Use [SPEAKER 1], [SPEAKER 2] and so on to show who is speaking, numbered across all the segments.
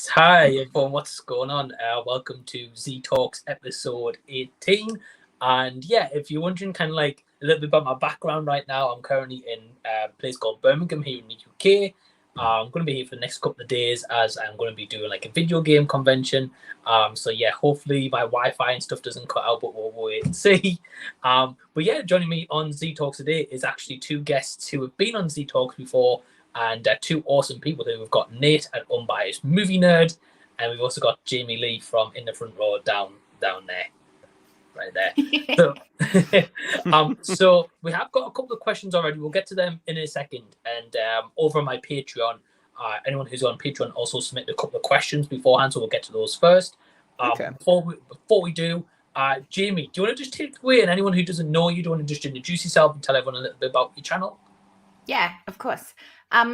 [SPEAKER 1] Hi everyone, what's going on? Welcome to Z Talks episode 18. And yeah, if you're wondering kind of like a little bit about my background right now, I'm currently in a place called Birmingham here in the UK. I'm going to be here for the next couple of days as I'm going to be doing like a video game convention. So yeah, hopefully my Wi-Fi and stuff doesn't cut out, but we'll wait and see. But yeah, joining me on Z Talks today is actually two guests who have been on Z Talks before, and two awesome people here. We've got Nate at Unbiased Movie Nerd, and we've also got Jamie Lee from In the Front Row down there, right there. So we have got a couple of questions already. We'll get to them in a second. And over on my Patreon, anyone who's on Patreon also submitted a couple of questions beforehand, so we'll get to those first.
[SPEAKER 2] Okay.
[SPEAKER 1] Before we do, Jamie, do you want to just take it away? And anyone who doesn't know you, do you want to just introduce yourself and tell everyone a little bit about your channel?
[SPEAKER 3] Yeah, of course.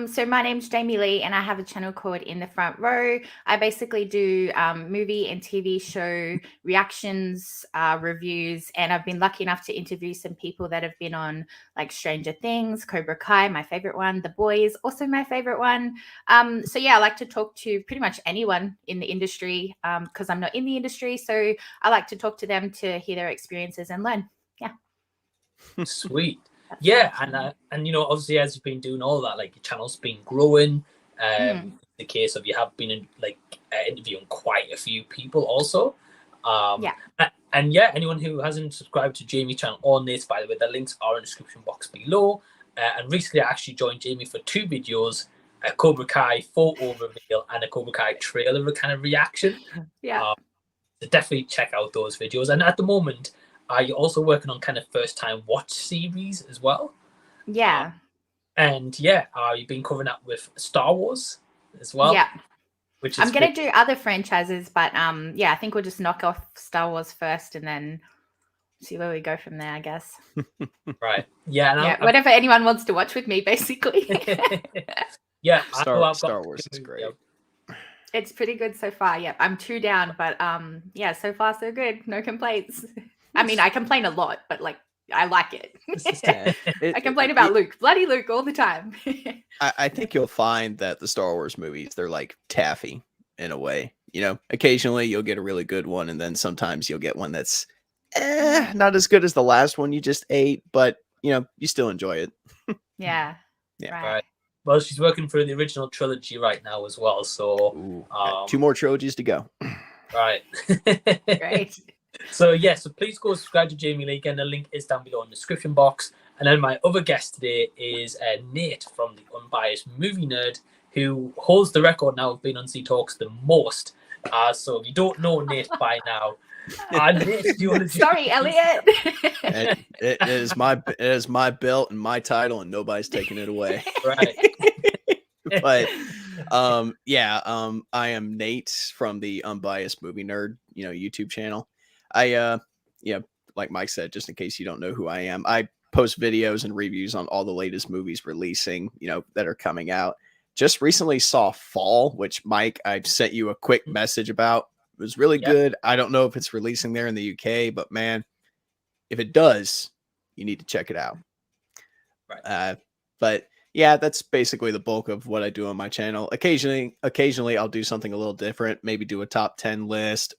[SPEAKER 3] So my name's Jamie Lee, and I have a channel called In the Front Row. I basically do movie and TV show reactions, reviews, and I've been lucky enough to interview some people that have been on like Stranger Things, Cobra Kai, my favorite one, The Boys, also my favorite one. So yeah, I like to talk to pretty much anyone in the industry because I'm not in the industry. So I like to talk to them to hear their experiences and learn. Yeah.
[SPEAKER 1] Sweet. Yeah, and you know, obviously as you've been doing all that, like your channel's been growing. The case of you have been interviewing quite a few people also. And yeah, anyone who hasn't subscribed to Jamie's channel or Nate's, by the way, the links are in the description box below. And recently I actually joined Jamie for two videos, a Cobra Kai photo reveal and a Cobra Kai trailer kind of reaction.
[SPEAKER 3] Yeah.
[SPEAKER 1] So definitely check out those videos. And at the moment, you're also working on kind of first time watch series as well.
[SPEAKER 3] Yeah.
[SPEAKER 1] And yeah, you've been covering that with Star Wars as well.
[SPEAKER 3] Yeah.
[SPEAKER 1] Which is
[SPEAKER 3] I'm going to do other franchises, but yeah, I think we'll just knock off Star Wars first and then see where we go from there, I guess.
[SPEAKER 1] Right. Yeah.
[SPEAKER 3] And whatever anyone wants to watch with me, basically.
[SPEAKER 1] Yeah.
[SPEAKER 2] Star Wars is great.
[SPEAKER 3] It's pretty good so far. Yeah. I'm 2 down, but yeah, so far so good. No complaints. I mean, I complain a lot, but like I like it. I complain about Luke, bloody Luke, all the time.
[SPEAKER 2] I think you'll find that the Star Wars movies, they're like taffy in a way. You know, occasionally you'll get a really good one, and then sometimes you'll get one that's not as good as the last one you just ate, but you know, you still enjoy it.
[SPEAKER 3] Yeah.
[SPEAKER 1] Right. Well, she's working through the original trilogy right now as well, so
[SPEAKER 2] 2 more trilogies to go.
[SPEAKER 1] Right.
[SPEAKER 3] Great.
[SPEAKER 1] So yeah, so please go subscribe to Jamie Lee. Again, the link is down below in the description box. And then my other guest today is Nate from the Unbiased Movie Nerd, who holds the record now of being on Z Talks the most. So if you don't know Nate by now, Nate, do you want to
[SPEAKER 3] Sorry, Elliot.
[SPEAKER 2] It is my belt and my title, and nobody's taking it away.
[SPEAKER 1] Right.
[SPEAKER 2] But I am Nate from the Unbiased Movie Nerd, YouTube channel. I like Mike said, just in case you don't know who I am, I post videos and reviews on all the latest movies releasing, that are coming out. Just recently saw Fall, which Mike, I sent you a quick message about. It was really good. I don't know if it's releasing there in the UK, but man, if it does, you need to check it out.
[SPEAKER 1] Right.
[SPEAKER 2] But yeah, that's basically the bulk of what I do on my channel. Occasionally I'll do something a little different, maybe do a top 10 list.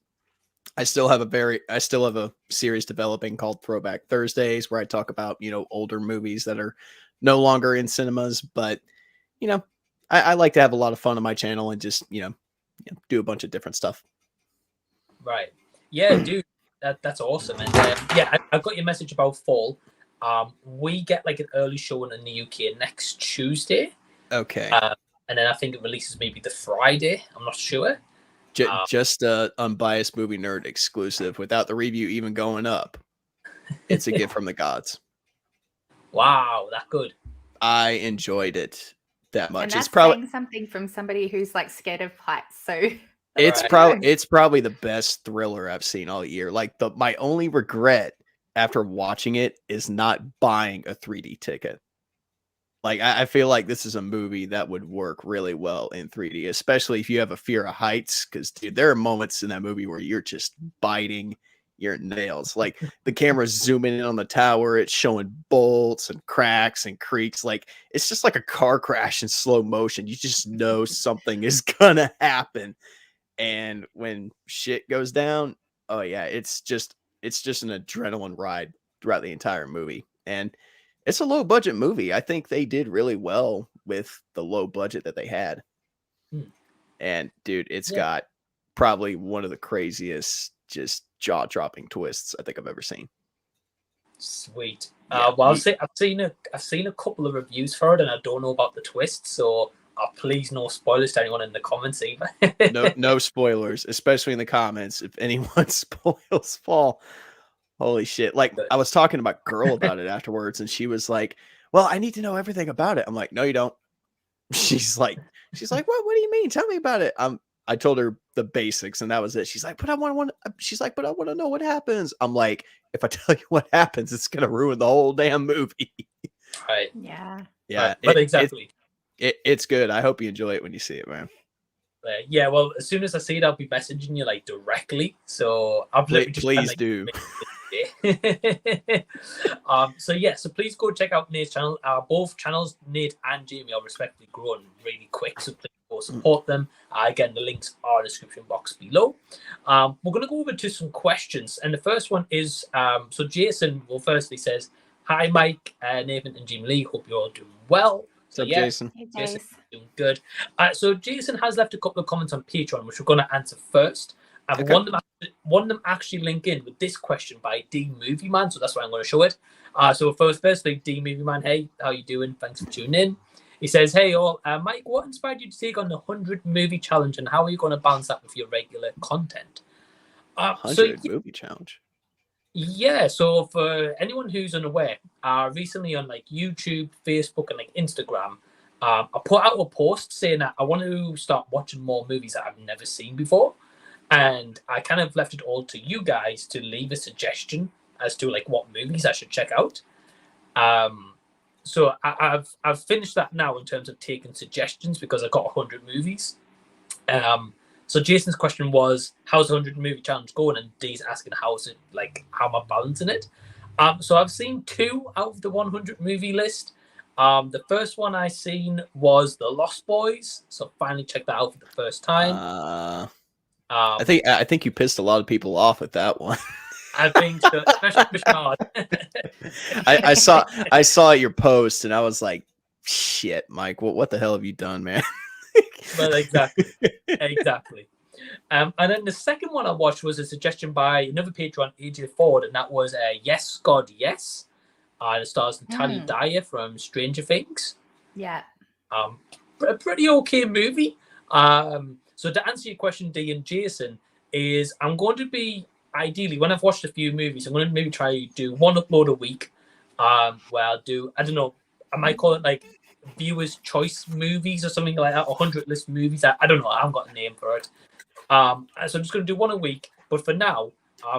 [SPEAKER 2] I still have a series developing called Throwback Thursdays, where I talk about, older movies that are no longer in cinemas. But, I like to have a lot of fun on my channel and just, do a bunch of different stuff.
[SPEAKER 1] Right. Yeah, dude, that's awesome. And I got your message about Fall. We get like an early showing in the UK next Tuesday.
[SPEAKER 2] Okay.
[SPEAKER 1] And then I think it releases maybe the Friday. I'm not sure.
[SPEAKER 2] Just a Unbiased Movie Nerd exclusive without the review even going up. It's a gift from the gods.
[SPEAKER 1] Wow, that good.
[SPEAKER 2] I enjoyed it that much.
[SPEAKER 3] And that's
[SPEAKER 2] it's probably
[SPEAKER 3] saying something from somebody who's like scared of heights. So
[SPEAKER 2] it's probably the best thriller I've seen all year. Like my only regret after watching it is not buying a 3D ticket. Like, I feel like this is a movie that would work really well in 3D, especially if you have a fear of heights. Because, dude, there are moments in that movie where you're just biting your nails. Like the camera's zooming in on the tower, it's showing bolts and cracks and creaks. Like it's just like a car crash in slow motion. You just know something is gonna happen. And when shit goes down, oh yeah, it's just an adrenaline ride throughout the entire movie. And it's a low budget movie. I think they did really well with the low budget that they had. And dude, it's got probably one of the craziest, just jaw-dropping twists I think I've ever seen.
[SPEAKER 1] Sweet. Well, I've seen a couple of reviews for it, and I don't know about the twist, so please no spoilers to anyone in the comments either.
[SPEAKER 2] no spoilers, especially in the comments. If anyone spoils Fall, holy shit! Like I was talking to my girl about it afterwards, and she was like, "Well, I need to know everything about it." I'm like, "No, you don't." She's like, "What do you mean? Tell me about it." I told her the basics, and that was it. She's like, "But I want to know what happens." I'm like, "If I tell you what happens, it's gonna ruin the whole damn movie."
[SPEAKER 1] Right.
[SPEAKER 3] Yeah.
[SPEAKER 2] Yeah.
[SPEAKER 1] But exactly.
[SPEAKER 2] It's good. I hope you enjoy it when you see it, man.
[SPEAKER 1] Yeah, well, as soon as I see it, I'll be messaging you like directly. So I'll
[SPEAKER 2] please do.
[SPEAKER 1] So please go check out Nate's channel. Both channels, Nate and Jamie, are respectively growing really quick, so please go support them. Again, the links are in the description box below. We're going to go over to some questions, and the first one is so Jason firstly says, "Hi Mike, Nathan and Jamie Lee, hope you're all doing well." So
[SPEAKER 2] What's up, Jason?
[SPEAKER 3] Hey,
[SPEAKER 1] Jason, doing good. So Jason has left a couple of comments on Patreon, which we're going to answer first.
[SPEAKER 2] Okay.
[SPEAKER 1] One of them actually link in with this question by D Movieman, so that's why I'm going to show it. So firstly, D Movieman, hey, how you doing? Thanks for tuning in. He says, "Hey all, Mike, what inspired you to take on the 100 movie challenge, and how are you going to balance that with your regular content?"
[SPEAKER 2] 100 movie challenge.
[SPEAKER 1] Yeah, so for anyone who's unaware, recently on like YouTube, Facebook, and like Instagram, I put out a post saying that I want to start watching more movies that I've never seen before. And I kind of left it all to you guys to leave a suggestion as to like what movies I should check out. So I've finished that now in terms of taking suggestions because I got 100 movies. So Jason's question was, how's the 100 movie challenge going? And Dee's asking, how am I balancing it? So I've seen 2 out of the 100 movie list. The first one I seen was The Lost Boys. So finally checked that out for the first time.
[SPEAKER 2] I think you pissed a lot of people off with that one.
[SPEAKER 1] I think so, especially Bashard.
[SPEAKER 2] I saw your post and I was like, shit, Mike, what the hell have you done, man?
[SPEAKER 1] Well, exactly. And then the second one I watched was a suggestion by another patron, AJ Ford, and that was Yes, God, Yes. It stars Natalie Dyer from Stranger Things.
[SPEAKER 3] Yeah.
[SPEAKER 1] A pretty okay movie. So to answer your question, Dee and Jason, is I'm going to be, ideally, when I've watched a few movies, I'm going to maybe try to do one upload a week. Where I'll do, I don't know, I might call it like viewers' choice movies or something like that, or 100 list movies. I don't know, I haven't got a name for it. So I'm just going to do one a week. But for now,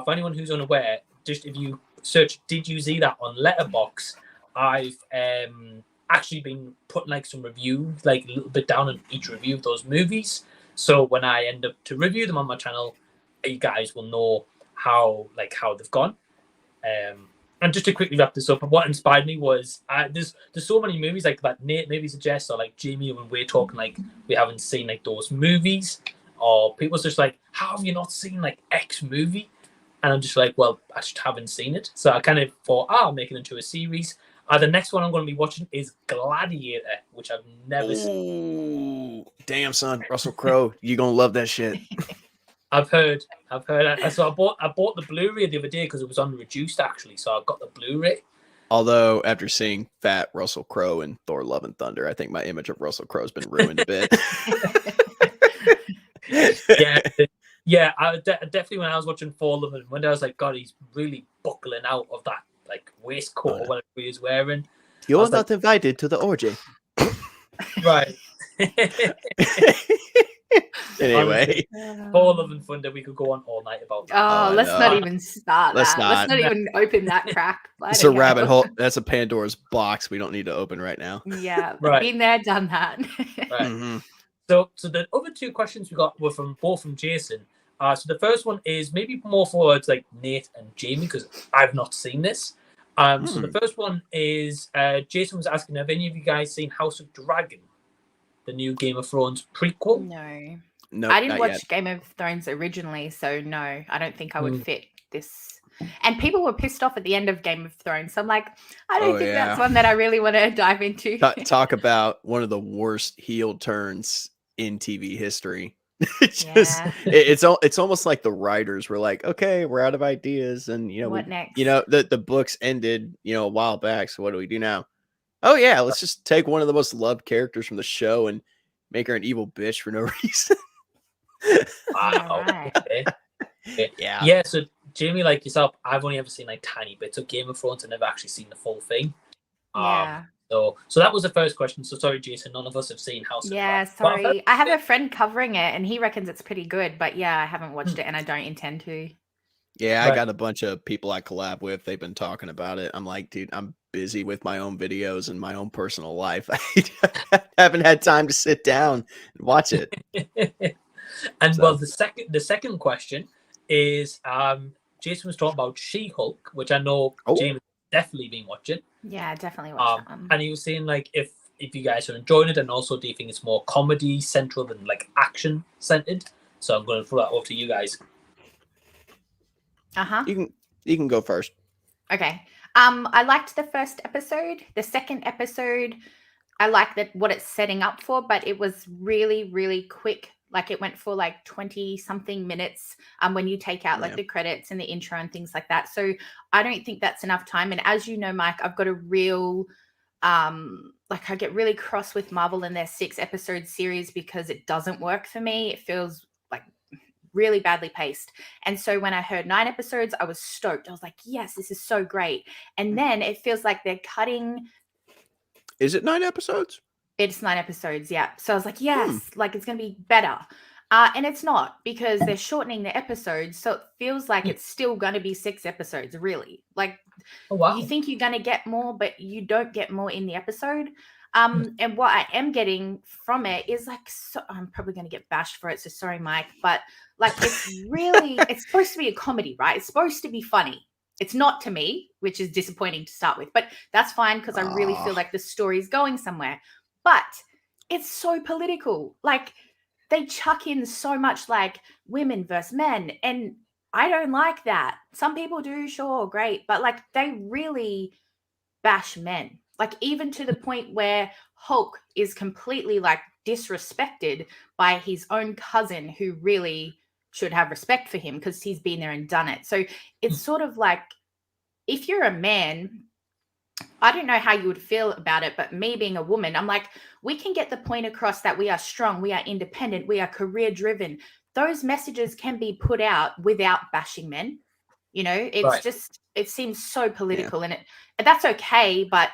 [SPEAKER 1] for anyone who's unaware, just if you search "Did You See That" on Letterboxd, I've actually been putting like some reviews, like a little bit down on each review of those movies. So when I end up to review them on my channel, you guys will know how they've gone. And just to quickly wrap this up, what inspired me was there's so many movies like that Nate maybe suggests, or like Jamie, when we're talking like we haven't seen like those movies, or people's just like, how have you not seen like X movie? And I'm just like, well, I just haven't seen it. So I kind of thought, I'll make it into a series. The next one I'm going to be watching is Gladiator, which I've never seen.
[SPEAKER 2] Damn, son, Russell Crowe, you're gonna love that shit.
[SPEAKER 1] I've heard. So I bought the Blu-ray the other day because it was on reduced actually. So I got the Blu-ray.
[SPEAKER 2] Although after seeing fat Russell Crowe in Thor: Love and Thunder, I think my image of Russell Crowe's been ruined a bit.
[SPEAKER 1] Yeah. Definitely when I was watching Thor: Love and Thunder, I was like, God, he's really buckling out of that like waistcoat or whatever he's wearing.
[SPEAKER 2] You're not invited to the orgy.
[SPEAKER 1] Right.
[SPEAKER 2] Anyway,
[SPEAKER 1] Thor: Love and Thunder, we could go on all night about that.
[SPEAKER 3] Let's not even start
[SPEAKER 2] Let's
[SPEAKER 3] that.
[SPEAKER 2] not.
[SPEAKER 3] Let's not even open that crack.
[SPEAKER 2] It's a rabbit hole. That's a Pandora's box we don't need to open right now.
[SPEAKER 3] Yeah,
[SPEAKER 1] right.
[SPEAKER 3] Been there, done that.
[SPEAKER 1] Right. So the other 2 questions we got were both from Jason. So the first one is maybe more for like Nate and Jamie because I've not seen this. So the first one is Jason was asking, have any of you guys seen House of Dragon, the new Game of Thrones prequel?
[SPEAKER 3] No.
[SPEAKER 2] Nope,
[SPEAKER 3] I didn't
[SPEAKER 2] not
[SPEAKER 3] watch
[SPEAKER 2] yet.
[SPEAKER 3] Game of Thrones originally, so no, I don't think I would fit this. And people were pissed off at the end of Game of Thrones. So I'm like, I don't think that's one that I really want to dive into.
[SPEAKER 2] Talk about one of the worst heel turns in TV history. It's almost like the writers were like, okay, we're out of ideas, and
[SPEAKER 3] what next?
[SPEAKER 2] The books ended a while back. So what do we do now? Oh yeah, let's just take one of the most loved characters from the show and make her an evil bitch for no reason.
[SPEAKER 1] Wow.
[SPEAKER 3] Right.
[SPEAKER 1] Okay.
[SPEAKER 2] Yeah.
[SPEAKER 1] So Jamie, like yourself, I've only ever seen like tiny bits of Game of Thrones. I've never actually seen the full thing.
[SPEAKER 3] Yeah.
[SPEAKER 1] So that was the first question. So sorry, Jason, none of us have seen House of Dragon.
[SPEAKER 3] Yeah, sorry. I have a friend covering it, and he reckons it's pretty good. But yeah, I haven't watched it, and I don't intend to.
[SPEAKER 2] Yeah, I got a bunch of people I collab with. They've been talking about it. I'm like, dude, I'm busy with my own videos and my own personal life. I haven't had time to sit down and watch it.
[SPEAKER 1] And well, the second question is, Jason was talking about She-Hulk, which I know James definitely been watching.
[SPEAKER 3] Yeah, definitely watched that one.
[SPEAKER 1] And he was saying like if you guys are enjoying it, and also do you think it's more comedy central than like action centered? So I'm going to throw that over to you guys.
[SPEAKER 2] You can go first.
[SPEAKER 3] Okay. I liked the first episode. The second episode, I like that what it's setting up for, but it was really, really quick. Like it went for like 20 something minutes when you take out like the credits and the intro and things like that. So I don't think that's enough time. And as you know, Mike, I've got a real like I get really cross with Marvel and their 6-episode series because it doesn't work for me. It feels like really badly paced. And so when I heard 9 episodes, I was stoked. I was like, yes, this is so great. And then it feels like they're cutting.
[SPEAKER 2] Is it 9 episodes?
[SPEAKER 3] It's 9 episodes, yeah. So I was like, yes, like it's going to be better. And it's not because they're shortening the episodes. So it feels like it's still going to be 6 episodes, really. Like you think you're going to get more, but you don't get more in the episode. And what I am getting from it is like, I'm probably going to get bashed for it. So sorry, Mike, but like, it's really, it's supposed to be a comedy, right? It's supposed to be funny. It's not to me, which is disappointing to start with, but that's fine because I really feel like the story's going somewhere. But it's so political. Like they chuck in so much like women versus men. And I don't like that. Some people do, sure, great. But like they really bash men. Like even to the point where Hulk is completely like disrespected by his own cousin who really should have respect for him because he's been there and done it. So it's sort of like if you're a man, I don't know how you would feel about it, but me being a woman, I'm like, we can get the point across that we are strong, we are independent, we are career driven. Those messages can be put out without bashing men. It's just, it seems so political and that's okay, but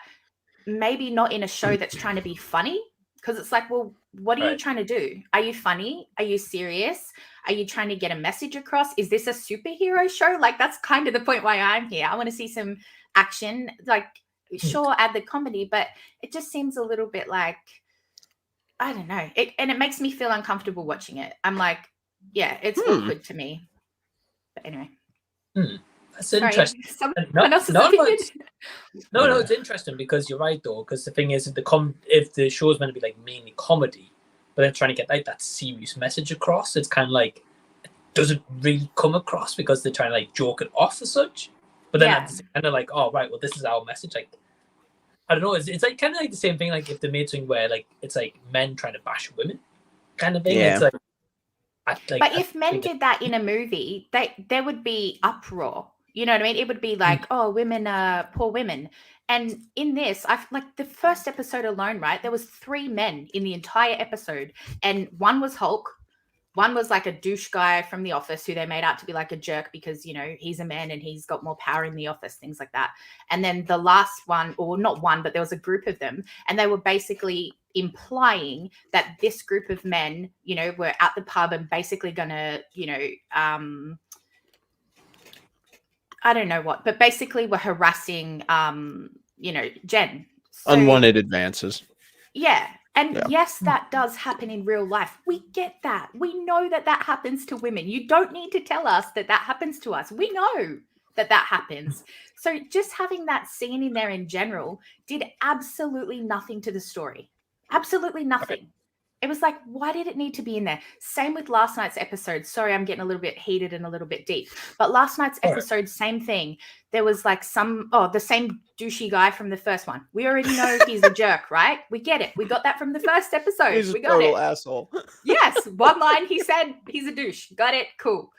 [SPEAKER 3] maybe not in a show that's trying to be funny because it's like, well, what are you trying to do? Are you funny? Are you serious? Are you trying to get a message across? Is this a superhero show? Like, that's kind of the point why I'm here. I want to see some action, like, sure, add the comedy, but it just seems a little bit like, I don't know. And it makes me feel uncomfortable watching it. I'm like, yeah, it's awkward to me. But anyway.
[SPEAKER 1] That's interesting. No, it's interesting because you're right though. Because the thing is, if the show is meant to be like mainly comedy, but they're trying to get like that serious message across, it's kind of like it doesn't really come across because they're trying to like joke it off as such. But then it's kind of like, oh right, well this is our message. Like I don't know, it's like kind of like the same thing. Like if they made something where like it's like men trying to bash women, kind of thing. Yeah. It's like.
[SPEAKER 3] But if men did that in a movie, there would be uproar. You know what I mean? It would be like, oh, women are poor women. And in this, I've like the first episode alone, right? There was 3 men in the entire episode. And one was Hulk. One was like a douche guy from The Office who they made out to be like a jerk because, he's a man and he's got more power in the office, things like that. And then the last one, or not one, but there was a group of them. And they were basically implying that this group of men, were at the pub and basically going to, I don't know what, but basically were harassing, Jen. So,
[SPEAKER 2] unwanted advances.
[SPEAKER 3] Yeah. And
[SPEAKER 2] Yeah.
[SPEAKER 3] yes, that does happen in real life. We get that. We know that that happens to women. You don't need to tell us that that happens to us. We know that that happens. So just having that scene in there in general did absolutely nothing to the story. Absolutely nothing. It was like, why did it need to be in there? Same with last night's episode. Sorry, I'm getting a little bit heated and a little bit deep. But last night's episode, same thing. There was like the same douchey guy from the first one. We already know he's a jerk, right? We get it. We got that from the first episode.
[SPEAKER 2] He's
[SPEAKER 3] We
[SPEAKER 2] a
[SPEAKER 3] got
[SPEAKER 2] total
[SPEAKER 3] it.
[SPEAKER 2] asshole.
[SPEAKER 3] Yes, one line he said he's a douche. Got it. Cool.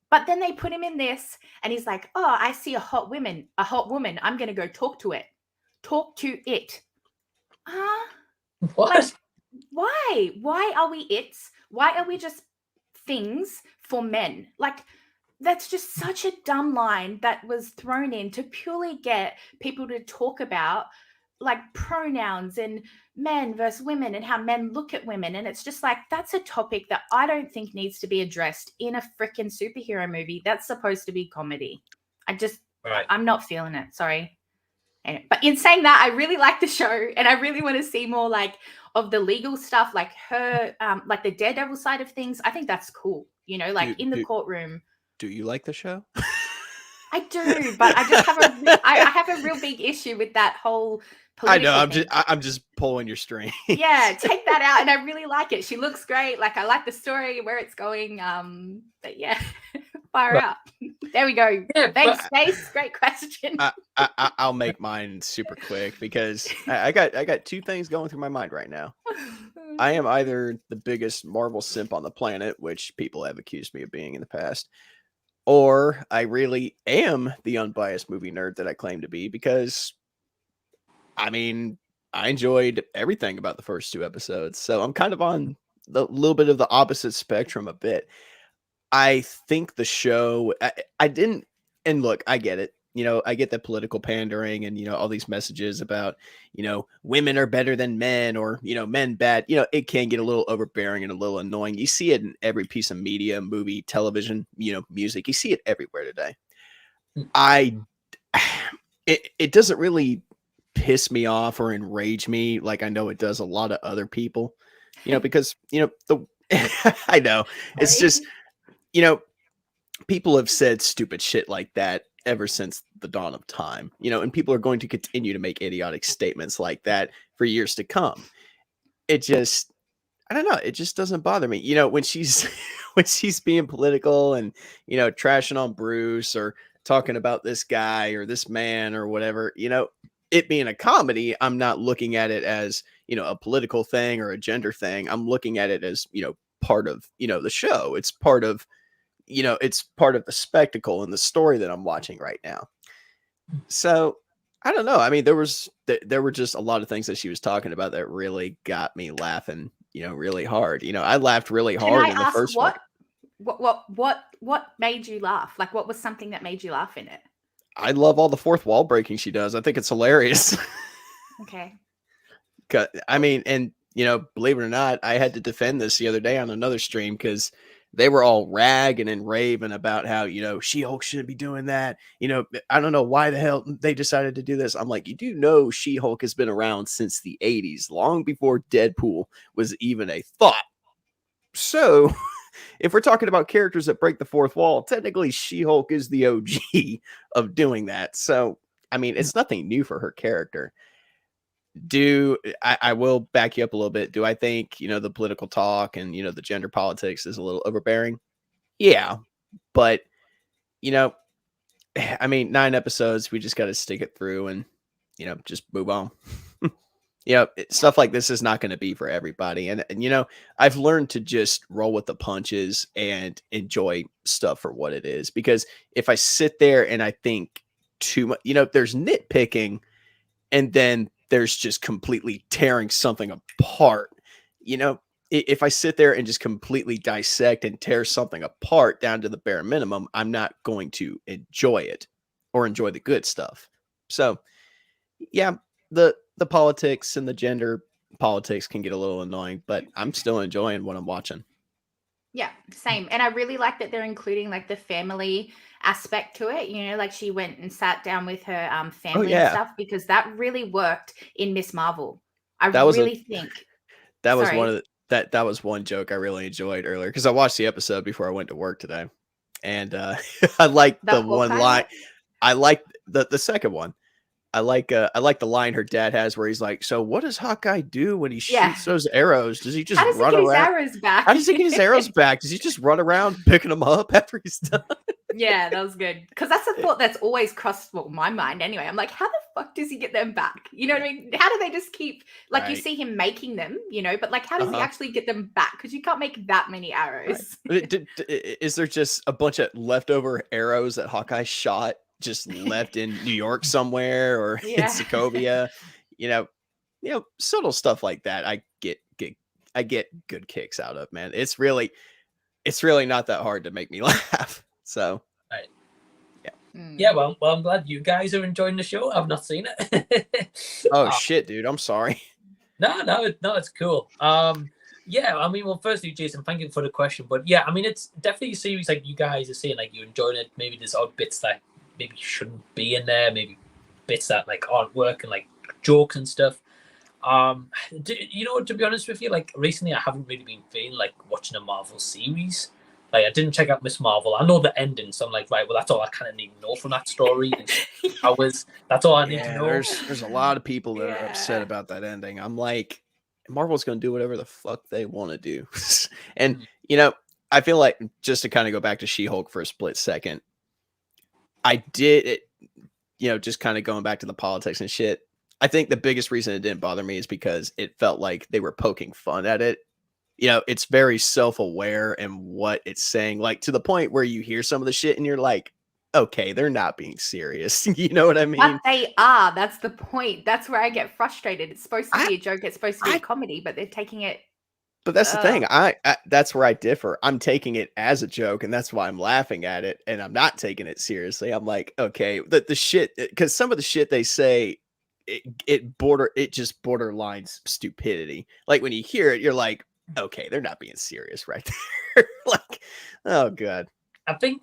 [SPEAKER 3] But then they put him in this and he's like, oh, I see a hot woman. I'm going to go talk to it. Talk to it.
[SPEAKER 1] What?
[SPEAKER 3] Like, why? Why are we its? Why are we just things for men? Like, that's just such a dumb line that was thrown in to purely get people to talk about like pronouns and men versus women and how men look at women. And it's just like, that's a topic that I don't think needs to be addressed in a freaking superhero movie that's supposed to be comedy. I'm not feeling it. Sorry. Anyway, but in saying that, I really like the show and I really want to see more like of the legal stuff, like her, like the Daredevil side of things. I think that's cool. You know, like in the courtroom.
[SPEAKER 2] Do you like the show?
[SPEAKER 3] I do, but I just have I have a real big issue with that whole
[SPEAKER 2] I know.
[SPEAKER 3] thing.
[SPEAKER 2] I'm just pulling your string.
[SPEAKER 3] Yeah, take that out, and I really like it. She looks great. Like I like the story, where it's going. But yeah, fire out. There we go.
[SPEAKER 1] Yeah,
[SPEAKER 3] thanks, Space. Great question.
[SPEAKER 2] I'll make mine super quick because I got two things going through my mind right now. I am either the biggest Marvel simp on the planet, which people have accused me of being in the past, or I really am the unbiased movie nerd that I claim to be, because I mean, I enjoyed everything about the first two episodes. So I'm kind of on the little bit of the opposite spectrum a bit. I think the show, I didn't, and look, I get it. You know, I get the political pandering and, you know, all these messages about, you know, women are better than men, or, you know, men bad. You know, it can get a little overbearing and a little annoying. You see it in every piece of media, movie, television, you know, music. You see it everywhere today. It doesn't really piss me off or enrage me like I know it does a lot of other people, you know, because, you know, I know it's just, you know, people have said stupid shit like that ever since the dawn of time, you know, and people are going to continue to make idiotic statements like that for years to come. It just, I don't know, it just doesn't bother me. You know, when she's when she's being political and, you know, trashing on Bruce or talking about this guy or this man or whatever, you know, it being a comedy, I'm not looking at it as, you know, a political thing or a gender thing. I'm looking at it as, you know, part of, you know, the show. It's part of, you know, it's part of the spectacle and the story that I'm watching right now. So I don't know. I mean, there were just a lot of things that she was talking about that really got me laughing, you know, really hard. You know, I laughed really hard in the first one.
[SPEAKER 3] What made you laugh? Like, what was something that made you laugh in it?
[SPEAKER 2] I love all the fourth wall breaking she does. I think it's hilarious.
[SPEAKER 3] Okay.
[SPEAKER 2] I mean, and, you know, believe it or not, I had to defend this the other day on another stream because they were all ragging and raving about how, you know, She-Hulk shouldn't be doing that. You know, I don't know why the hell they decided to do this. I'm like, you do know She-Hulk has been around since the 80s, long before Deadpool was even a thought. So if we're talking about characters that break the fourth wall, technically She-Hulk is the OG of doing that. So, I mean, it's nothing new for her character. I will back you up a little bit. Do I think, you know, the political talk and, you know, the gender politics is a little overbearing? Yeah. But, you know, I mean, 9 episodes, we just got to stick it through and, you know, just move on. You know, stuff like this is not going to be for everybody. And, you know, I've learned to just roll with the punches and enjoy stuff for what it is. Because if I sit there and I think too much, you know, there's nitpicking and then there's just completely tearing something apart. You know, if I sit there and just completely dissect and tear something apart down to the bare minimum, I'm not going to enjoy it or enjoy the good stuff. So, yeah, the politics and the gender politics can get a little annoying, but I'm still enjoying what I'm watching.
[SPEAKER 3] Yeah, same. And I really like that they're including like the family aspect to it. You know, like she went and sat down with her family and stuff, because that really worked in Miss Marvel. I really think
[SPEAKER 2] That was
[SPEAKER 3] Sorry.
[SPEAKER 2] one of the, that was one joke I really enjoyed earlier because I watched the episode before I went to work today, and I like the one line. I like the second one. I like the line her dad has where he's like, "So what does Hawkeye do when he shoots those arrows? Does he just
[SPEAKER 3] How does
[SPEAKER 2] run
[SPEAKER 3] he get his
[SPEAKER 2] around?
[SPEAKER 3] arrows back?
[SPEAKER 2] How does he get his arrows back? Does he just run around picking them up after he's done?"
[SPEAKER 3] Yeah, that was good. Because that's a thought that's always crossed my mind anyway. I'm like, how the fuck does he get them back? You know what I mean? How do they just keep, like, you see him making them, you know, but like, how does he actually get them back? Because you can't make that many arrows.
[SPEAKER 2] Right. Is there just a bunch of leftover arrows that Hawkeye shot just left in New York somewhere or in Sokovia? You know, subtle stuff like that. I get good kicks out of, man. It's really not that hard to make me laugh. So,
[SPEAKER 1] right. Yeah. Well, I'm glad you guys are enjoying the show. I've not seen it.
[SPEAKER 2] Oh shit, dude! I'm sorry.
[SPEAKER 1] No, it's cool. Yeah. I mean, well, firstly, Jason, thank you for the question. But yeah, I mean, it's definitely a series like you guys are saying, like you're enjoying it. Maybe there's odd bits that maybe shouldn't be in there. Maybe bits that like aren't working, like jokes and stuff. You know, to be honest with you, like recently I haven't really been feeling like watching a Marvel series. Like I didn't check out Miss Marvel. I know the ending, so I'm like, right, well, that's all I kind of need to know from that story. That's all I need to know.
[SPEAKER 2] There's a lot of people that are upset about that ending. I'm like, Marvel's gonna do whatever the fuck they want to do. And you know, I feel like, just to kind of go back to She-Hulk for a split second, I did it, you know, just kind of going back to the politics and shit. I think the biggest reason it didn't bother me is because it felt like they were poking fun at it. You know, it's very self-aware in what it's saying, like to the point where you hear some of the shit and you're like, okay, they're not being serious. You know what I mean?
[SPEAKER 3] But they are. That's the point. That's where I get frustrated. It's supposed to be a joke. It's supposed to be a comedy, but they're taking it.
[SPEAKER 2] But that's the thing. I that's where I differ. I'm taking it as a joke, and that's why I'm laughing at it, and I'm not taking it seriously. I'm like, okay, the shit, because some of the shit they say, it just borderlines stupidity. Like when you hear it, you're like, okay, they're not being serious right there. Like, oh god.
[SPEAKER 1] I think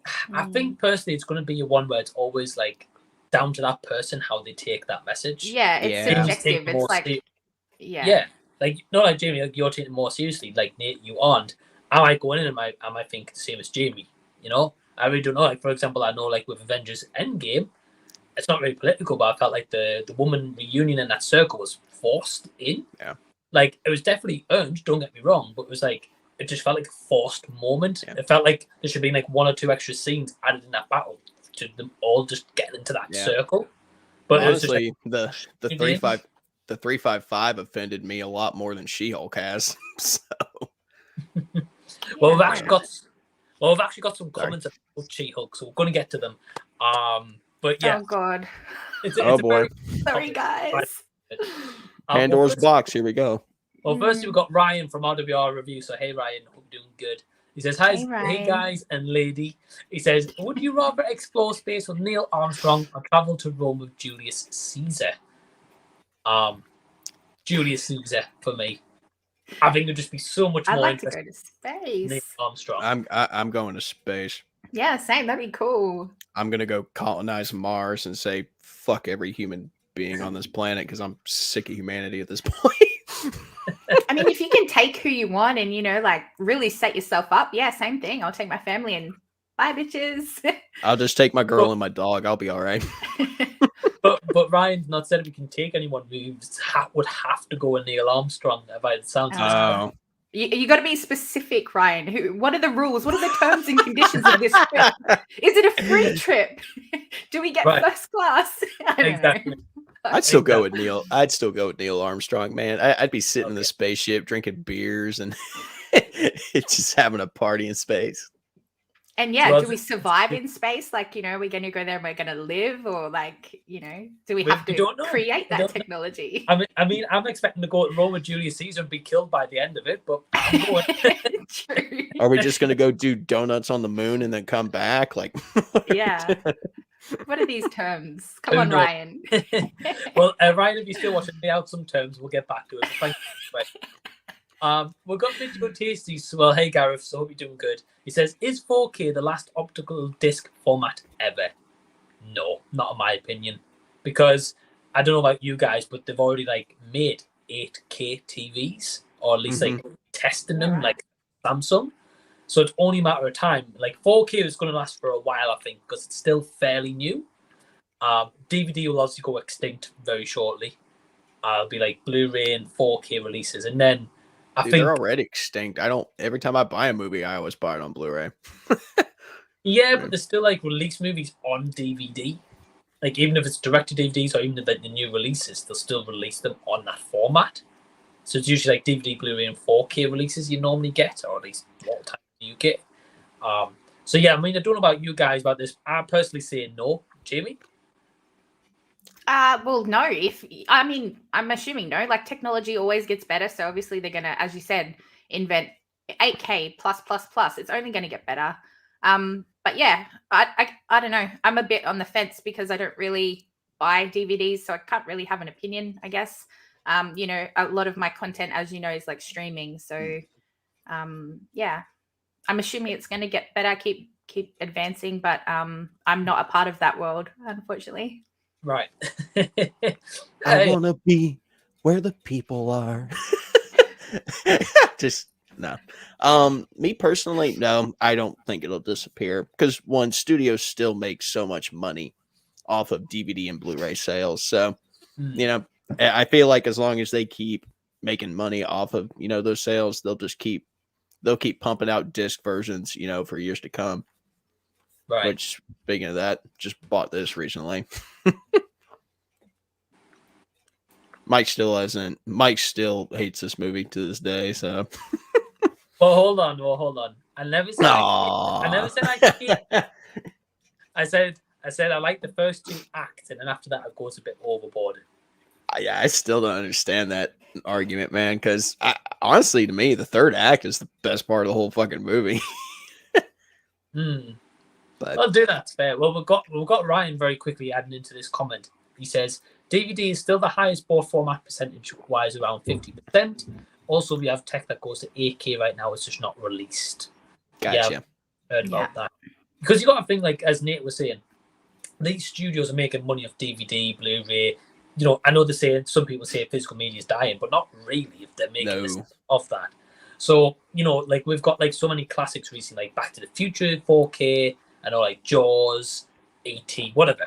[SPEAKER 1] personally it's going to be a one where it's always like down to that person how they take that message.
[SPEAKER 3] Yeah, it's subjective. It's like
[SPEAKER 1] like not like Jamie, like you're taking it more seriously. Like Nate, you aren't. I might go in and I might think the same as Jamie. You know, I really don't know. Like for example, I know like with Avengers Endgame, it's not really political, but I felt like the woman reunion in that circle was forced in.
[SPEAKER 2] Yeah.
[SPEAKER 1] Like it was definitely earned, don't get me wrong, but it was like it just felt like a forced moment. Yeah. It felt like there should be like one or two extra scenes added in that battle to them all just getting into that circle. But
[SPEAKER 2] honestly, it was just like, the 355 offended me a lot more than She-Hulk has. So
[SPEAKER 1] we've actually got some comments about She-Hulk, so we're gonna get to them. But yeah.
[SPEAKER 3] Oh god.
[SPEAKER 2] It's boy.
[SPEAKER 3] Sorry guys.
[SPEAKER 2] Pandora's box. Here we go.
[SPEAKER 1] Well, first we've got Ryan from RWR Review. So hey Ryan, hope you're doing good. He says, hey guys and lady. He says, would you rather explore space with Neil Armstrong or travel to Rome with Julius Caesar? Julius Caesar for me. I think it'd just be so much more interesting.
[SPEAKER 3] I'd like to go to space.
[SPEAKER 1] Neil Armstrong.
[SPEAKER 2] I'm going to space.
[SPEAKER 3] Yeah, same. That'd be cool.
[SPEAKER 2] I'm gonna go colonize Mars and say fuck every human being on this planet because I'm sick of humanity at this point.
[SPEAKER 3] I mean, if you can take who you want and, you know, like really set yourself up, yeah, same thing. I'll take my family and bye, bitches.
[SPEAKER 2] I'll just take my girl and my dog. I'll be all right.
[SPEAKER 1] But Ryan's not said if we can take anyone. We would have to go with Neil Armstrong. If it sounds
[SPEAKER 3] you got to be specific, Ryan. What are the rules? What are the terms and conditions of this trip? Is it a free trip? Do we get first class?
[SPEAKER 1] Exactly.
[SPEAKER 2] I'd still go with Neil. I'd still go with Neil Armstrong, man. I'd be sitting in the spaceship drinking beers and just having a party in space.
[SPEAKER 3] And yeah, do we survive in space? Like, you know, we're going to go there and we're going to live, or like, you know, do we have to create that technology?
[SPEAKER 1] I mean, I'm expecting to go to Rome with Julius Caesar and be killed by the end of it, but I'm going.
[SPEAKER 3] True.
[SPEAKER 2] Are we just going to go do donuts on the moon and then come back? Like,
[SPEAKER 3] yeah. What are these terms? Come on, Ryan.
[SPEAKER 1] Well, Ryan, if you're still watching me out some terms, we'll get back to it. Thank you. We've got Digital Tasties. Well, hey Gareth, so hope you're doing good. He says, is 4K the last optical disc format ever? No, not in my opinion. Because I don't know about you guys, but they've already like made 8K TVs. or at least like testing them, like Samsung. So it's only a matter of time. Like 4K is going to last for a while, I think, because it's still fairly new. DVD will obviously go extinct very shortly. It'll be like Blu-ray and 4K releases, and then I think
[SPEAKER 2] they're already extinct. Every time I buy a movie, I always buy it on Blu-ray.
[SPEAKER 1] yeah, but there's still like release movies on DVD. Like even if it's direct to DVDs or even if the new releases, they'll still release them on that format. So it's usually like DVD, Blu-ray, and 4K releases you normally get, or at least what time you get. So yeah, I mean, I don't know about you guys about this. I personally say no. Jamie?
[SPEAKER 3] Well, no. I'm assuming no. Like technology always gets better, so obviously they're gonna, as you said, invent 8K plus plus plus. It's only gonna get better. But yeah, I don't know. I'm a bit on the fence because I don't really buy DVDs, so I can't really have an opinion, I guess. A lot of my content, as you know, is like streaming. So yeah, I'm assuming it's gonna get better, keep advancing, but I'm not a part of that world, unfortunately.
[SPEAKER 1] Right.
[SPEAKER 2] I want to be where the people are. Just no. Me personally, no, I don't think it'll disappear because one, studios still make so much money off of DVD and Blu-ray sales. So, I feel like as long as they keep making money off of, those sales, they'll keep pumping out disc versions, for years to come.
[SPEAKER 1] Right.
[SPEAKER 2] Which, speaking of that, just bought this recently. Mike still hates this movie to this day. So,
[SPEAKER 1] well, hold on. I never said I can't. I said I like the first two acts, and then after that, it goes a bit overboard.
[SPEAKER 2] Yeah, I still don't understand that argument, man. Because honestly, to me, the third act is the best part of the whole fucking movie.
[SPEAKER 1] But I'll do that. Fair. Well, we've got Ryan very quickly adding into this comment. He says DVD is still the highest board format percentage-wise, around 50%. Also, we have tech that goes to 8K right now. It's just not released.
[SPEAKER 2] Gotcha.
[SPEAKER 1] Yeah, heard about that. Because you got to think, like as Nate was saying, these studios are making money off DVD, Blu-ray. I know some people say physical media is dying, but not really if they're making this off that. So, like we've got like so many classics recently, like Back to the Future 4K. I know, like Jaws, E.T., whatever.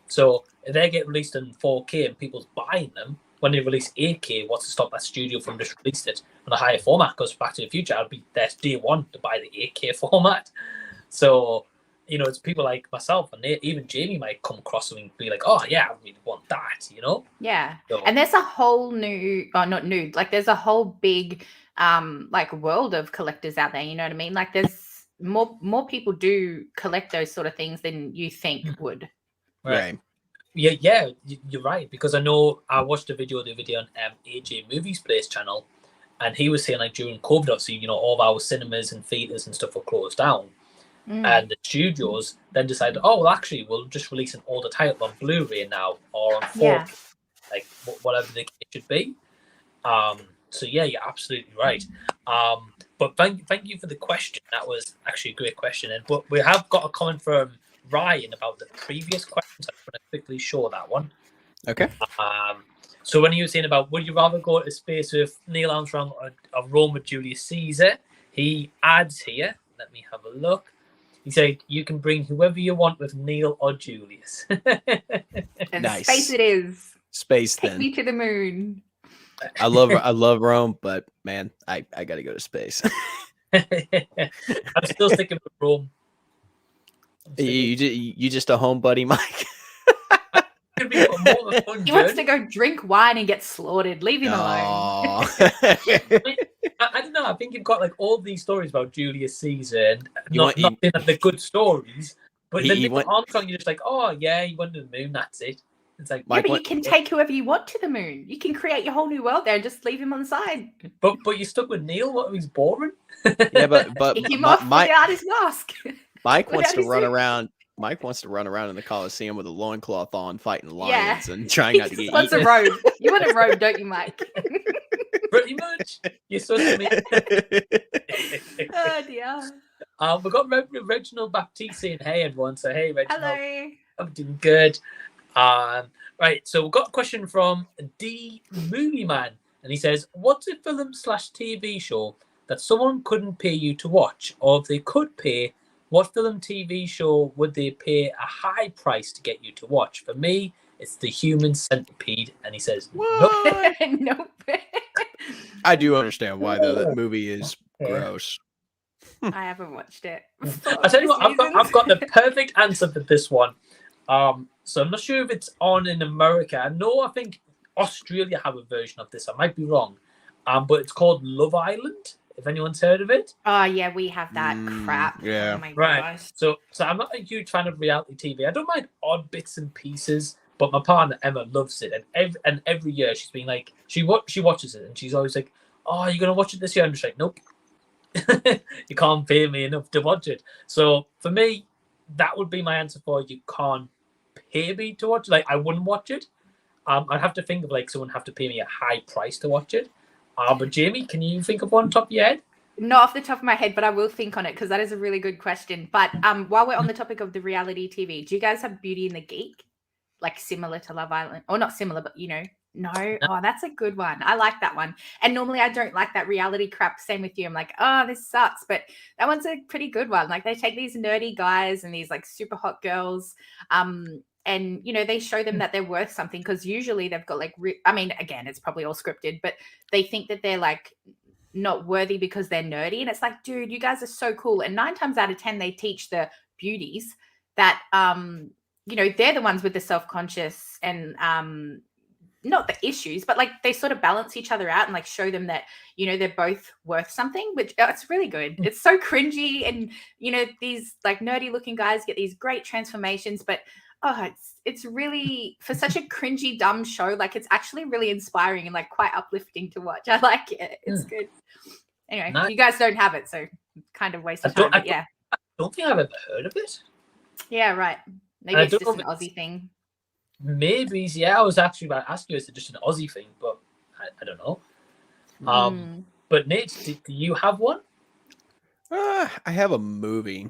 [SPEAKER 1] So if they get released in 4K and people's buying them, when they release 8K, what's to stop that studio from just releasing it on a higher format? Because Back to the Future, I'll be there day one to buy the 8K format. So, it's people like myself and even Jamie might come across and be like, oh, yeah, I really want that,
[SPEAKER 3] Yeah.
[SPEAKER 1] So,
[SPEAKER 3] and there's a whole there's a whole big world of collectors out there, you know what I mean? Like there's more people do collect those sort of things than you think would.
[SPEAKER 1] Right. Yeah, you're right. Because I know I watched a video the other day on AJ Movies Place channel, and he was saying like during COVID, obviously, all of our cinemas and theaters and stuff were closed down, and the studios then decided, oh well, actually, we'll just release an older title on Blu-ray now or on 4K, like whatever the case should be. So yeah, you're absolutely right. But thank you for the question. That was actually a great question. But we have got a comment from Ryan about the previous questions. I'm going to quickly show that one.
[SPEAKER 2] Okay.
[SPEAKER 1] So when you were saying about would you rather go to space with Neil Armstrong or roam with Julius Caesar, he adds here. Let me have a look. He said you can bring whoever you want with Neil or Julius.
[SPEAKER 3] And
[SPEAKER 2] nice.
[SPEAKER 3] Space it is.
[SPEAKER 2] Space
[SPEAKER 3] Take
[SPEAKER 2] then.
[SPEAKER 3] me to the moon.
[SPEAKER 2] I love Rome, but man, I got to go to space.
[SPEAKER 1] I'm still sticking with Rome.
[SPEAKER 2] You just a home buddy, Mike.
[SPEAKER 3] He wants to go drink wine and get slaughtered. Leave him alone.
[SPEAKER 1] I don't know. I think you've got like all these stories about Julius Caesar, and not saying that they're good stories, but then Armstrong, you're just like, oh yeah, he went to the moon. That's it. It's like,
[SPEAKER 3] yeah, but you can take whoever you want to the moon. You can create your whole new world there and just leave him on the side.
[SPEAKER 1] But you're stuck with Neil. What? He's boring.
[SPEAKER 2] Yeah, but
[SPEAKER 3] Kick him off with the artist mask.
[SPEAKER 2] Mike wants to run around. Mike wants to run around in the Coliseum with a loincloth on, fighting lions and trying not to get eaten.
[SPEAKER 3] A robe. You want a robe, don't you, Mike?
[SPEAKER 1] Pretty much. You're so sweet.
[SPEAKER 3] Oh dear.
[SPEAKER 1] We've got Reginald Baptiste saying, "Hey everyone." So hey, Reginald.
[SPEAKER 3] Hello.
[SPEAKER 1] I'm doing good. Right. So we've got a question from D Movieman, And he says, what's a film/TV show that someone couldn't pay you to watch? Or if they could pay, what film TV show would they pay a high price to get you to watch? For me, it's The Human Centipede. And he says,
[SPEAKER 2] What?
[SPEAKER 3] Nope.
[SPEAKER 2] I do understand why, though. That movie is gross.
[SPEAKER 3] I haven't watched it.
[SPEAKER 1] I tell you what, I've got the perfect answer for this one. So I'm not sure if it's on in America. I think Australia have a version of this. I might be wrong. But it's called Love Island, if anyone's heard of it.
[SPEAKER 3] Oh yeah, we have that crap.
[SPEAKER 2] Yeah.
[SPEAKER 3] Oh my
[SPEAKER 1] Right.
[SPEAKER 3] gosh.
[SPEAKER 1] So I'm not a huge fan of reality TV. I don't mind odd bits and pieces, but my partner Emma loves it, and every year she's been like, she watches it, and she's always like, "Oh, are you gonna watch it this year?" I'm just like, "Nope, you can't pay me enough to watch it." So for me, that would be my answer for you can't pay me to watch it. Like I wouldn't watch it. I'd have to think of like someone have to pay me a high price to watch it. But Jamie, can you think of one top of your head?
[SPEAKER 3] Not off the top of my head, but I will think on it because that is a really good question. But while we're on the topic of the reality TV, do you guys have Beauty and the Geek? Like similar to Love Island, or not similar, but you know, no. Oh, that's a good one. I like that one. And normally I don't like that reality crap. Same with you. I'm like, oh, this sucks. But that one's a pretty good one. Like they take these nerdy guys and these like super hot girls, and you know they show them that they're worth something because usually they've got like, I mean, again, it's probably all scripted, but they think that they're like not worthy because they're nerdy, and it's like, dude, you guys are so cool. And 9 times out of 10, they teach the beauties that you know, they're the ones with the self-conscious and not the issues, but like they sort of balance each other out and like show them that, you know, they're both worth something, which it's really good. It's so cringy, and you know, these like nerdy looking guys get these great transformations, but it's really, for such a cringy dumb show, like it's actually really inspiring and like quite uplifting to watch. I like it. It's good. Anyway,
[SPEAKER 1] Nice.
[SPEAKER 3] you guys don't have it, so kind of waste of time. But yeah,
[SPEAKER 1] I don't think I've ever heard of it.
[SPEAKER 3] Yeah, right. Maybe it's just an Aussie thing.
[SPEAKER 1] Maybe, yeah. I was actually about to ask you, is it just an Aussie thing? But I don't know. But Nate, do you have one?
[SPEAKER 2] I have a movie.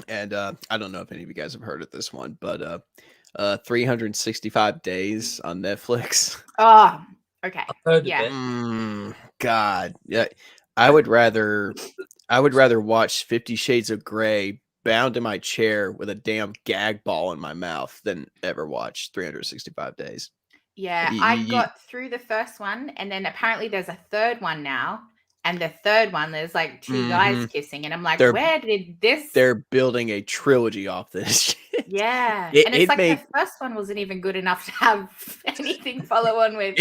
[SPEAKER 2] And I don't know if any of you guys have heard of this one, but 365 Days on Netflix.
[SPEAKER 3] Oh, okay.
[SPEAKER 1] I've heard
[SPEAKER 3] Yeah.
[SPEAKER 1] of it.
[SPEAKER 2] God, yeah. I would rather watch 50 Shades of Grey bound in my chair with a damn gag ball in my mouth than ever watch 365 Days.
[SPEAKER 3] Yeah, I got through the first one, and then apparently there's a third one now. And the third one, there's like 2 guys kissing, and I'm like, where did this?
[SPEAKER 2] They're building a trilogy off this shit.
[SPEAKER 3] Yeah, and it's like the first one wasn't even good enough to have anything follow on with.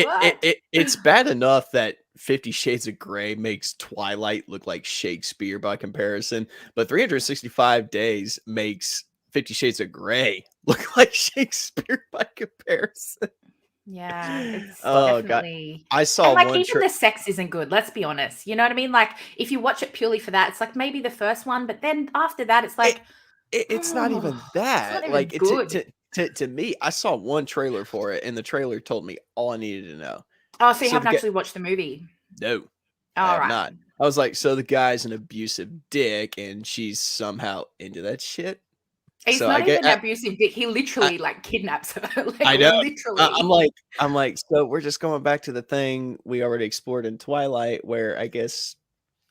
[SPEAKER 2] It's bad enough that 50 Shades of Grey makes Twilight look like Shakespeare by comparison, but 365 Days makes 50 Shades of Grey look like Shakespeare by comparison.
[SPEAKER 3] Yeah, it's
[SPEAKER 2] God.
[SPEAKER 3] definitely.
[SPEAKER 2] I saw
[SPEAKER 3] and like
[SPEAKER 2] one
[SPEAKER 3] even the sex isn't good. Let's be honest. You know what I mean? Like if you watch it purely for that, it's like maybe the first one, but then after that, it's like
[SPEAKER 2] it's not even that.
[SPEAKER 3] It's not even
[SPEAKER 2] like
[SPEAKER 3] good.
[SPEAKER 2] To me, I saw one trailer for it, and the trailer told me all I needed to know.
[SPEAKER 3] Oh, so you haven't actually watched the movie?
[SPEAKER 2] No,
[SPEAKER 3] I
[SPEAKER 2] have not. I was like, so the guy's an abusive dick, and she's somehow into that shit.
[SPEAKER 3] He's not even an abusive dick. He literally like kidnaps her. Like,
[SPEAKER 2] I know.
[SPEAKER 3] Literally.
[SPEAKER 2] I'm like, so we're just going back to the thing we already explored in Twilight, where I guess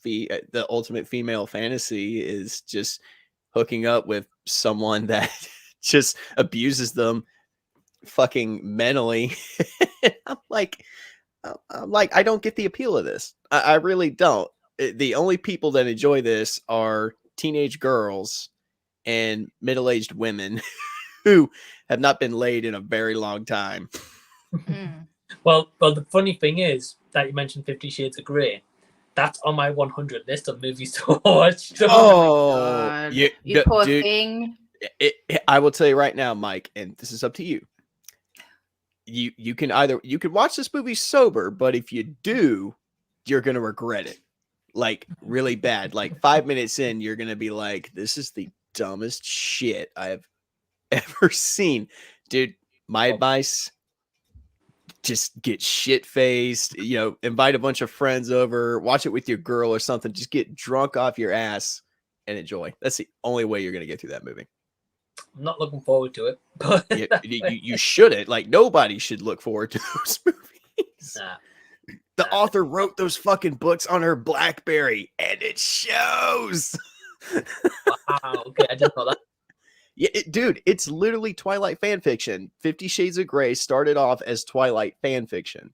[SPEAKER 2] the ultimate female fantasy is just hooking up with someone that just abuses them fucking mentally. I'm like, I don't get the appeal of this. I really don't. The only people that enjoy this are teenage girls and middle-aged women who have not been laid in a very long time.
[SPEAKER 1] Well, the funny thing is that you mentioned 50 Shades of Grey. That's on my 100 list of movies to watch.
[SPEAKER 2] Oh,
[SPEAKER 3] you poor thing.
[SPEAKER 2] I will tell you right now, Mike, and this is up to you. You can watch this movie sober, but if you do, you're gonna regret it, like really bad. Like 5 minutes in, you're gonna be like, "This is the dumbest shit I have ever seen." Dude, my advice: just get shit-faced, invite a bunch of friends over, watch it with your girl or something, just get drunk off your ass and enjoy. That's the only way you're gonna get through that movie.
[SPEAKER 1] I'm not looking forward to it, but
[SPEAKER 2] you shouldn't. Like, nobody should look forward to those movies.
[SPEAKER 1] Nah.
[SPEAKER 2] The author wrote those fucking books on her BlackBerry, and it shows.
[SPEAKER 1] Wow. Okay, I didn't know that.
[SPEAKER 2] Yeah, dude, it's literally Twilight fan fiction. 50 Shades of Grey started off as Twilight fan fiction.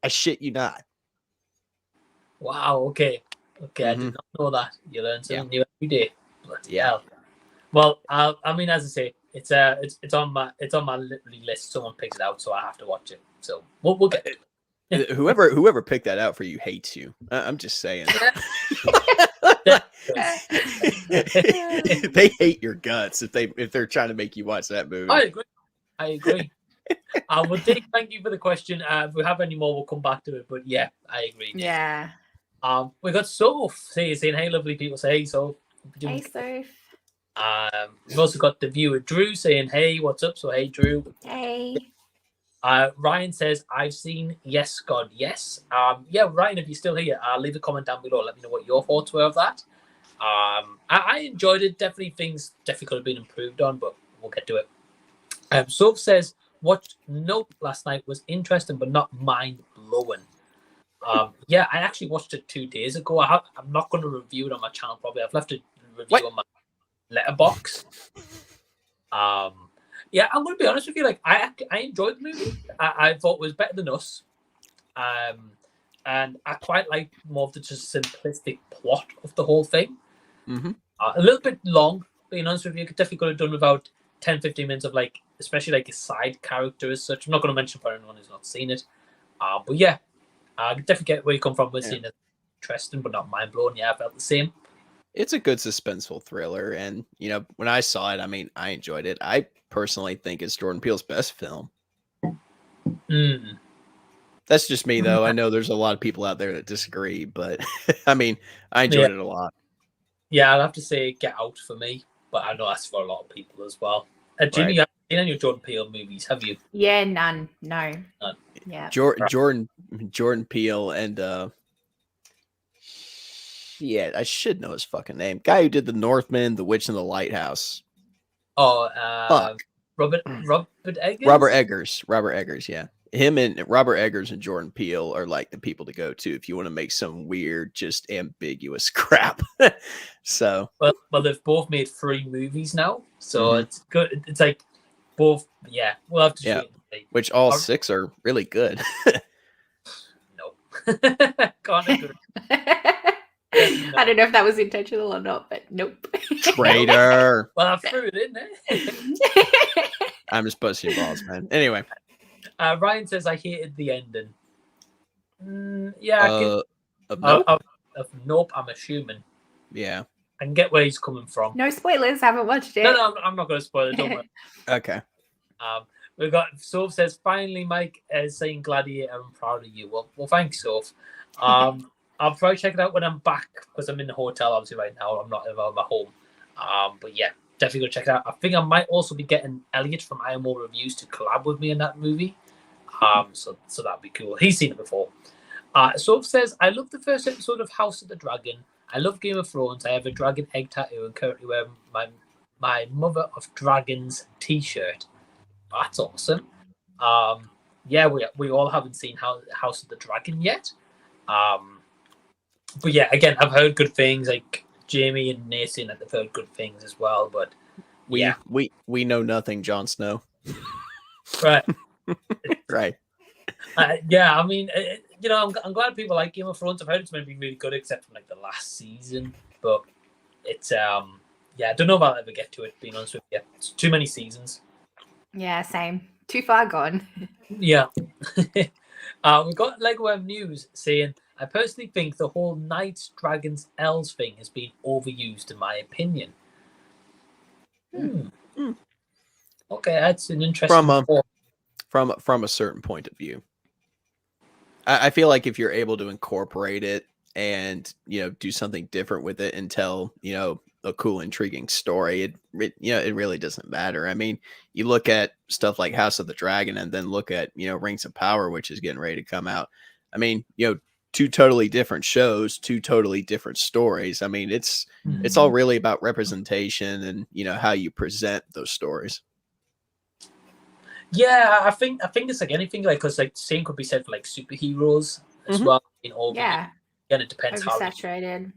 [SPEAKER 2] I shit you not.
[SPEAKER 1] Wow. Okay. Okay, I did not know that. You learn something new every day. Bloody hell. Well, I mean, as I say, it's on my literally list. Someone picks it out, so I have to watch it. So we'll get it.
[SPEAKER 2] Whoever picked that out for you hates you. I'm just saying. They hate your guts if they're trying to make you watch that movie.
[SPEAKER 1] I agree. Well, Dick, thank you for the question. If we have any more, we'll come back to it. But yeah, I agree. Dick.
[SPEAKER 3] Yeah.
[SPEAKER 1] We got Soph saying, "Hey, lovely people." Say, "Hey, Soph."
[SPEAKER 3] Hey, Soph.
[SPEAKER 1] We've also got the viewer Drew saying, "Hey, what's up?" So, hey, Drew.
[SPEAKER 3] Hey.
[SPEAKER 1] Ryan says, "I've seen Yes, God, Yes." Yeah, Ryan, if you're still here, leave a comment down below. Let me know what your thoughts were of that. I enjoyed it. Definitely things could have been improved on, but we'll get to it. Soph says, "Watched Nope last night. Was interesting, but not mind blowing." Yeah, I actually watched it 2 days ago. I'm not going to review it on my channel. Probably I've left a review on my letterbox. Yeah, I'm going to be honest with you. Like, I enjoyed the movie. I thought it was better than Us. And I quite like more of the just simplistic plot of the whole thing.
[SPEAKER 2] Mm-hmm.
[SPEAKER 1] A little bit long, being honest with you. Definitely could have done without 10-15 minutes of like, especially like a side character as such. I'm not going to mention for anyone who's not seen it. But yeah, I definitely get where you come from with seeing it interesting, but not mind blowing. Yeah, I felt the same.
[SPEAKER 2] It's a good suspenseful thriller, and when I saw it, I mean, I enjoyed it. I personally think it's Jordan Peele's best film. That's just me, though. I know there's a lot of people out there that disagree, but I mean, I enjoyed it a lot.
[SPEAKER 1] Yeah, I'll have to say Get Out for me, but I know that's for a lot of people as well. Jimmy, you haven't seen any Jordan Peele movies, have you?
[SPEAKER 3] Yeah, none. No.
[SPEAKER 1] None.
[SPEAKER 3] Yeah.
[SPEAKER 2] Jordan Peele and I should know his fucking name. Guy who did The Northman, The Witch in the Lighthouse.
[SPEAKER 1] Oh,
[SPEAKER 2] Fuck.
[SPEAKER 1] Robert Eggers?
[SPEAKER 2] Robert Eggers, yeah. Him and Robert Eggers and Jordan Peele are like the people to go to if you want to make some weird, just ambiguous crap. So
[SPEAKER 1] well, they've both made 3 movies now, so it's good. It's like both, yeah. We'll have to see.
[SPEAKER 2] Which all 6 are really good.
[SPEAKER 1] No, can't agree.
[SPEAKER 3] I don't know if that was intentional or not, but nope.
[SPEAKER 2] Traitor.
[SPEAKER 1] Well, I threw it in there.
[SPEAKER 2] I'm just busting your balls, man. Anyway.
[SPEAKER 1] Ryan says, "I hated the ending." Yeah, of Nope, I'm assuming.
[SPEAKER 2] Yeah.
[SPEAKER 1] I can get where he's coming from.
[SPEAKER 3] No spoilers, haven't watched it.
[SPEAKER 1] No, I'm not going to spoil it. Don't worry.
[SPEAKER 2] Okay.
[SPEAKER 1] We've got Soph says, "Finally, Mike is saying Gladiator. I'm proud of you." Well, thanks, Soph. I'll probably check it out when I'm back because I'm in the hotel. Obviously, right now I'm not at my home. But yeah, definitely go check it out. I think I might also be getting Elliot from IMO Reviews to collab with me in that movie. So that'd be cool. He's seen it before. Soph says, "I love the first episode of House of the Dragon. I love Game of Thrones. I have a dragon egg tattoo and currently wear my Mother of Dragons t-shirt." That's awesome. Yeah, we all haven't seen House of the Dragon yet. But yeah, again, I've heard good things. Like Jamie and Nathan have heard good things as well. But
[SPEAKER 2] we know nothing, Jon Snow.
[SPEAKER 1] Right.
[SPEAKER 2] Right.
[SPEAKER 1] Yeah, I mean, I'm glad people like Game of Thrones. I've heard it's meant to be really good, except for like the last season. But it's I don't know if I'll ever get to it. Being honest with you, it's too many seasons.
[SPEAKER 3] Yeah, same. Too far gone.
[SPEAKER 1] Yeah. We've got Legworm News saying, "I personally think the whole Knights, Dragons, Elves thing has been overused, in my opinion." Okay, that's an interesting
[SPEAKER 2] from a certain point of view. I feel like if you're able to incorporate it and do something different with it and tell a cool, intriguing story, it really doesn't matter. I mean, you look at stuff like House of the Dragon and then look at Rings of Power, which is getting ready to come out. I mean, 2 totally different shows, 2 totally different stories. I mean, it's all really about representation and how you present those stories.
[SPEAKER 1] Yeah, I think it's like anything, like, because like same could be said for like superheroes as well. In all,
[SPEAKER 3] Yeah,
[SPEAKER 1] again, it depends how
[SPEAKER 3] oversaturated.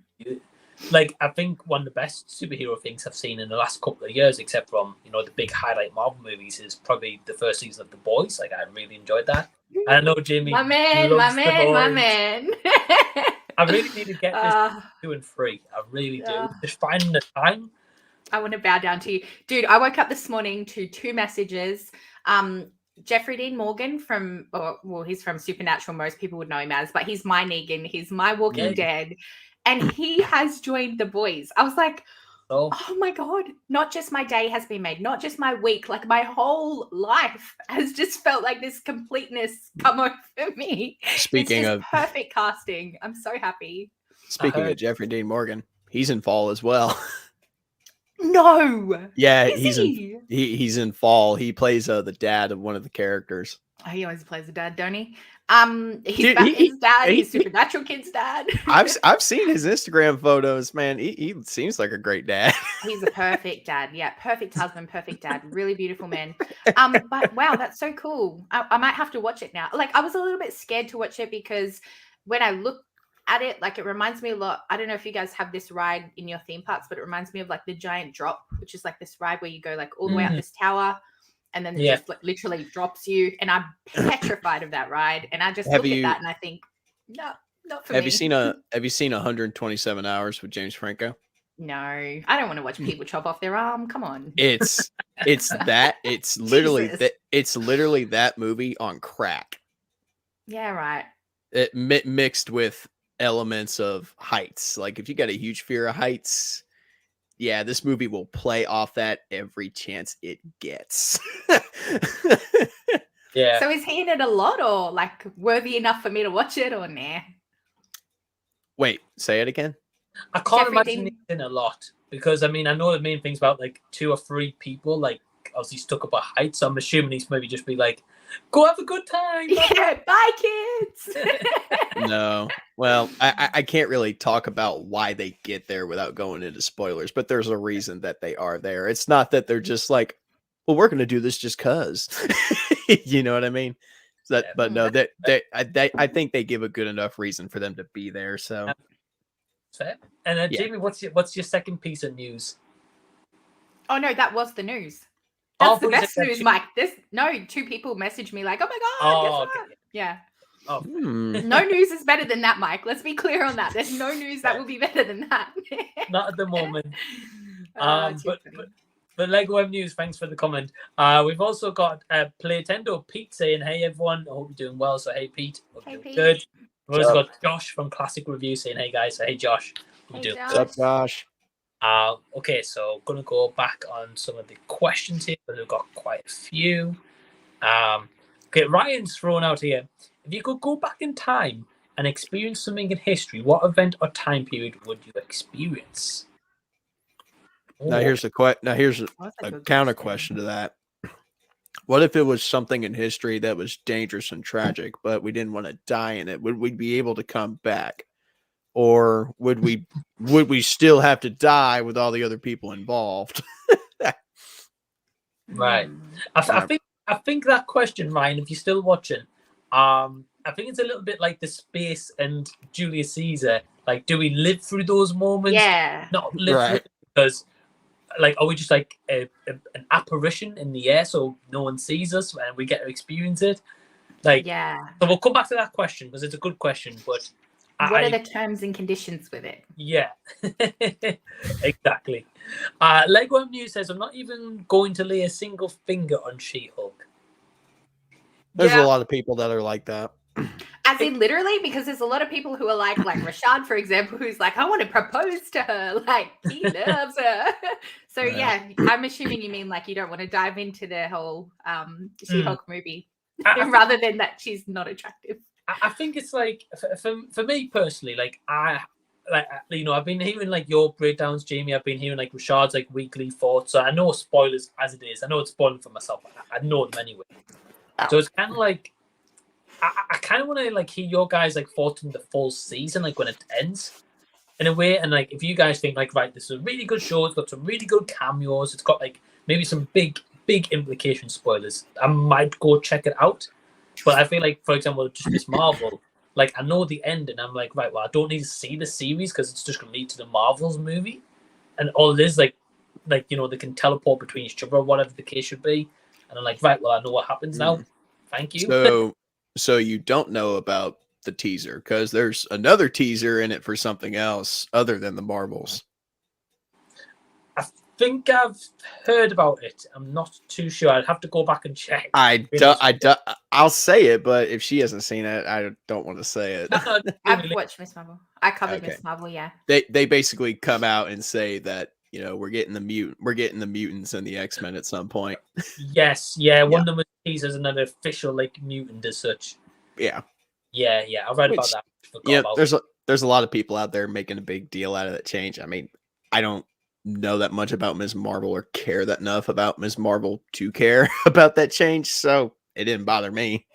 [SPEAKER 1] like, I think one of the best superhero things I've seen in the last couple of years, except from the big highlight Marvel movies, is probably the first season of The Boys. Like, I really enjoyed that. And I know Jamie
[SPEAKER 3] My man.
[SPEAKER 1] I really need to get this 2 and 3. I really do. Just finding the time.
[SPEAKER 3] I want to bow down to you, dude. I woke up this morning to 2 messages. Jeffrey Dean Morgan from, he's from Supernatural. Most people would know him as, but he's my Negan. He's my Walking Dead. And he has joined The Boys. I was like, oh my God, not just my day has been made, not just my week, like my whole life has just felt like this completeness come over me.
[SPEAKER 2] Speaking of
[SPEAKER 3] perfect casting, I'm so happy.
[SPEAKER 2] Speaking of Jeffrey Dean Morgan, he's in Fall as well.
[SPEAKER 3] No.
[SPEAKER 2] Yeah, he's in Fall. He plays the dad of one of the characters.
[SPEAKER 3] Oh, he always plays the dad, don't he? His dad, his Supernatural kid's dad.
[SPEAKER 2] I've seen his Instagram photos, man. He seems like a great dad.
[SPEAKER 3] He's a perfect dad. Yeah, perfect husband, perfect dad. Really beautiful man. But wow, that's so cool. I might have to watch it now. Like, I was a little bit scared to watch it because when I look at it, like, it reminds me a lot. I don't know if you guys have this ride in your theme parks, but it reminds me of like the Giant Drop, which is like this ride where you go like all the way up this tower. And then it just like, literally drops you. And I'm petrified of that ride. And I just look at that and I think, no, not for me.
[SPEAKER 2] Have you seen 127 Hours with James Franco?
[SPEAKER 3] No, I don't want to watch people chop off their arm. Come on.
[SPEAKER 2] It's literally that movie on crack.
[SPEAKER 3] Yeah, right.
[SPEAKER 2] It mixed with elements of heights. Like, if you got a huge fear of heights, yeah, this movie will play off that every chance it gets.
[SPEAKER 1] Yeah.
[SPEAKER 3] So is he in it a lot, or like worthy enough for me to watch it, or nah?
[SPEAKER 2] Wait, say it again.
[SPEAKER 1] I can't imagine he's in a lot, because I mean, I know the main thing's about like 2 or 3 people, like obviously stuck up a height. So I'm assuming he's maybe just be like, go have a good time.
[SPEAKER 3] Yeah, bye kids.
[SPEAKER 2] No. Well, I can't really talk about why they get there without going into spoilers, but there's a reason that they are there. It's not that they're just like, well, we're going to do this just cause. You know what I mean? But no, I think they give a good enough reason for them to be there. So,
[SPEAKER 1] fair. And Jamie, what's your second piece of news?
[SPEAKER 3] Oh no, that was the news. That's the best news, Mike. 2 people messaged me like, oh my God. Guess what? Yeah.
[SPEAKER 1] Oh.
[SPEAKER 3] No news is better than that, Mike. Let's be clear on that. There's no news that will be better than that.
[SPEAKER 1] Not at the moment. But Lego M News, thanks for the comment. We've also got Playtendo Pete saying, hey everyone, I hope you're doing well. So hey Pete, hope you're doing good. We've also got Josh from Klassic Reviews saying, hey guys. So hey Josh,
[SPEAKER 3] hope you're doing
[SPEAKER 2] good. What's up, Josh?
[SPEAKER 1] Okay, so gonna go back on some of the questions here, but we've got quite a few. Okay, Ryan's thrown out here. If you could go back in time and experience something in history, what event or time period would you experience?
[SPEAKER 2] Now here's a counter question to that. What if it was something in history that was dangerous and tragic, but we didn't want to die in it? Would we be able to come back? Or would we still have to die with all the other people involved?
[SPEAKER 1] Right. I think that question, Ryan, if you're still watching, I think it's a little bit like the space and Julius Caesar. Like, do we live through those moments?
[SPEAKER 3] Yeah.
[SPEAKER 1] Not live through it, because, like, are we just like an apparition in the air, so no one sees us and we get to experience it? Like, yeah. So we'll come back to that question because it's a good question, but.
[SPEAKER 3] What are the terms and conditions with it?
[SPEAKER 1] Yeah, exactly. Lego M News says, I'm not even going to lay a single finger on She-Hulk.
[SPEAKER 2] There's a lot of people that are like that.
[SPEAKER 3] As in literally, because there's a lot of people who are like Rashad, for example, who's like, I want to propose to her. Like, he loves her. So yeah, I'm assuming you mean like you don't want to dive into the whole She-Hulk movie rather than that she's not attractive.
[SPEAKER 1] I think it's like, for me personally, like I've been hearing like your breakdowns, Jamie. I've been hearing like Rashad's like weekly thoughts. So I know spoilers as it is. I know it's spoiling for myself. I know them anyway. So it's kind of like I kind of want to like hear your guys like thoughts in the full season, like when it ends, in a way. And like if you guys think like, right, this is a really good show. It's got some really good cameos. It's got like maybe some big big implication spoilers. I might go check it out, but I feel like, for example, just Miss Marvel, like I know the end, and I'm like, right, well, I don't need to see the series because it's just going to lead to the Marvels movie, and all it is like you know, they can teleport between each other, whatever the case should be, and I'm like, right, well, I know what happens now. Thank you.
[SPEAKER 2] So you don't know about the teaser because there's another teaser in it for something else other than the Marvels.
[SPEAKER 1] I think I've heard about it. I'm not too sure. I'd have to go back and check.
[SPEAKER 2] I'll say it, but if she hasn't seen it, I don't want to say it.
[SPEAKER 3] I've watched Miss Marvel. I covered Miss Marvel. Yeah.
[SPEAKER 2] They basically come out and say that, you know, we're getting the mutants and the X-Men at some point.
[SPEAKER 1] Yes, yeah. One of them was teased as an official like mutant as such.
[SPEAKER 2] Yeah.
[SPEAKER 1] Yeah. I've read about that.
[SPEAKER 2] Yeah, there's a lot of people out there making a big deal out of that change. I mean, I don't know that much about Ms. Marvel or care that enough about Ms. Marvel to care about that change, so it didn't bother me.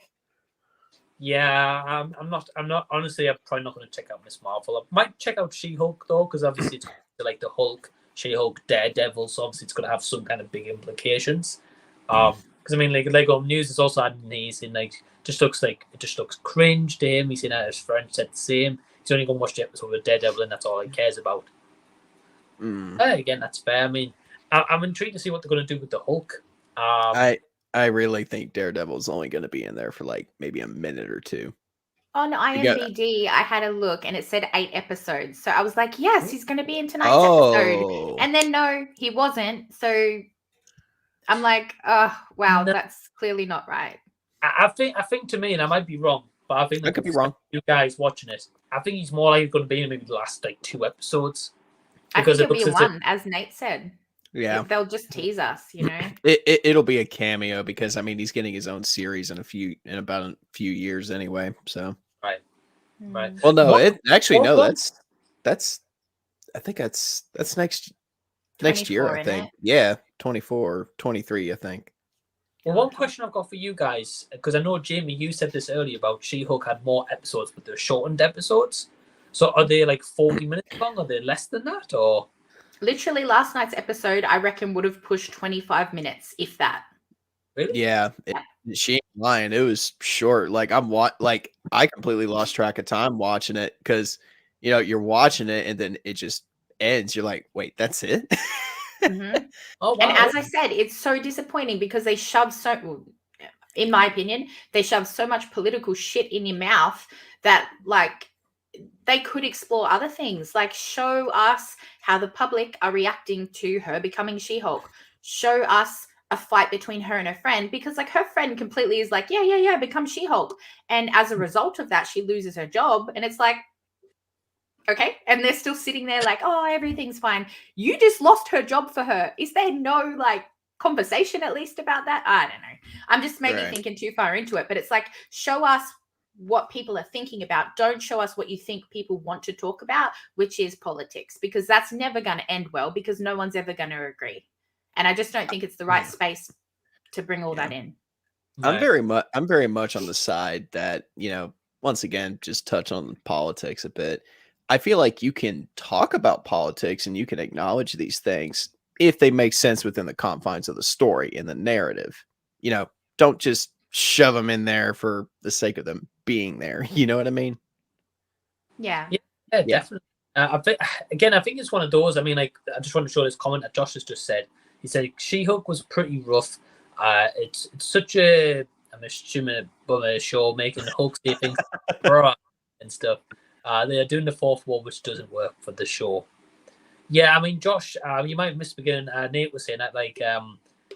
[SPEAKER 1] Yeah, I'm not honestly. I'm probably not going to check out Ms. Marvel. I might check out She-Hulk though, because obviously it's like the Hulk, She-Hulk, Daredevil, so obviously it's going to have some kind of big implications. Because I mean, like Lego News has also had knees in like it just looks cringe to him. He's seen that his friend said the same. He's only going to watch the episode with Daredevil, and that's all he cares about. Again, that's fair. I mean, I'm intrigued to see what they're going to do with the Hulk.
[SPEAKER 2] I really think Daredevil's only going to be in there for like maybe a minute or two.
[SPEAKER 3] On IMDb, I had a look and it said 8 episodes. So I was like, yes, he's going to be in tonight's episode. And then no, he wasn't. So I'm like, oh, wow, that's clearly not right.
[SPEAKER 1] I think to me, and I might be wrong, but I think
[SPEAKER 2] I could be wrong.
[SPEAKER 1] You guys watching it, I think he's more likely going to be in maybe the last like 2 episodes.
[SPEAKER 3] I think it'll be one, as Nate said.
[SPEAKER 2] Yeah,
[SPEAKER 3] they'll just tease us, you know.
[SPEAKER 2] It'll be a cameo because I mean he's getting his own series in about a few years anyway. So
[SPEAKER 1] right.
[SPEAKER 2] Well, no, that's I think that's next year. I think 24 or 23. I think.
[SPEAKER 1] Well, one question I've got for you guys, because I know Jamie, you said this earlier about She-Hulk had more episodes, but they're shortened episodes. So are they like 40 minutes long? Are they less than that, or?
[SPEAKER 3] Literally, last night's episode, I reckon, would have pushed 25 minutes, if that.
[SPEAKER 1] Really?
[SPEAKER 2] Yeah. She ain't lying. It was short. Like I completely lost track of time watching it because, you know, you're watching it and then it just ends. You're like, wait, that's it?
[SPEAKER 1] Oh, wow.
[SPEAKER 3] And as I said, it's so disappointing because they shove in my opinion, they shove so much political shit in your mouth that, like, they could explore other things, like show us how the public are reacting to her becoming She-Hulk. Show us a fight between her and her friend, because like her friend completely is like, yeah, become She-Hulk. And as a result of that, she loses her job. And it's like, okay. And they're still sitting there like, oh, everything's fine. You just lost her job for her. Is there no like conversation at least about that? I don't know. I'm just maybe thinking too far into it, but it's like, show us what people are thinking about. Don't show us what you think people want to talk about, which is politics, because that's never going to end well, because no one's ever going to agree. And I just don't think it's the right space to bring all that in.
[SPEAKER 2] I'm very much on the side that, you know, once again, just touch on politics a bit. I feel like you can talk about politics and you can acknowledge these things if they make sense within the confines of the story and the narrative. You know, don't just shove them in there for the sake of them being there. You know what I mean?
[SPEAKER 3] Yeah,
[SPEAKER 1] definitely. I think it's one of those. I mean, like, I just want to show this comment that Josh has just said. He said She-Hulk was pretty rough. It's such a, I'm assuming, a show making Hulk say things and stuff. They are doing the fourth wall, which doesn't work for the show. Yeah, I mean, Josh, you might have missed the beginning. Nate was saying that, like,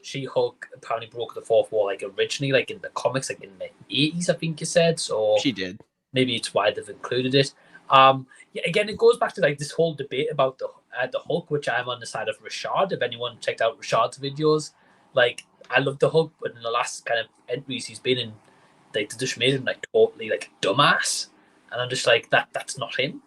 [SPEAKER 1] She-Hulk apparently broke the fourth wall, like, originally, like, in the comics, like, in the 80s, I think you said. So
[SPEAKER 2] she did.
[SPEAKER 1] Maybe it's why they've included it. Again, it goes back to, like, this whole debate about the Hulk, which I'm on the side of Rashad. If anyone checked out Rashad's videos, like, I love the Hulk, but in the last kind of entries he's been in, like, they just made him, like, totally, like, dumbass. And I'm just like, that's not him.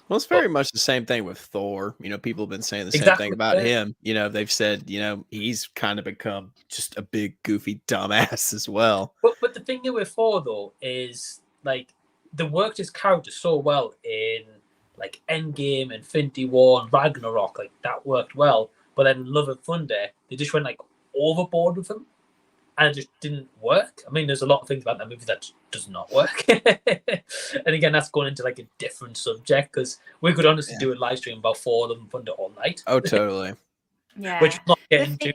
[SPEAKER 2] Well, it's very much the same thing with Thor. You know, people have been saying the same thing about him. You know, they've said, you know, he's kind of become just a big, goofy dumbass as well.
[SPEAKER 1] But the thing with Thor, though, is, like, they worked his character so well in, like, Endgame, Infinity War, and Ragnarok. Like, that worked well. But then Love and Thunder, they just went, like, overboard with him, and it just didn't work. I mean, there's a lot of things about that movie that does not work. And again, that's going into like a different subject, because we could honestly do a live stream about 4 of them Thunder all night.
[SPEAKER 2] Oh, totally.
[SPEAKER 3] Yeah.
[SPEAKER 1] Which we're not getting to.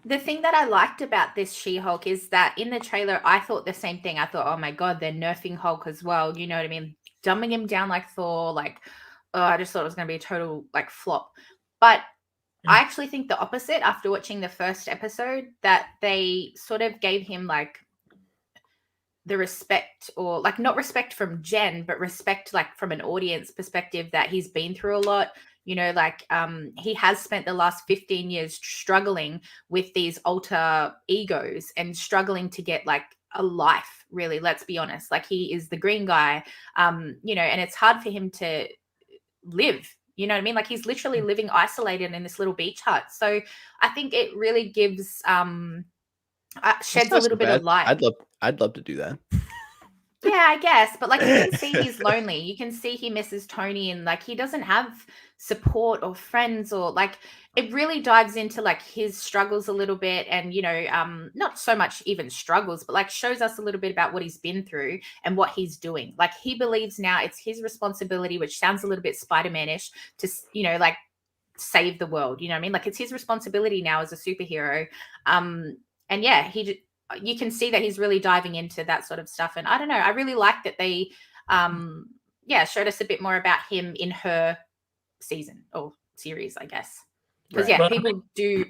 [SPEAKER 3] The thing that I liked about this She-Hulk is that in the trailer, I thought the same thing. I thought, oh my God, they're nerfing Hulk as well. You know what I mean? Dumbing him down like Thor. Like, oh, I just thought it was going to be a total like flop. But I actually think the opposite after watching the first episode, that they sort of gave him like the respect, or like not respect from Jen, but respect like from an audience perspective, that he's been through a lot. You know, like he has spent the last 15 years struggling with these alter egos and struggling to get like a life, really. Let's be honest. Like, he is the green guy, you know, and it's hard for him to live. You know what I mean? Like, he's literally living isolated in this little beach hut. So I think it really gives sheds a little bit of light.
[SPEAKER 2] I'd love to do that.
[SPEAKER 3] Yeah, I guess. But like, you can see he's lonely. You can see he misses Tony, and like, he doesn't have support or friends, or like, it really dives into like his struggles a little bit. And, you know, not so much even struggles, but like shows us a little bit about what he's been through and what he's doing. Like, he believes now it's his responsibility, which sounds a little bit Spider-Man-ish, to, you know, like save the world. You know what I mean? Like, it's his responsibility now as a superhero. And yeah, you can see that he's really diving into that sort of stuff. And I don't know, I really like that they, showed us a bit more about him in her season or series, I guess. Because people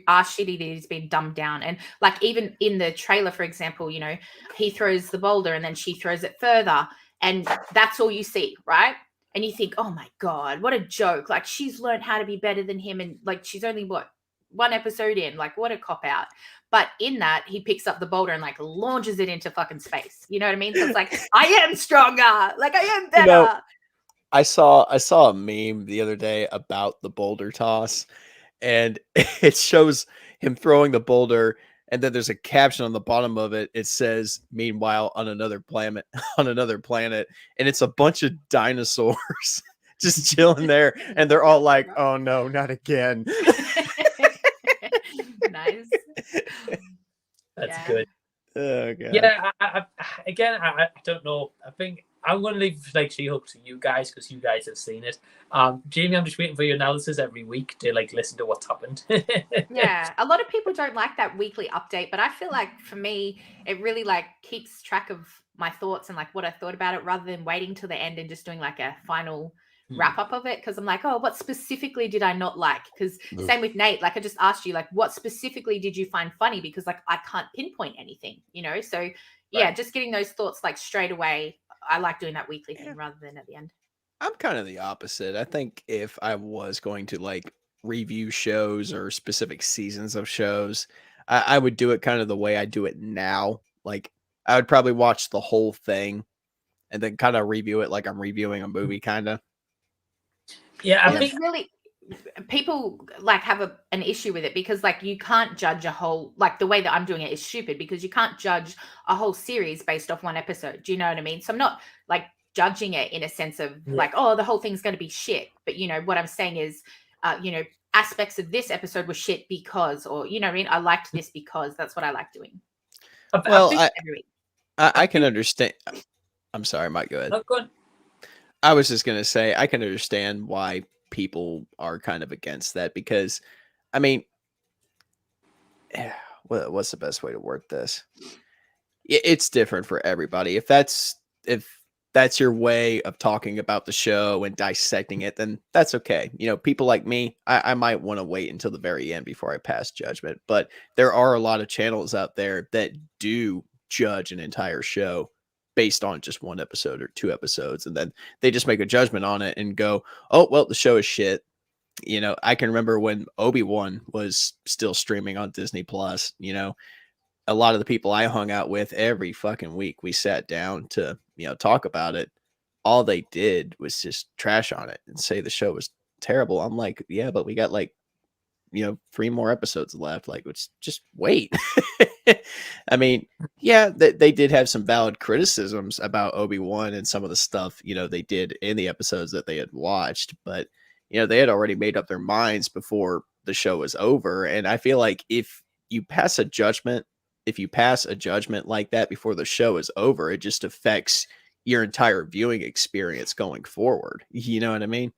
[SPEAKER 3] are shitty that he's been dumbed down. And like, even in the trailer, for example, you know, he throws the boulder and then she throws it further, and that's all you see, right? And you think, oh my God, what a joke. Like, she's learned how to be better than him. And like, she's only one episode in, like, what a cop out. But in that, he picks up the boulder and like launches it into fucking space. You know what I mean? So it's like, I am stronger. Like, I am better.
[SPEAKER 2] You know, I saw a meme the other day about the boulder toss, and it shows him throwing the boulder, and then there's a caption on the bottom of it. It says, "Meanwhile, on another planet," and it's a bunch of dinosaurs just chilling there, and they're all like, "Oh no, not again."
[SPEAKER 3] Nice.
[SPEAKER 1] That's good.
[SPEAKER 2] Oh, God.
[SPEAKER 1] Yeah, I don't know. I think I'm going to leave like She-Hulk to you guys, because you guys have seen it. Jamie, I'm just waiting for your analysis every week to like listen to what's happened.
[SPEAKER 3] Yeah, a lot of people don't like that weekly update, but I feel like for me, it really like keeps track of my thoughts and like what I thought about it, rather than waiting till the end and just doing like a final wrap up of it. Because I'm like, oh, what specifically did I not like? Because same with Nate, like I just asked you, like, what specifically did you find funny? Because like I can't pinpoint anything, you know. So yeah, just getting those thoughts like straight away. I like doing that weekly thing rather than at the end.
[SPEAKER 2] I'm kind of the opposite. I think if I was going to like review shows or specific seasons of shows, I would do it kind of the way I do it now. Like, I would probably watch the whole thing and then kind of review it like I'm reviewing a movie, kind of.
[SPEAKER 1] Yeah, I think
[SPEAKER 3] really, people like have an issue with it, because like you can't judge a whole, like the way that I'm doing it is stupid, because you can't judge a whole series based off one episode. Do you know what I mean? So I'm not like judging it in a sense of like, oh, the whole thing's going to be shit. But you know, what I'm saying is, you know, aspects of this episode were shit because, or, you know what I mean? I liked this because. That's what I like doing.
[SPEAKER 2] Well, I can understand. I'm sorry, Mike, go ahead.
[SPEAKER 1] Oh, go on.
[SPEAKER 2] I was just going to say, I can understand why people are kind of against that, because, I mean, what's the best way to word this? It's different for everybody. If that's your way of talking about the show and dissecting it, then that's okay. You know, people like me, I might want to wait until the very end before I pass judgment. But there are a lot of channels out there that do judge an entire show based on just one episode or 2 episodes, and then they just make a judgment on it and go, oh, well, the show is shit. You know, I can remember when Obi-Wan was still streaming on Disney Plus. You know, a lot of the people I hung out with every fucking week, we sat down to, you know, talk about it. All they did was just trash on it and say the show was terrible. I'm like, yeah, but we got like, you know, 3 more episodes left. Like, let's just wait. I mean, yeah, they did have some valid criticisms about Obi-Wan and some of the stuff, you know, they did in the episodes that they had watched, but, you know, they had already made up their minds before the show was over. And I feel like if you pass a judgment. If you pass a judgment like that before the show is over, it just affects your entire viewing experience going forward. You know what I mean?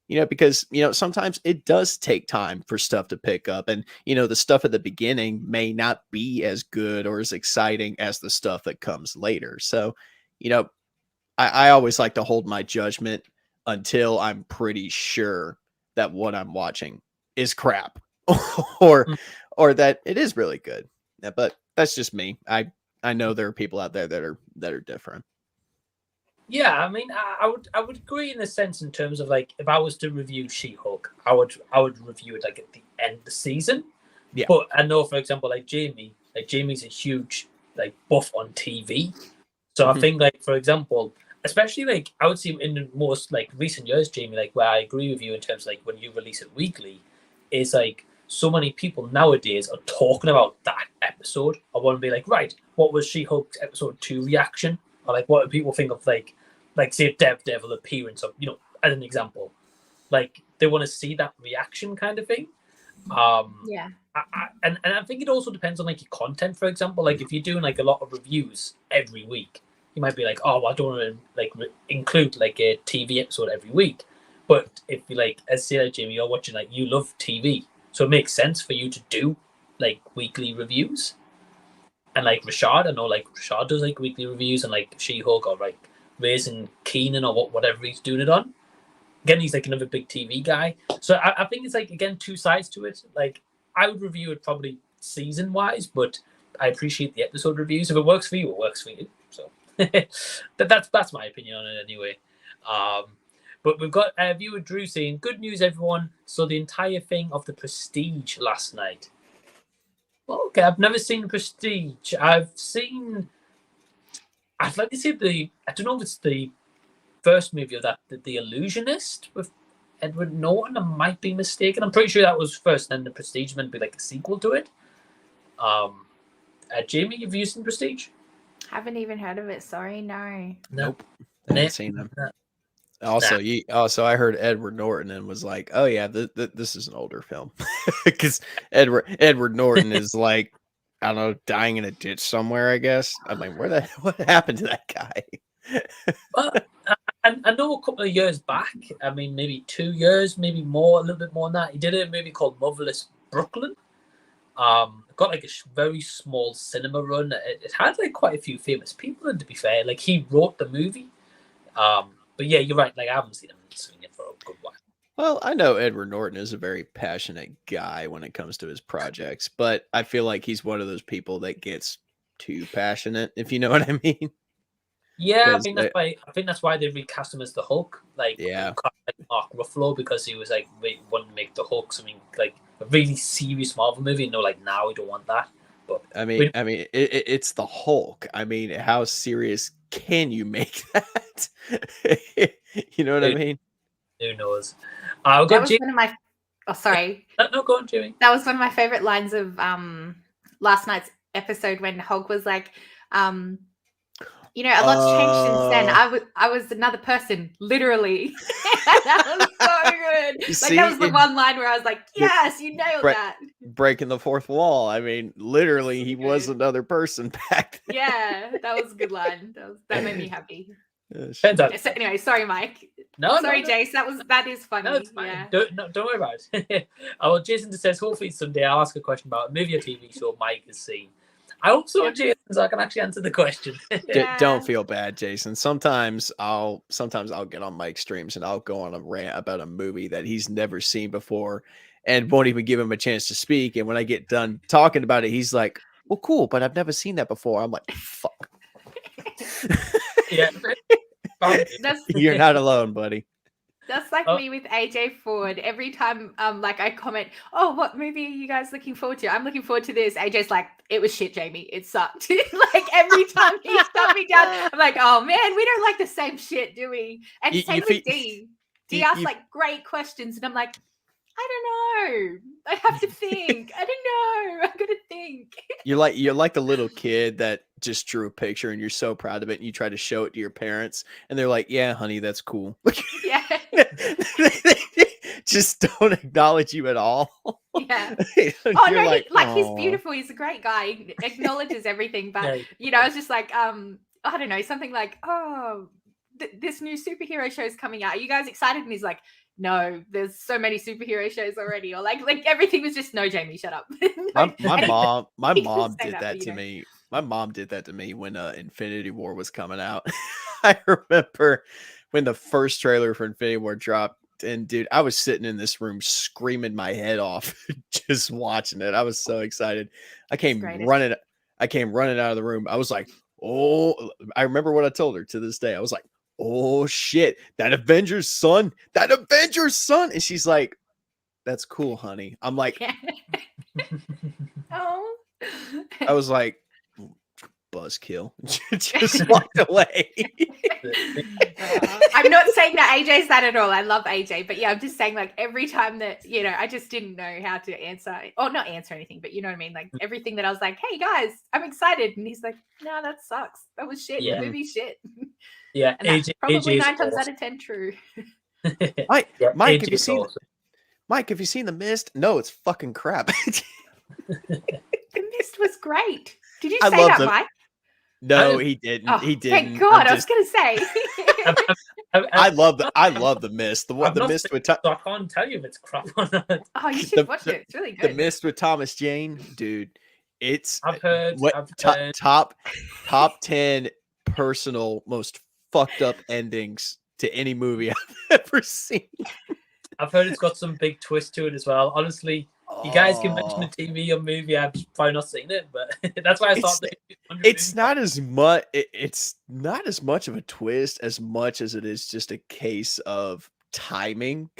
[SPEAKER 2] Because, sometimes it does take time for stuff to pick up. And, the stuff at the beginning may not be as good or as exciting as the stuff that comes later. So, I always like to hold my judgment until I'm pretty sure that what I'm watching is crap or that it is really good. Yeah, but that's just me. I know there are people out there that are different.
[SPEAKER 1] Yeah, I mean, I would agree in a sense in terms of like if I was to review She-Hulk, I would review it like at the end of the season.
[SPEAKER 2] Yeah.
[SPEAKER 1] But I know, for example, Jamie's a huge like buff on TV, so I think like for example, especially like I would say in the most like recent years, Jamie, like where I agree with you in terms of like when you release it weekly, is like so many people nowadays are talking about that episode. I want to be like, right, what was She-Hulk's episode 2 reaction? Or like what do people think of like say Daredevil appearance of, as an example, like they want to see that reaction kind of thing.
[SPEAKER 3] Yeah.
[SPEAKER 1] And I think it also depends on like your content. For example, like if you're doing like a lot of reviews every week, you might be like, oh, well, I don't want to like include like a TV episode every week. But if you like, as say, Jamie, you're watching like you love TV, so it makes sense for you to do like weekly reviews. And like Rashad, I know like Rashad does like weekly reviews and like She-Hulk or like Raising Keenan or whatever he's doing it on. Again, he's like another big TV guy. So I think it's like, again, two sides to it. Like I would review it probably season wise, but I appreciate the episode reviews. If it works for you, it works for you. So that's my opinion on it anyway. But we've got viewer Drew saying, good news, everyone. So the entire thing of The Prestige last night. Okay, I've never seen Prestige. I'd like to see I don't know if it's the first movie of that, The Illusionist with Edward Norton. I might be mistaken. I'm pretty sure that was first, and The Prestige meant to be like a sequel to it. Jamie, have you seen Prestige?
[SPEAKER 3] Haven't even heard of it. Sorry, no.
[SPEAKER 2] Nope. I haven't seen them. Also, I heard Edward Norton and was like, "Oh yeah, this is an older film," because Edward Norton is like, I don't know, dying in a ditch somewhere. I guess. I'm like, what happened to that guy?
[SPEAKER 1] Well, I know a couple of years back. I mean, maybe 2 years, maybe more, a little bit more than that. He did a movie called Motherless Brooklyn. Got like a very small cinema run. It had like quite a few famous people, and to be fair, like he wrote the movie. But yeah, you're right. Like I haven't seen him swing it for a good while.
[SPEAKER 2] Well, I know Edward Norton is a very passionate guy when it comes to his projects, but I feel like he's one of those people that gets too passionate, if you know what I mean.
[SPEAKER 1] Yeah, I think that's why they recast him as the Hulk. Like,
[SPEAKER 2] yeah,
[SPEAKER 1] Mark Ruffalo, because he was like wanting to make the Hulk something like a really serious Marvel movie. No, like now we don't want that. But
[SPEAKER 2] it's the Hulk. I mean, how serious can you make that? You know what I mean?
[SPEAKER 1] Who knows?
[SPEAKER 3] That was one of my. Oh, sorry.
[SPEAKER 1] No, go on, Jimmy.
[SPEAKER 3] That was one of my favorite lines of last night's episode when Hulk was like, a lot's changed since then. I was another person, literally. That was so good. That was the one line where I was like, yes, you nailed that.
[SPEAKER 2] Breaking the fourth wall. I mean, literally, he was another person back then.
[SPEAKER 3] Yeah, that was a good line. That made me happy.
[SPEAKER 1] So,
[SPEAKER 3] anyway, sorry, Mike. Sorry, Jace. That is funny.
[SPEAKER 1] No, it's fine.
[SPEAKER 3] Yeah.
[SPEAKER 1] Don't worry about it. Jason just says, hopefully someday I'll ask a question about a movie or TV show Mike has seen. I hope so, Jason, so I can actually answer the question.
[SPEAKER 2] Don't feel bad, Jason. Sometimes I'll get on Mike's streams and I'll go on a rant about a movie that he's never seen before and won't even give him a chance to speak. And when I get done talking about it, he's like, well, cool, but I've never seen that before. I'm like, fuck.
[SPEAKER 1] Yeah.
[SPEAKER 2] You're not alone, buddy.
[SPEAKER 3] That's like me with AJ Ford. Every time I comment, oh, what movie are you guys looking forward to? I'm looking forward to this. AJ's like, it was shit, Jamie. It sucked. Like every time he shut me down, I'm like, oh man, we don't like the same shit, do we? And same with D. D asks like great questions, and I'm like, I don't know. I have to think. I don't know. I'm gonna think. You're
[SPEAKER 2] like the little kid that just drew a picture and you're so proud of it and you try to show it to your parents and they're like, yeah, honey, that's cool.
[SPEAKER 3] Yeah.
[SPEAKER 2] just don't acknowledge you at all.
[SPEAKER 3] Yeah.
[SPEAKER 2] You're
[SPEAKER 3] Oh no,
[SPEAKER 2] like,
[SPEAKER 3] he's
[SPEAKER 2] "Aw."
[SPEAKER 3] beautiful. He's a great guy. He acknowledges everything, but
[SPEAKER 1] Yeah.
[SPEAKER 3] you know, I was just like, I don't know, something like, oh, this new superhero show is coming out. Are you guys excited? And he's like, no, there's so many superhero shows already. Or like everything was just, no, Jamie, shut up.
[SPEAKER 2] My mom
[SPEAKER 3] he can
[SPEAKER 2] mom
[SPEAKER 3] say
[SPEAKER 2] did
[SPEAKER 3] that,
[SPEAKER 2] that
[SPEAKER 3] but, you
[SPEAKER 2] to
[SPEAKER 3] know.
[SPEAKER 2] me. My mom did that to me when Infinity War was coming out. I remember when the first trailer for Infinity War dropped, and dude, I was sitting in this room screaming my head off just watching it. I was so excited. I came
[SPEAKER 3] greatest.
[SPEAKER 2] running out of the room. I was like, oh, I remember what I told her to this day. I was like, oh shit, that Avengers son. And she's like, that's cool, honey. I'm like,
[SPEAKER 3] Yeah. Oh.
[SPEAKER 2] I was like, buzzkill. Just walked away.
[SPEAKER 3] I'm not saying that AJ's that at all. I love AJ, but yeah, I'm just saying like every time that, you know, I just didn't know how to answer or not answer anything, but you know what I mean? Like everything that I was like, hey guys, I'm excited. And he's like, no, that sucks. That was shit.
[SPEAKER 1] Yeah.
[SPEAKER 3] The movie's shit.
[SPEAKER 1] Yeah.
[SPEAKER 3] And that's
[SPEAKER 1] AJ,
[SPEAKER 3] probably
[SPEAKER 1] AJ
[SPEAKER 3] 9 times out of 10 true.
[SPEAKER 2] Mike,
[SPEAKER 1] Yeah,
[SPEAKER 2] Mike,
[SPEAKER 1] AJ
[SPEAKER 2] have you
[SPEAKER 1] is
[SPEAKER 2] seen
[SPEAKER 1] awesome.
[SPEAKER 2] Mike, have you seen The Mist? No, it's fucking crap.
[SPEAKER 3] The Mist was great. Did you
[SPEAKER 2] I
[SPEAKER 3] say
[SPEAKER 2] love
[SPEAKER 3] that,
[SPEAKER 2] the-
[SPEAKER 3] Mike?
[SPEAKER 2] No, he didn't.
[SPEAKER 3] Oh,
[SPEAKER 2] He didn't.
[SPEAKER 3] thank God.
[SPEAKER 2] I'm
[SPEAKER 3] I was
[SPEAKER 2] just,
[SPEAKER 3] going to say.
[SPEAKER 2] I love the Mist.
[SPEAKER 1] I've
[SPEAKER 2] The
[SPEAKER 1] not
[SPEAKER 2] Mist
[SPEAKER 1] seen
[SPEAKER 2] with
[SPEAKER 1] it, so I can't tell you if it's crap or not.
[SPEAKER 3] Oh, you should watch it. It's really
[SPEAKER 2] The
[SPEAKER 3] good.
[SPEAKER 2] Mist with Thomas Jane, dude. It's
[SPEAKER 1] I've heard.
[SPEAKER 2] top 10 personal most fucked up endings to any movie I've ever seen.
[SPEAKER 1] I've heard it's got some big twist to it as well. Honestly, you guys can mention a TV or movie. I've probably not seen it, but that's why I thought
[SPEAKER 2] it's not as much. It's not as much of a twist as much as it is just a case of timing.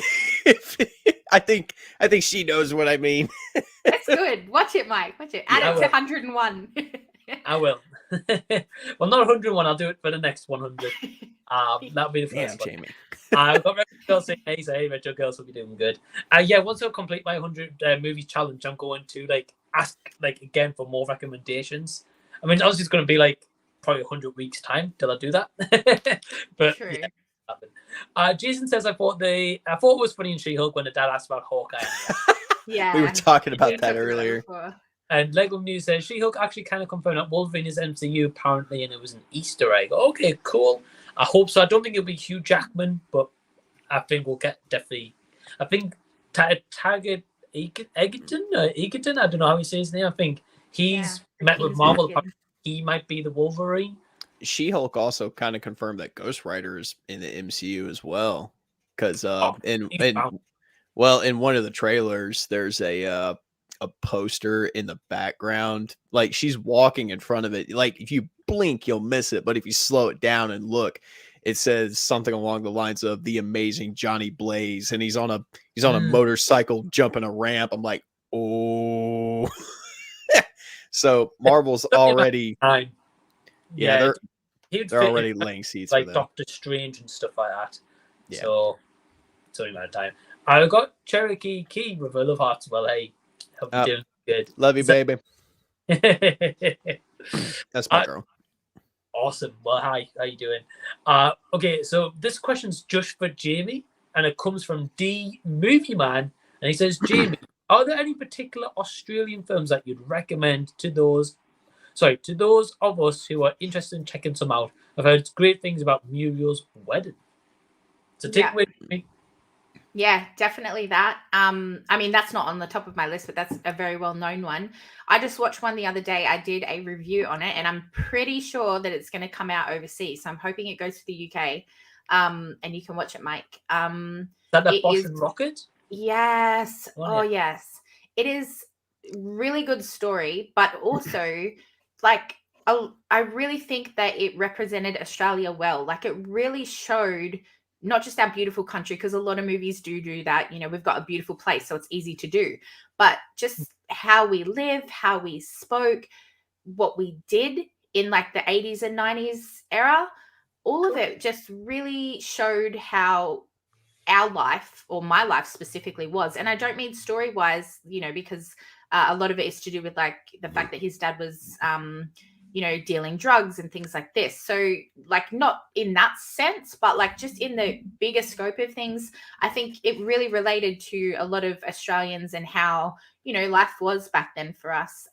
[SPEAKER 2] I think she knows what I mean.
[SPEAKER 3] It's good. Watch it, Mike. Watch it. Add it to 101.
[SPEAKER 1] I will. Well, not 101. I'll do it for the next 100. That'll be the first one.
[SPEAKER 2] Jamie.
[SPEAKER 1] I've got Retro Girls saying, hey, Retro Girls will be doing good. Yeah, once I complete my 100 movies challenge, I'm going to ask again for more recommendations. I mean, obviously it's going to be probably 100 weeks time till I do that. But
[SPEAKER 3] true.
[SPEAKER 1] Yeah, Jason says I thought it was funny in She-Hulk when the dad asked about Hawkeye.
[SPEAKER 3] Yeah,
[SPEAKER 2] we were talking about that earlier.
[SPEAKER 1] And Lego News says She-Hulk actually kind of confirmed that Wolverine is MCU apparently, and it was an Easter egg. Okay, cool. I hope so. I don't think it'll be Hugh Jackman, but I think we'll get definitely. I think Taggart Egerton. I don't know how he says his name. I think he's met with Marvel. He might be the Wolverine.
[SPEAKER 2] She-Hulk also kind of confirmed that Ghost Rider is in the MCU as well, because in one of the trailers there's a poster in the background. Like she's walking in front of it. Like if you blink, you'll miss it, but if you slow it down and look, it says something along the lines of the amazing Johnny Blaze, and he's on a motorcycle jumping a ramp. I'm like, oh. So Marvel's already they're already laying seeds
[SPEAKER 1] like
[SPEAKER 2] for them.
[SPEAKER 1] Doctor Strange and stuff like that.
[SPEAKER 2] Yeah.
[SPEAKER 1] So it's only a matter of time. I got Cherokee Key with a love heart as well. Hey, hope you're doing good.
[SPEAKER 2] Love you, baby. That's my girl.
[SPEAKER 1] Awesome. Well, hi. How you doing? Okay, so this question's just for Jamie, and it comes from D Movieman, and he says, Jamie, are there any particular Australian films that you'd recommend to those of us who are interested in checking some out? I've heard great things about Muriel's Wedding. So take away.
[SPEAKER 3] Yeah, definitely that. I mean, that's not on the top of my list, but that's a very well-known one. I just watched one the other day. I did a review on it, and I'm pretty sure that it's going to come out overseas. So I'm hoping it goes to the UK, and you can watch it, Mike.
[SPEAKER 1] Is that the Boston Rocket?
[SPEAKER 3] Yes. Oh, yes. It is really good story, but also, I really think that it represented Australia well. Like, it really showed not just our beautiful country, because a lot of movies do that. You know, we've got a beautiful place, so it's easy to do. But just how we live, how we spoke, what we did in the 80s and 90s era, all of it just really showed how our life, or my life specifically, was. And I don't mean story-wise, because a lot of it is to do with the fact that his dad was dealing drugs and things like this. So like not in that sense, but like just in the bigger scope of things, I think it really related to a lot of Australians and how, life was back then for us.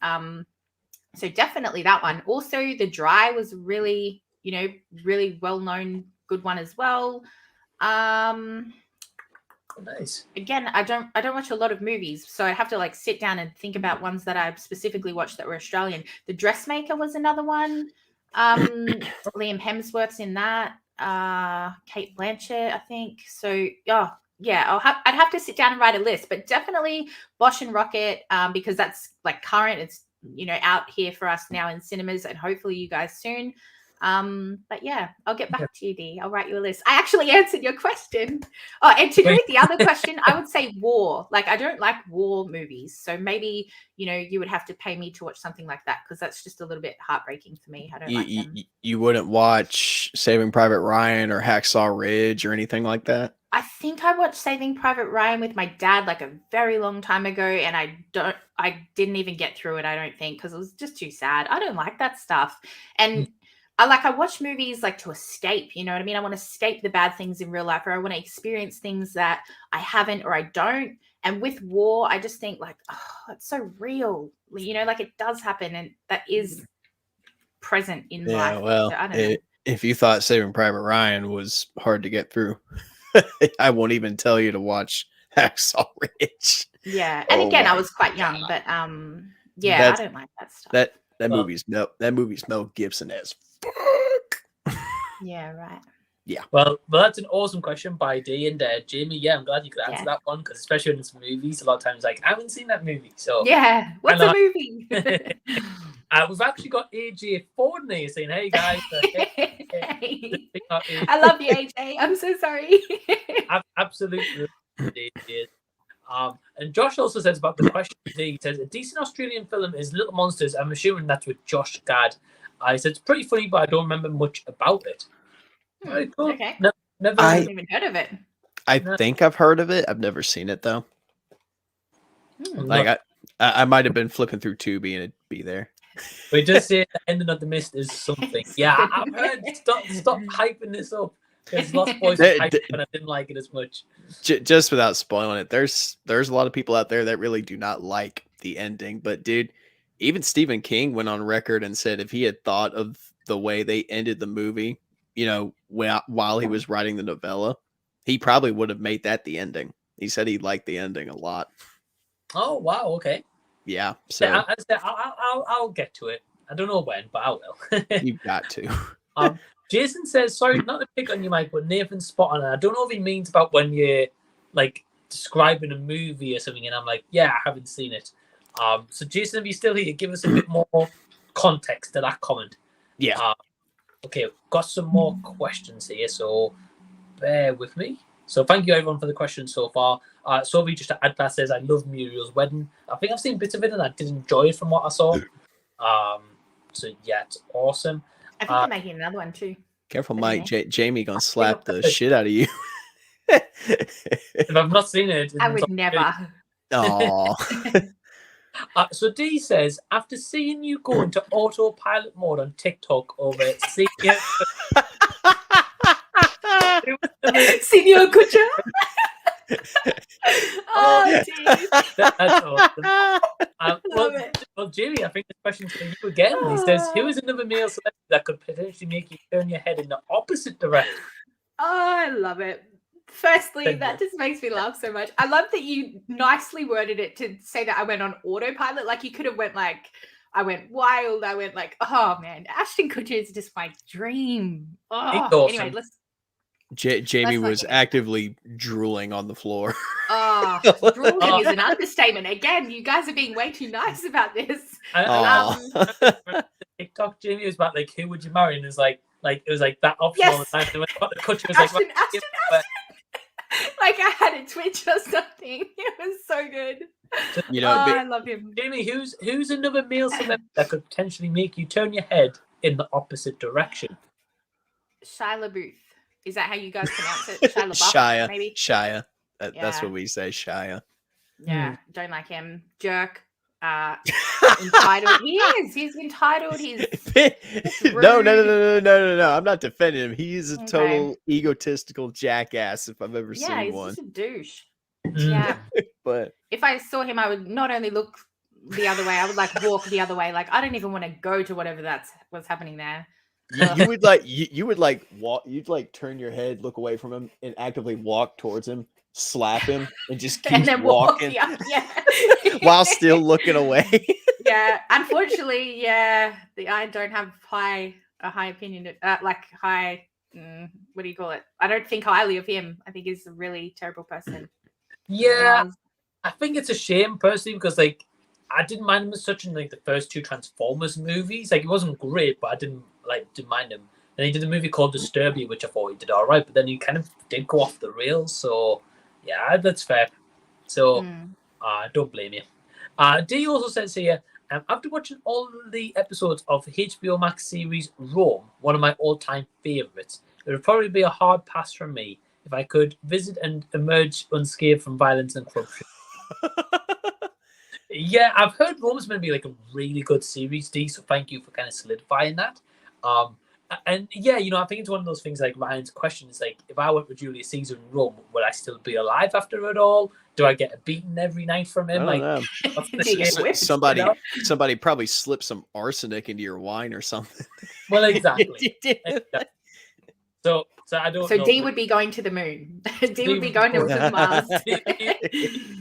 [SPEAKER 3] So definitely that one. Also, The Dry was really, really well-known, good one as well.
[SPEAKER 1] Nice.
[SPEAKER 3] Again, I don't watch a lot of movies, so I have to like sit down and think about ones that I specifically watched that were Australian. The Dressmaker was another one. Liam Hemsworth's in that. Kate Blanchett, I think. So yeah, I'd have to sit down and write a list, but definitely Bosch and Rocket, because that's like current. It's out here for us now in cinemas, and hopefully you guys soon. But yeah, I'll get back to you, Dee. I'll write you a list. I actually answered your question. Oh, and to go with the other question, I would say war. Like, I don't like war movies. So maybe, you would have to pay me to watch something like that, because that's just a little bit heartbreaking for me. I don't like them.
[SPEAKER 2] You wouldn't watch Saving Private Ryan or Hacksaw Ridge or anything like that?
[SPEAKER 3] I think I watched Saving Private Ryan with my dad like a very long time ago, and I didn't even get through it, I don't think, because it was just too sad. I don't like that stuff. And I watch movies like to escape, you know what I mean? I want to escape the bad things in real life, or I want to experience things that I haven't or I don't. And with war, I just think like, oh, it's so real, like it does happen, and that is present in life.
[SPEAKER 2] Yeah, well,
[SPEAKER 3] so I don't know.
[SPEAKER 2] If you thought Saving Private Ryan was hard to get through, I won't even tell you to watch Hacksaw Ridge.
[SPEAKER 3] Yeah, and again, I was quite young, but I don't like that stuff.
[SPEAKER 2] That movie's Mel Gibson as fuck.
[SPEAKER 3] Yeah, right.
[SPEAKER 2] Yeah.
[SPEAKER 1] Well, that's an awesome question by Dee and Jamie. Yeah, I'm glad you could answer that one, because especially when it's movies, a lot of times like I haven't seen that movie. So
[SPEAKER 3] yeah, what's a movie?
[SPEAKER 1] We've actually got AJ Ford here saying, "Hey guys,
[SPEAKER 3] hey. I love you, AJ. I'm so sorry."
[SPEAKER 1] Absolutely. And Josh also says about the question. He says a decent Australian film is Little Monsters. I'm assuming that's with Josh Gad. I said it's pretty funny, but I don't remember much about it. Very cool.
[SPEAKER 3] Okay.
[SPEAKER 1] Never
[SPEAKER 3] even heard of it.
[SPEAKER 2] I think I've heard of it. I've never seen it though. Like I might have been flipping through Tubi and it'd be there.
[SPEAKER 1] We just say the ending of The Mist is something. Yeah, I've heard. Stop hyping this up. There's lots of boys hyping, and I didn't like it as much.
[SPEAKER 2] Just without spoiling it, there's a lot of people out there that really do not like the ending. But dude, even Stephen King went on record and said if he had thought of the way they ended the movie, while he was writing the novella, he probably would have made that the ending. He said he liked the ending a lot.
[SPEAKER 1] Oh wow, okay.
[SPEAKER 2] Yeah, so
[SPEAKER 1] I'll get to it. I don't know when, but I will.
[SPEAKER 2] You've got to.
[SPEAKER 1] Jason says, sorry, not to pick on you, Mike, but Nathan's spot on it. I don't know if he means about when you're like describing a movie or something, and I'm like, yeah, I haven't seen it. So Jason, if you're still here, give us a bit more context to that comment.
[SPEAKER 2] Yeah.
[SPEAKER 1] Okay, got some more questions here, so bear with me. So thank you everyone for the questions so far. Sophie just to add that says I love Muriel's Wedding. I think I've seen bits of it and I did enjoy it from what I saw. So yeah, it's awesome.
[SPEAKER 3] I think they're making another one too.
[SPEAKER 2] Careful, Mike. Jamie gonna slap the shit out of you.
[SPEAKER 1] If I've not seen it,
[SPEAKER 3] I would never.
[SPEAKER 2] Oh.
[SPEAKER 1] So Dee says, after seeing you go into autopilot mode on TikTok over Senior
[SPEAKER 3] Senior Kucha. Oh, geez.
[SPEAKER 1] That's awesome. Well, Jamie, I think the question's for you again. He says, who is another male celebrity that could potentially make you turn your head in the opposite direction?
[SPEAKER 3] Oh, I love it. Firstly, that just makes me laugh so much. I love that you nicely worded it to say that I went on autopilot. Like you could have went like, I went wild. I went like, oh man, Ashton Kutcher is just my dream. Oh,
[SPEAKER 1] awesome.
[SPEAKER 3] Anyway, let's.
[SPEAKER 2] Jamie was actively drooling on the floor.
[SPEAKER 3] Oh, drooling is an understatement. Again, you guys are being way too nice about this.
[SPEAKER 1] The TikTok, Jamie, was about like, who would you marry? And it was like it was like that option all the time. And the Kutcher was
[SPEAKER 3] Ashton,
[SPEAKER 1] like,
[SPEAKER 3] Ashton. Like I had a twitch or something. It was so good. I love him.
[SPEAKER 1] Jamie, who's another male celebrity that could potentially make you turn your head in the opposite direction?
[SPEAKER 3] Shia LaBeouf. Is that how you guys pronounce it? Shia LaBeouf,
[SPEAKER 2] Shia,
[SPEAKER 3] maybe?
[SPEAKER 2] Shia. That's what we say, Shia.
[SPEAKER 3] Yeah, don't like him. Jerk. entitled. He is. He's entitled. He's
[SPEAKER 2] no. I'm not defending him. He's a
[SPEAKER 3] Okay.
[SPEAKER 2] total egotistical jackass if I've ever
[SPEAKER 3] Yeah,
[SPEAKER 2] seen
[SPEAKER 3] he's
[SPEAKER 2] one.
[SPEAKER 3] just a douche.
[SPEAKER 1] Mm.
[SPEAKER 3] Yeah.
[SPEAKER 2] But
[SPEAKER 3] If I saw him, I would not only look the other way, I would like walk the other way. Like I don't even want to go to whatever what's happening there.
[SPEAKER 2] you would like you would like walk. You'd like turn your head, look away from him, and actively walk towards him, slap him, and just keep
[SPEAKER 3] And then
[SPEAKER 2] walking
[SPEAKER 3] yeah.
[SPEAKER 2] while still looking away.
[SPEAKER 3] Yeah, unfortunately, yeah, I don't have a high opinion, what do you call it? I don't think highly of him. I think he's a really terrible person.
[SPEAKER 1] Yeah, I think it's a shame personally because like I didn't mind him as such in like the first two Transformers movies. Like it wasn't great, but I didn't mind him. And he did a movie called Disturbia, which I thought he did all right, but then he kind of did go off the rails. So yeah, that's fair. So don't blame you. D also says here, after watching all the episodes of HBO Max series Rome, one of my all-time favorites, it would probably be a hard pass from me if I could visit and emerge unscathed from violence and corruption. Yeah, I've heard Rome's going to be like a really good series, D, so thank you for kind of solidifying that. And yeah, I think it's one of those things like Ryan's question is like, if I went with Julius Caesar in Rome, would I still be alive after it all? Do I get a beating every night from him?
[SPEAKER 2] I don't know. Somebody probably slipped some arsenic into your wine or something.
[SPEAKER 1] Well, exactly. So I don't know.
[SPEAKER 3] So D would be going to the moon. D would be going to Mars.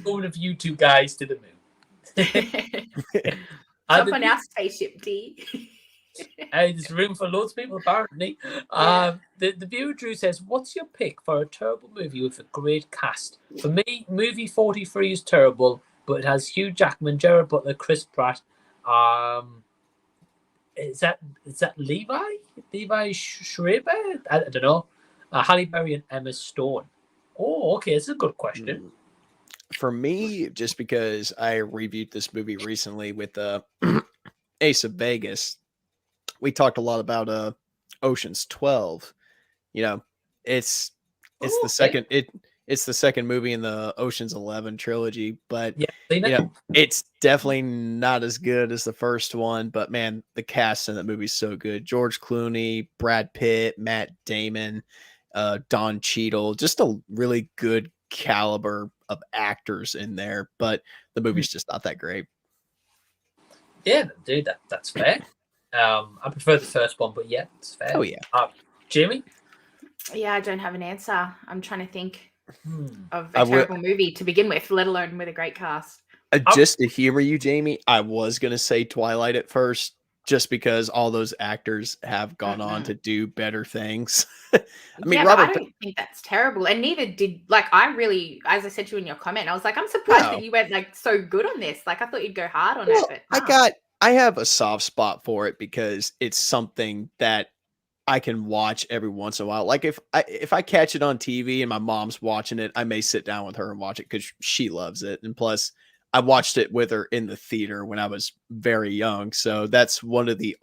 [SPEAKER 1] One of you two guys to the moon.
[SPEAKER 3] Jump on our spaceship, D.
[SPEAKER 1] There's room for loads of people, apparently. The viewer Drew says, what's your pick for a terrible movie with a great cast? For me, movie 43 is terrible, but it has Hugh Jackman, Gerard Butler, Chris Pratt. Is that Levi Schreiber? I don't know. Halle Berry and Emma Stone. Oh, okay, it's a good question.
[SPEAKER 2] For me, just because I reviewed this movie recently with Ace of Vegas, we talked a lot about Ocean's 12. It's the second it's the second movie in the Ocean's 11 trilogy, but it's definitely not as good as the first one. But man, the cast in that movie is so good. George Clooney, Brad Pitt, Matt Damon, Don Cheadle, just a really good caliber of actors in there, but the movie's just not that great.
[SPEAKER 1] Yeah, dude, that's fair. I prefer the first one, but yeah, it's fair.
[SPEAKER 2] Oh yeah.
[SPEAKER 1] Jamie?
[SPEAKER 3] Yeah, I don't have an answer. I'm trying to think of a terrible movie to begin with, let alone with a great cast.
[SPEAKER 2] Just to humor you, Jamie, I was going to say Twilight at first, just because all those actors have gone on to do better things. I
[SPEAKER 3] don't think that's terrible. And neither did, I really, as I said to you in your comment, I was like, I'm surprised that you went so good on this. I thought you'd go hard on it. But
[SPEAKER 2] I have a soft spot for it because it's something that I can watch every once in a while. Like if I catch it on TV and my mom's watching it, I may sit down with her and watch it because she loves it. And plus, I watched it with her in the theater when I was very young. So that's one of the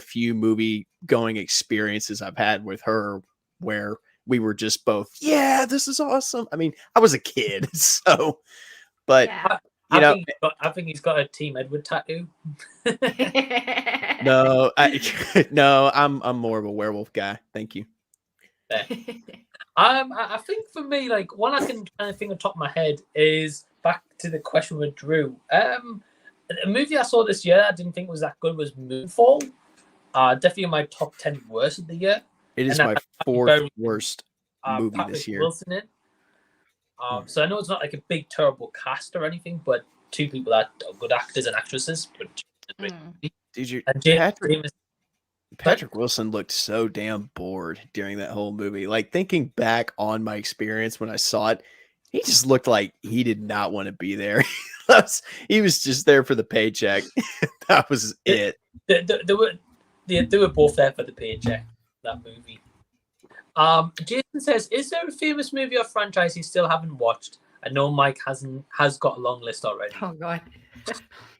[SPEAKER 2] few movie going experiences I've had with her where we were just both, yeah, this is awesome. I mean, I was a kid, so, but I
[SPEAKER 1] think he's got a Team Edward tattoo.
[SPEAKER 2] No, I'm more of a werewolf guy. Thank you.
[SPEAKER 1] I think for me, one I can kind of think on top of my head is back to the question with Drew. A movie I saw this year I didn't think was that good was Moonfall. Definitely in my top 10 worst of the year.
[SPEAKER 2] It is my fourth worst movie
[SPEAKER 1] Patrick
[SPEAKER 2] this year.
[SPEAKER 1] Wilson in. So I know it's not like a big terrible cast or anything, but two people that are good actors and actresses.
[SPEAKER 2] Patrick Wilson looked so damn bored during that whole movie. Thinking back on my experience when I saw it, he just looked like he did not want to be there. He was just there for the paycheck. That was it.
[SPEAKER 1] They were both there for the paycheck. That movie. Jason says, "Is there a famous movie or franchise you still haven't watched? I know Mike has got a long list already."
[SPEAKER 3] Oh God!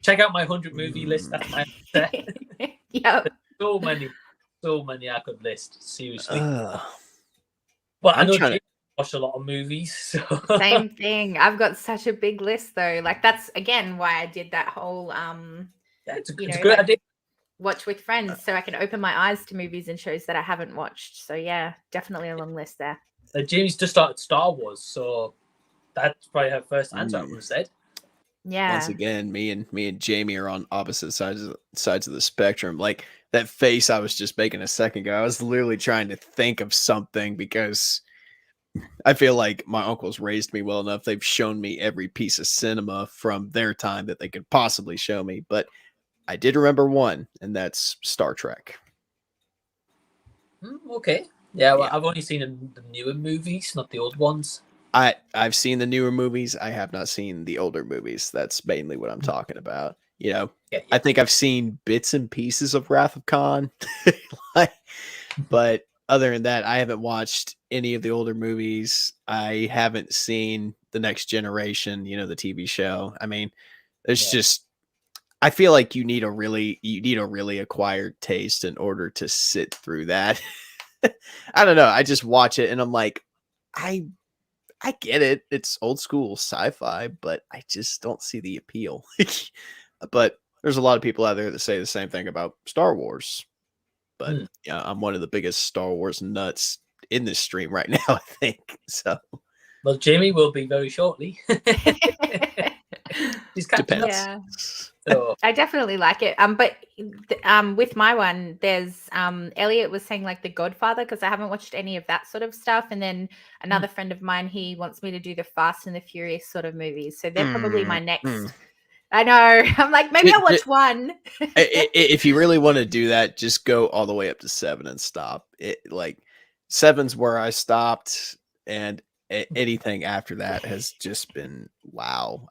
[SPEAKER 1] Check out my 100 movie list. That's my
[SPEAKER 3] yeah.
[SPEAKER 1] So many I could list. Seriously. But I know watch a lot of movies. So.
[SPEAKER 3] Same thing. I've got such a big list though. Like that's again why I did that whole
[SPEAKER 1] Yeah, it's a
[SPEAKER 3] you know,
[SPEAKER 1] great
[SPEAKER 3] like,
[SPEAKER 1] idea.
[SPEAKER 3] watch with friends so I can open my eyes to movies and shows that I haven't watched. So yeah, definitely a long list there.
[SPEAKER 1] Jamie's just started Star Wars, so that's probably her first answer. I would have said.
[SPEAKER 3] Yeah.
[SPEAKER 2] Once again, me and Jamie are on opposite sides of the spectrum. Like that face I was just making a second ago, I was literally trying to think of something because I feel like my uncles raised me well enough. They've shown me every piece of cinema from their time that they could possibly show me. But I did remember one, and that's Star Trek.
[SPEAKER 1] Okay. Yeah, well,
[SPEAKER 2] Yeah.
[SPEAKER 1] I've only seen the newer movies, not the old ones.
[SPEAKER 2] I've seen the newer movies. I have not seen the older movies. That's mainly what I'm talking about. You know,
[SPEAKER 1] Yeah.
[SPEAKER 2] I think I've seen bits and pieces of Wrath of Khan. But other than that, I haven't watched any of the older movies. I haven't seen The Next Generation, you know, the TV show. I mean, there's just I feel like you need a really acquired taste in order to sit through that. I don't know. I just watch it and I'm like, I get it. It's old school sci-fi, but I just don't see the appeal. But there's a lot of people out there that say the same thing about Star Wars. But yeah, I'm one of the biggest Star Wars nuts in this stream right now, I think. So,
[SPEAKER 1] well, Jamie will be very shortly. He's catching up.
[SPEAKER 3] Yeah.
[SPEAKER 1] So.
[SPEAKER 3] I definitely like it. But with my one, there's Elliot was saying like The Godfather because I haven't watched any of that sort of stuff. And then another friend of mine, he wants me to do the Fast and the Furious sort of movies. So they're probably my next. I know. I'm like, maybe I'll watch one.
[SPEAKER 2] If you really want to do that, just go all the way up to 7 and stop. Like 7's where I stopped, and anything after that has just been wow.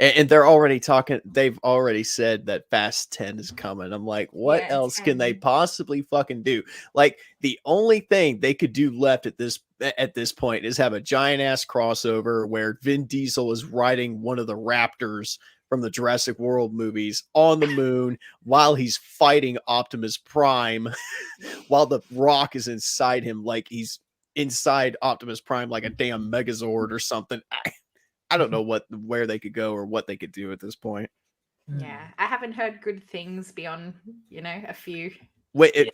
[SPEAKER 2] And they're already talking. They've already said that Fast 10 is coming. I'm like, what else
[SPEAKER 3] 10.
[SPEAKER 2] can they possibly fucking do? Like the only thing they could do left at this point is have a giant ass crossover where Vin Diesel is riding one of the Raptors from the Jurassic World movies on the moon while he's fighting Optimus Prime, while the Rock is inside him, like he's inside Optimus Prime, like a damn Megazord or something. I don't know where they could go or what they could do at this point.
[SPEAKER 3] Yeah, I haven't heard good things beyond, a few.
[SPEAKER 2] Wait,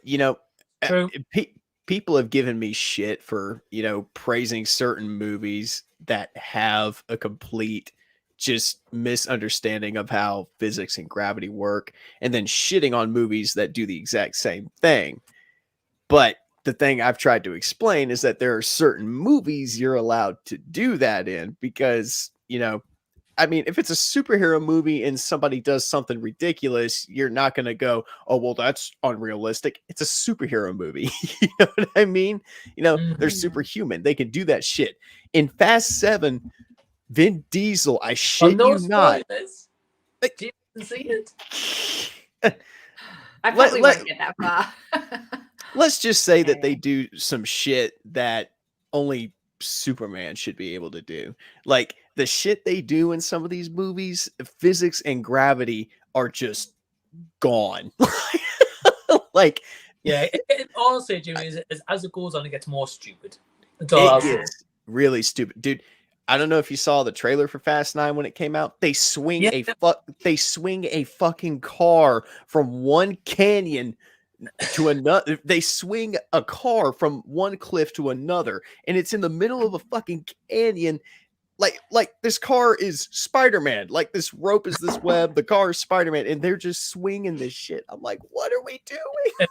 [SPEAKER 2] people have given me shit for, praising certain movies that have a complete just misunderstanding of how physics and gravity work, and then shitting on movies that do the exact same thing. But the thing I've tried to explain is that there are certain movies you're allowed to do that in because, I mean, if it's a superhero movie and somebody does something ridiculous, you're not going to go, oh, well, that's unrealistic. It's a superhero movie. You know what I mean? They're superhuman. They can do that shit. In Fast 7, Vin Diesel, I shit you not.
[SPEAKER 1] Do you see it?
[SPEAKER 3] I probably won't get that far.
[SPEAKER 2] Let's just say that they do some shit that only Superman should be able to do. Like the shit they do in some of these movies, physics and gravity are just gone. Like,
[SPEAKER 1] yeah, honestly, Jimmy, as it goes on, it gets more stupid. That's all
[SPEAKER 2] it gets really stupid, dude. I don't know if you saw the trailer for Fast 9 when it came out. They swing a fucking car from one canyon to another. They swing a car from one cliff to another, and it's in the middle of a fucking canyon. Like this car is Spider-Man. Like this rope is this web. The car is Spider-Man, and they're just swinging this shit. I'm like, what are we doing?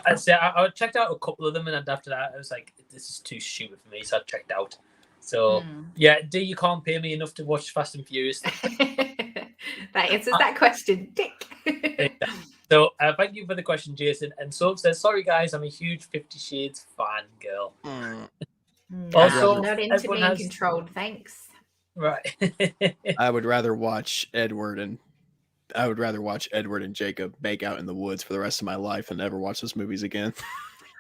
[SPEAKER 1] I checked out a couple of them, and after that, I was like, this is too stupid for me. So I checked out. So yeah, you can't pay me enough to watch Fast and Furious.
[SPEAKER 3] That answers that question. Tick.
[SPEAKER 1] So thank you for the question, Jason. And Soap says, sorry guys, I'm a huge 50 Shades fan girl.
[SPEAKER 3] Also, not into being controlled, thanks.
[SPEAKER 1] Right.
[SPEAKER 2] I would rather watch Edward and Jacob make out in the woods for the rest of my life and never watch those movies again.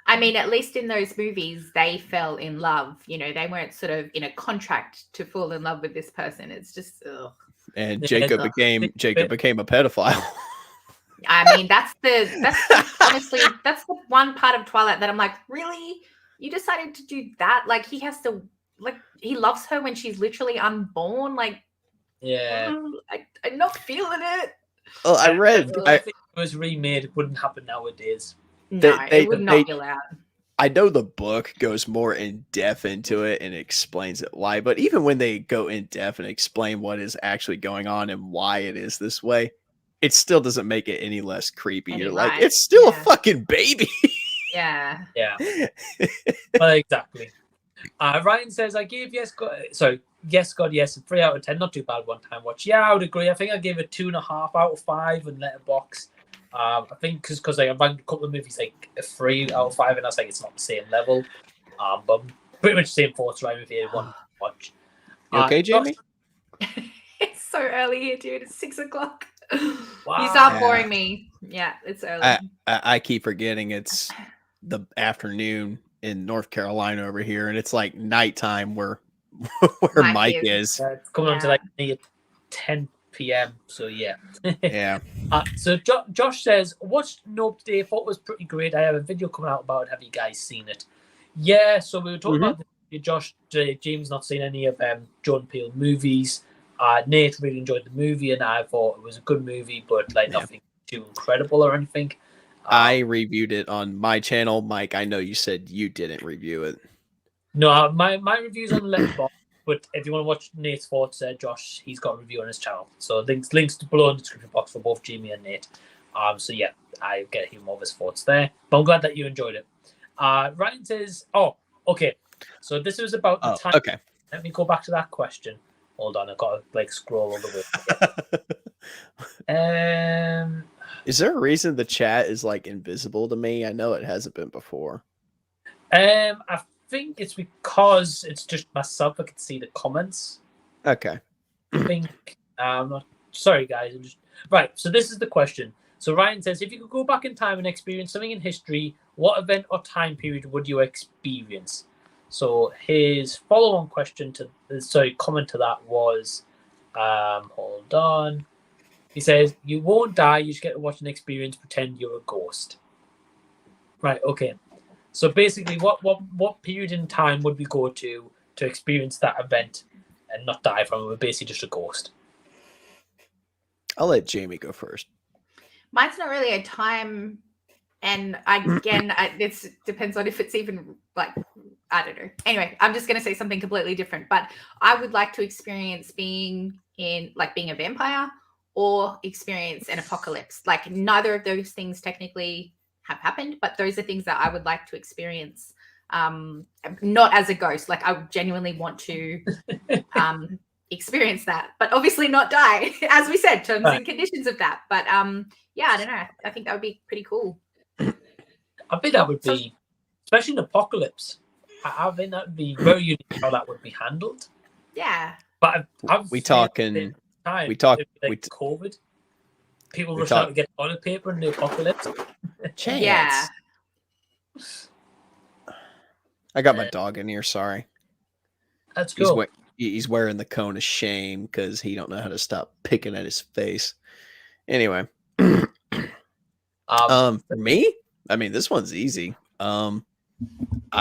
[SPEAKER 3] I mean, at least in those movies, they fell in love. They weren't sort of in a contract to fall in love with this person. It's just, ugh.
[SPEAKER 2] And Jacob became a pedophile.
[SPEAKER 3] I mean, that's honestly, that's the one part of Twilight that I'm like, really? you decided to do that. Like, he has to, like, he loves her when she's literally unborn. Like,
[SPEAKER 1] Yeah.
[SPEAKER 3] I'm not feeling it.
[SPEAKER 2] Well, I read.
[SPEAKER 1] I think if it was remade, it wouldn't happen nowadays.
[SPEAKER 3] No, it would not be allowed.
[SPEAKER 2] I know the book goes more in depth into it and explains it why, but even when they go in depth and explain what is actually going on and why it is this way, it still doesn't make it any less creepy. You're like, it's still a fucking baby.
[SPEAKER 3] Yeah.
[SPEAKER 1] Yeah. Well, exactly. Ryan says, I gave Yes God Yes, a 3 out of 10. Not too bad one time watch. Yeah, I would agree. I think I gave it 2.5 out of 5 on Letterboxd. I think because I ranked a couple of movies like a 3 out of 5, and I was like, it's not the same level. But pretty much the same thoughts, Ryan, if you want to watch.
[SPEAKER 2] You okay, Jamie?
[SPEAKER 3] It's so early here, dude. It's 6 o'clock.
[SPEAKER 1] Wow.
[SPEAKER 3] You start boring me. Yeah, it's early.
[SPEAKER 2] I keep forgetting it's the afternoon in North Carolina over here, and it's like nighttime where Mike is.
[SPEAKER 1] It's coming on to like 10 p.m. So yeah.
[SPEAKER 2] Yeah.
[SPEAKER 1] So Josh says, watched Nope today. Thought it was pretty great. I have a video coming out about it. Have you guys seen it? Yeah. So we were talking about Josh. James not seen any of Jordan Peele movies. Nate really enjoyed the movie, and I thought it was a good movie, but like nothing too incredible or anything.
[SPEAKER 2] I reviewed it on my channel, Mike. I know you said you didn't review it.
[SPEAKER 1] No, my review's on Letterboxd. But if you want to watch Nate's thoughts, Josh, he's got a review on his channel. So links below in the description box for both Jamie and Nate. So yeah, I get him all of his thoughts there. But I'm glad that you enjoyed it. Ryan says, oh, okay. So this was about the time.
[SPEAKER 2] Okay.
[SPEAKER 1] Let me go back to that question. Hold on, I've got to like scroll all the way.
[SPEAKER 2] Is there a reason the chat is like invisible to me? I know it hasn't been before.
[SPEAKER 1] I think it's because it's just myself. I can see the comments.
[SPEAKER 2] Okay.
[SPEAKER 1] I think I'm not sorry, guys. Right. So this is the question. So Ryan says, if you could go back in time and experience something in history, what event or time period would you experience? So his follow-on question comment to that was, hold on. He says, you won't die. You just get to watch an experience. Pretend you're a ghost. Right. Okay. So basically, what period in time would we go to experience that event and not die from it? We're basically just a ghost.
[SPEAKER 2] I'll let Jamie go first.
[SPEAKER 3] Mine's not really a time, and it depends on if it's even like, I don't know. Anyway, I'm just going to say something completely different. But I would like to experience being a vampire or experience an apocalypse. Like, neither of those things technically have happened, but those are things that I would like to experience, not as a ghost. Like, I genuinely want to experience that, but obviously not die, as we said, terms and conditions of that. But yeah, I don't know, I think that would be pretty cool.
[SPEAKER 1] I think that would be, especially an apocalypse, I think that would be very unique how that would be handled.
[SPEAKER 3] Yeah,
[SPEAKER 1] but
[SPEAKER 2] we talking
[SPEAKER 1] COVID. People rush out to get toilet paper in the apocalypse.
[SPEAKER 2] Chance.
[SPEAKER 3] Yeah.
[SPEAKER 2] I got my dog in here. Sorry.
[SPEAKER 1] That's cool.
[SPEAKER 2] He's wearing the cone of shame because he don't know how to stop picking at his face. Anyway, for me, I mean, this one's easy. I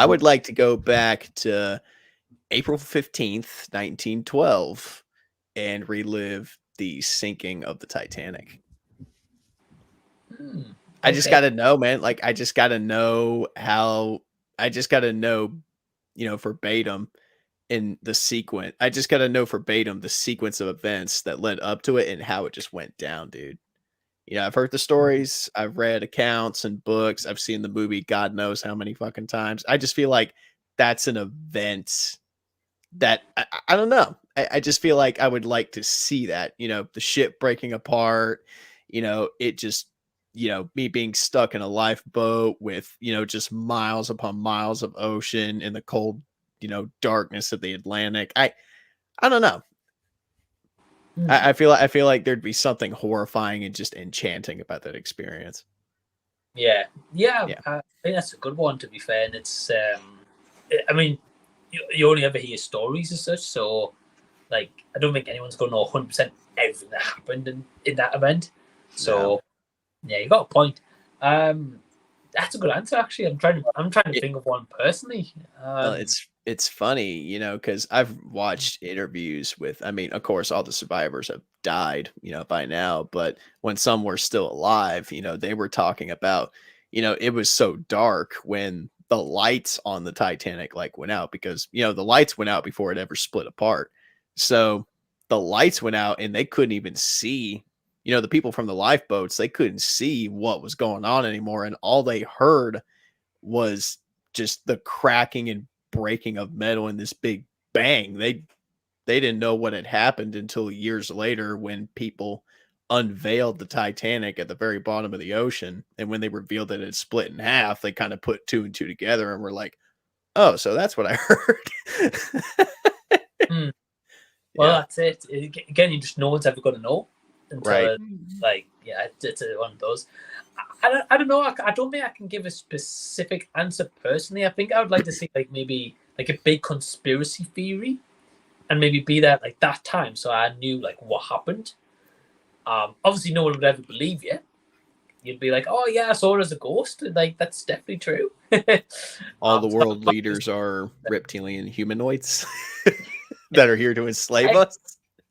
[SPEAKER 2] would like to go back to April 15th, 1912, and relive the sinking of the Titanic. I just got to know, man. Like, I just got to know verbatim in the sequence. I just got to know verbatim the sequence of events that led up to it and how it just went down, dude. You know, I've heard the stories, I've read accounts and books, I've seen the movie God knows how many fucking times. I just feel like that's an event that I don't know. I just feel like I would like to see that, you know, the ship breaking apart, you know, it just, you know, me being stuck in a lifeboat with, you know, just miles upon miles of ocean in the cold, you know, darkness of the Atlantic. I don't know. I feel like there'd be something horrifying and just enchanting about that experience.
[SPEAKER 1] Yeah. I think that's a good one, to be fair. And it's, I mean, you only ever hear stories and such, so like I don't think anyone's going to know 100% everything that happened in that event. So yeah, you got a point. That's a good answer, actually. I'm trying to think of one personally.
[SPEAKER 2] It's funny, you know, because I've watched interviews with, I mean, of course, all the survivors have died, you know, by now, but when some were still alive, you know, they were talking about, you know, it was so dark when the lights on the Titanic like went out because, you know, the lights went out before it ever split apart. So the lights went out and they couldn't even see, you know, the people from the lifeboats, they couldn't see what was going on anymore. And all they heard was just the cracking and breaking of metal in this big bang. They didn't know what had happened until years later when people unveiled the Titanic at the very bottom of the ocean. And when they revealed that it had split in half, they kind of put two and two together and were like, oh, so that's what I heard.
[SPEAKER 1] Well,
[SPEAKER 2] Yeah.
[SPEAKER 1] that's it. Again, you just no one's ever going to know until
[SPEAKER 2] Right.
[SPEAKER 1] like, yeah, it's one of those. I don't know. I don't think I can give a specific answer personally. I think I would like to see like maybe like a big conspiracy theory, and maybe be there like that time, so I knew like what happened. Obviously, no one would ever believe you. You'd be like, "Oh yeah, I saw her as a ghost." Like that's definitely true.
[SPEAKER 2] All the
[SPEAKER 1] So
[SPEAKER 2] world leaders are reptilian humanoids that are here to enslave us.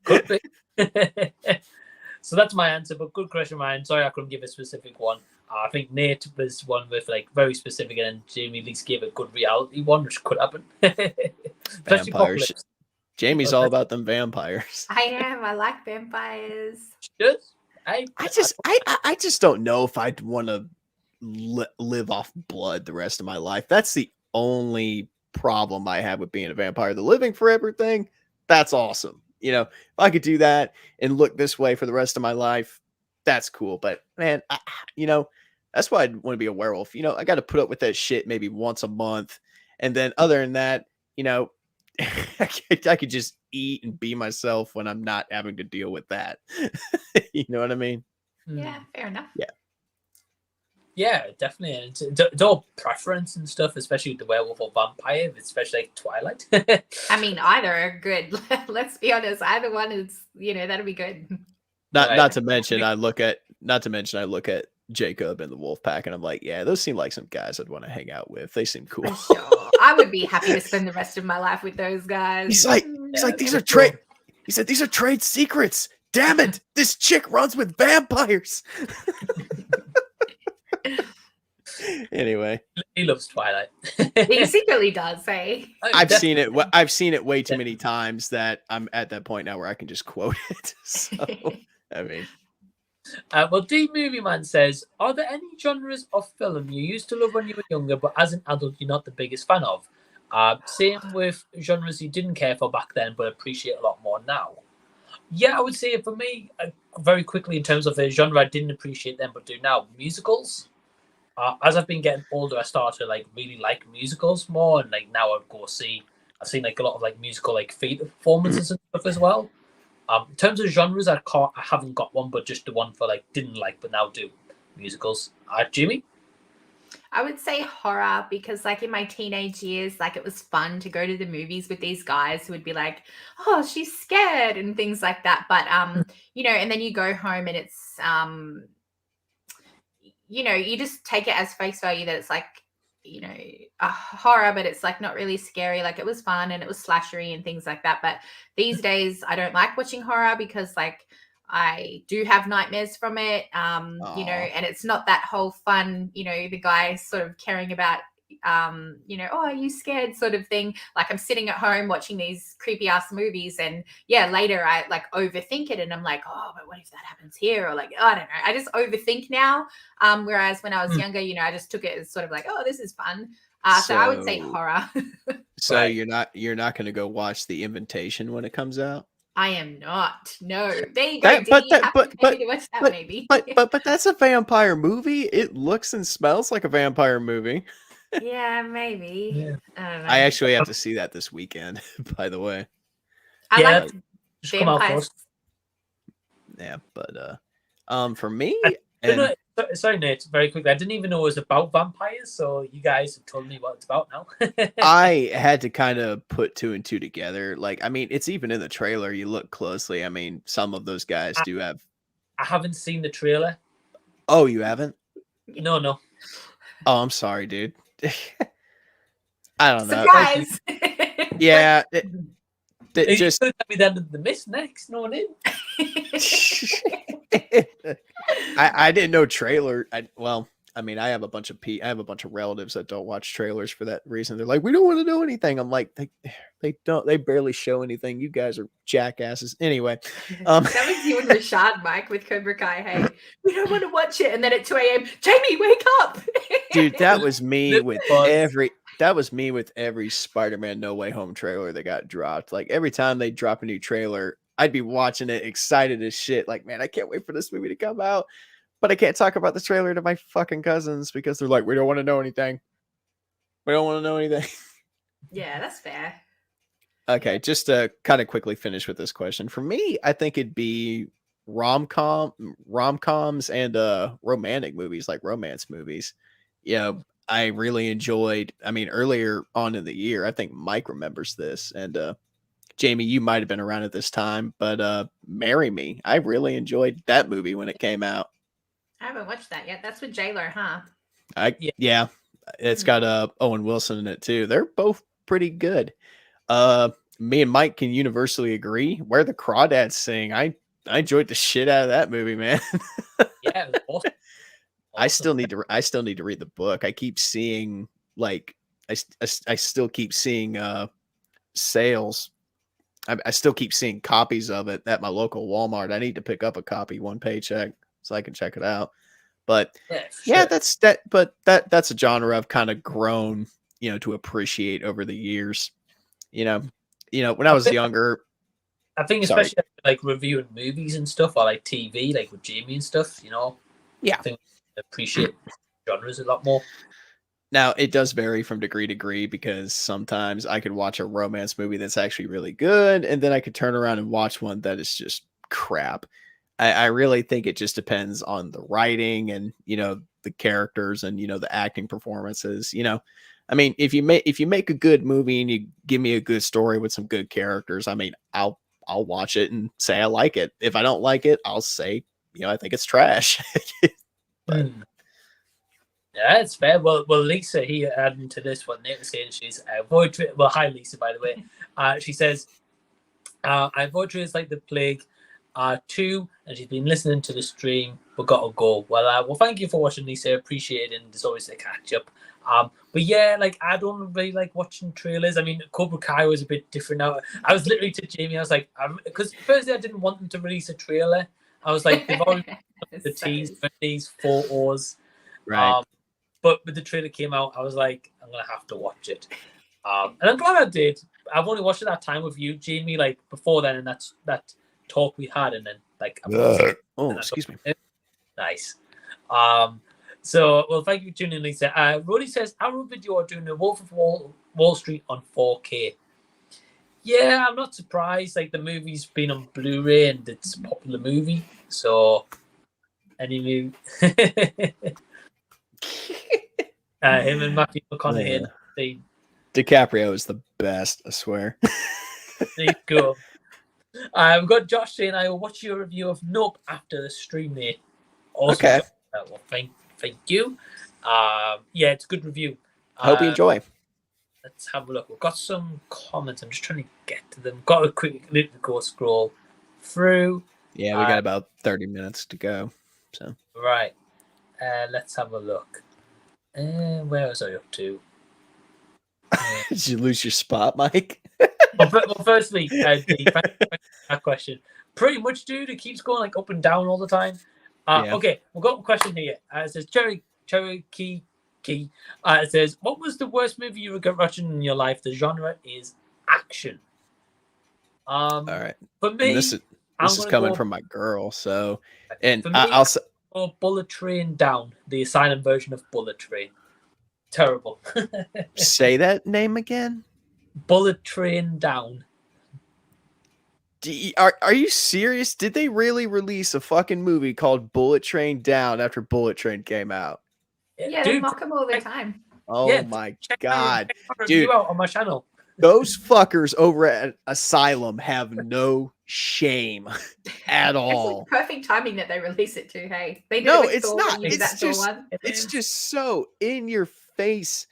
[SPEAKER 1] could be. So that's my answer. But good question, Ryan. Sorry, I couldn't give a specific one. I think Nate was one with like very specific, and Jamie at least gave a good reality one, which could happen. Especially
[SPEAKER 2] Vampires.
[SPEAKER 1] Apocalypse.
[SPEAKER 2] Jamie's all about them vampires.
[SPEAKER 3] I am. I like vampires.
[SPEAKER 1] Yes.
[SPEAKER 2] I just don't know if I'd want to live off blood the rest of my life. That's the only problem I have with being a vampire. The living for everything, that's awesome. You know, if I could do that and look this way for the rest of my life, that's cool. But man, you know, that's why I'd want to be a werewolf. You know, I got to put up with that shit maybe once a month. And then other than that, you know, I could just eat and be myself when I'm not having to deal with that. You know what I mean?
[SPEAKER 3] Yeah, fair enough.
[SPEAKER 1] Yeah, definitely. And it's all preference and stuff, especially with the werewolf or vampire, especially like Twilight.
[SPEAKER 3] I mean, either are good. Let's be honest. Either one is, that'll be good.
[SPEAKER 2] Not to mention I look at Jacob and the wolf pack and I'm like, yeah, those seem like some guys I'd want to hang out with. They seem cool.
[SPEAKER 3] For sure. I would be happy to spend the rest of my life with those guys.
[SPEAKER 2] He's like, these are trade. He said, these are trade secrets. Damn it. This chick runs with vampires. Anyway,
[SPEAKER 1] he loves Twilight.
[SPEAKER 3] He secretly does, eh?
[SPEAKER 2] I've seen it way too many times that I'm at that point now where I can just quote it. So, I mean,
[SPEAKER 1] well, D Movieman says, are there any genres of film you used to love when you were younger, but as an adult you're not the biggest fan of? Same with genres you didn't care for back then, but appreciate a lot more now. Yeah, I would say for me, very quickly in terms of a genre I didn't appreciate then, but do now, musicals. As I've been getting older, I started to like really like musicals more, and like now I've seen like a lot of like musical like theater performances and stuff as well. In terms of genres, I haven't got one, but just the one for like didn't like, but now do musicals. Jimmy?
[SPEAKER 3] I would say horror because like in my teenage years, like it was fun to go to the movies with these guys who would be like, oh, she's scared and things like that. But, and then you go home and it's, you just take it as face value that it's like, a horror, but it's like not really scary. Like it was fun and it was slashery and things like that. But these days I don't like watching horror because like I do have nightmares from it, and it's not that whole fun, the guy sort of caring about, oh, are you scared sort of thing. Like I'm sitting at home watching these creepy ass movies and later I like overthink it and I'm like, oh, but what if that happens here? Or like, oh, I don't know. I just overthink now. Whereas when I was younger, I just took it as sort of like, oh, this is fun. So I would say horror.
[SPEAKER 2] So right. You're not going to go watch The Invitation when it comes out?
[SPEAKER 3] I am not. No. There you go. But
[SPEAKER 2] that's a vampire movie. It looks and smells like a vampire movie.
[SPEAKER 3] Yeah, maybe.
[SPEAKER 1] Yeah.
[SPEAKER 2] I actually have to see that this weekend, by the way.
[SPEAKER 3] I like vampires.
[SPEAKER 2] Yeah, but for me,
[SPEAKER 1] sorry, Nate, very quickly. I didn't even know it was about vampires, so you guys have told me what it's about now.
[SPEAKER 2] I had to kind of put two and two together. Like, I mean, it's even in the trailer. You look closely. I mean, some of those guys do have.
[SPEAKER 1] I haven't seen the trailer.
[SPEAKER 2] Oh, you haven't?
[SPEAKER 1] No.
[SPEAKER 2] Oh, I'm sorry, dude. I don't know.
[SPEAKER 3] Surprise!
[SPEAKER 2] Yeah,
[SPEAKER 1] You
[SPEAKER 2] just
[SPEAKER 1] could have me down to the miss next. No one in.
[SPEAKER 2] I didn't know trailer. I mean, I have a bunch of relatives that don't watch trailers for that reason. They're like, we don't want to know anything. I'm like, they barely show anything. You guys are jackasses. Anyway,
[SPEAKER 3] that was you and Rashad, Mike, with Cobra Kai. Hey, we don't want to watch it, and then at 2 a.m., Jamie, wake up,
[SPEAKER 2] dude. That was me with every Spider-Man No Way Home trailer that got dropped. Like every time they drop a new trailer, I'd be watching it, excited as shit. Like, man, I can't wait for this movie to come out. But I can't talk about the trailer to my fucking cousins because they're like, we don't want to know anything. We don't want to know anything.
[SPEAKER 3] Yeah, that's fair.
[SPEAKER 2] Okay, just to kind of quickly finish with this question. For me, I think it'd be rom-coms and romantic movies, like romance movies. You know, I really enjoyed, earlier on in the year, I think Mike remembers this, and Jamie, you might have been around at this time, but Marry Me. I really enjoyed that movie when it came out.
[SPEAKER 3] I haven't watched that yet. That's with J-Lo, huh?
[SPEAKER 2] Yeah. It's got Owen Wilson in it too. They're both pretty good. Me and Mike can universally agree. Where the Crawdads Sing, I enjoyed the shit out of that movie, man.
[SPEAKER 1] Yeah, it was awesome.
[SPEAKER 2] I still need to read the book. I keep seeing I still keep seeing sales. I still keep seeing copies of it at my local Walmart. I need to pick up a copy, one paycheck, so I can check it out. But yeah, that's that. But that's a genre I've kind of grown, to appreciate over the years. When I was younger,
[SPEAKER 1] I think especially like reviewing movies and stuff, or like TV, like with Jamie and stuff.
[SPEAKER 2] Yeah,
[SPEAKER 1] I think I appreciate genres a lot more.
[SPEAKER 2] Now, it does vary from degree to degree because sometimes I could watch a romance movie that's actually really good, and then I could turn around and watch one that is just crap. I really think it just depends on the writing and, the characters and, the acting performances. If you make a good movie and you give me a good story with some good characters, I'll watch it and say I like it. If I don't like it, I'll say, I think it's trash. But,
[SPEAKER 1] yeah, it's fair. Well, Lisa here adding to this what Nate was saying, she's avoid. Well, hi Lisa, by the way. She says, I avoid trailers like the plague too, and she's been listening to the stream, but gotta go. Well, thank you for watching, Lisa. Appreciate it, and there's always a catch up. But yeah, like I don't really like watching trailers. Cobra Kai was a bit different now. I was literally to Jamie, I was like, because firstly I didn't want them to release a trailer. I was like, they've already the tease for these photos,
[SPEAKER 2] right.
[SPEAKER 1] But when the trailer came out, I was like, I'm gonna have to watch it. And I'm glad I did. I've only watched it that time with you, Jamie, like before then, and that talk we had, and then like
[SPEAKER 2] excuse me.
[SPEAKER 1] Nice. So well, thank you for tuning in, Lisa. Roddy says Arrow Video are doing the Wolf of Wall Street on 4K. Yeah, I'm not surprised. Like the movie's been on Blu-ray and it's a popular movie. So any new him and Matthew McConaughey.
[SPEAKER 2] DiCaprio is the best, I swear.
[SPEAKER 1] There you go. We've got Josh saying, I will watch your review of Nope after the stream, mate. Awesome.
[SPEAKER 2] Okay.
[SPEAKER 1] Well, thank you. Yeah, it's a good review.
[SPEAKER 2] I hope you enjoy.
[SPEAKER 1] Let's have a look. We've got some comments. I'm just trying to get to them. Got a quick little go scroll through.
[SPEAKER 2] Yeah, we got about 30 minutes to go. So
[SPEAKER 1] right. Let's have a look. Where was I up to?
[SPEAKER 2] Did you lose your spot, Mike?
[SPEAKER 1] well, firstly, thank you for that question. Pretty much, dude. It keeps going like up and down all the time.
[SPEAKER 2] Yeah.
[SPEAKER 1] Okay, we've got a question here. It says Cherokee. It says, what was the worst movie you regret watching in your life? The genre is action.
[SPEAKER 2] All right.
[SPEAKER 1] For me,
[SPEAKER 2] this is coming from my girl. So, and
[SPEAKER 1] for me, I'll say Bullet Train Down, the Asylum version of Bullet Train. Terrible.
[SPEAKER 2] Say that name again.
[SPEAKER 1] Bullet Train Down.
[SPEAKER 2] Are you serious? Did they really release a fucking movie called Bullet Train Down after Bullet Train came out?
[SPEAKER 3] Yeah, they mock them all the time.
[SPEAKER 2] Oh my god,
[SPEAKER 1] dude! Out on my channel.
[SPEAKER 2] Those fuckers over at Asylum have no shame at all.
[SPEAKER 3] It's like perfect timing that they release it too. Hey, they did
[SPEAKER 2] No,
[SPEAKER 3] it with
[SPEAKER 2] it's
[SPEAKER 3] Thor,
[SPEAKER 2] not.
[SPEAKER 3] and you did
[SPEAKER 2] It's
[SPEAKER 3] that Thor
[SPEAKER 2] just
[SPEAKER 3] one.
[SPEAKER 2] it's just so in your face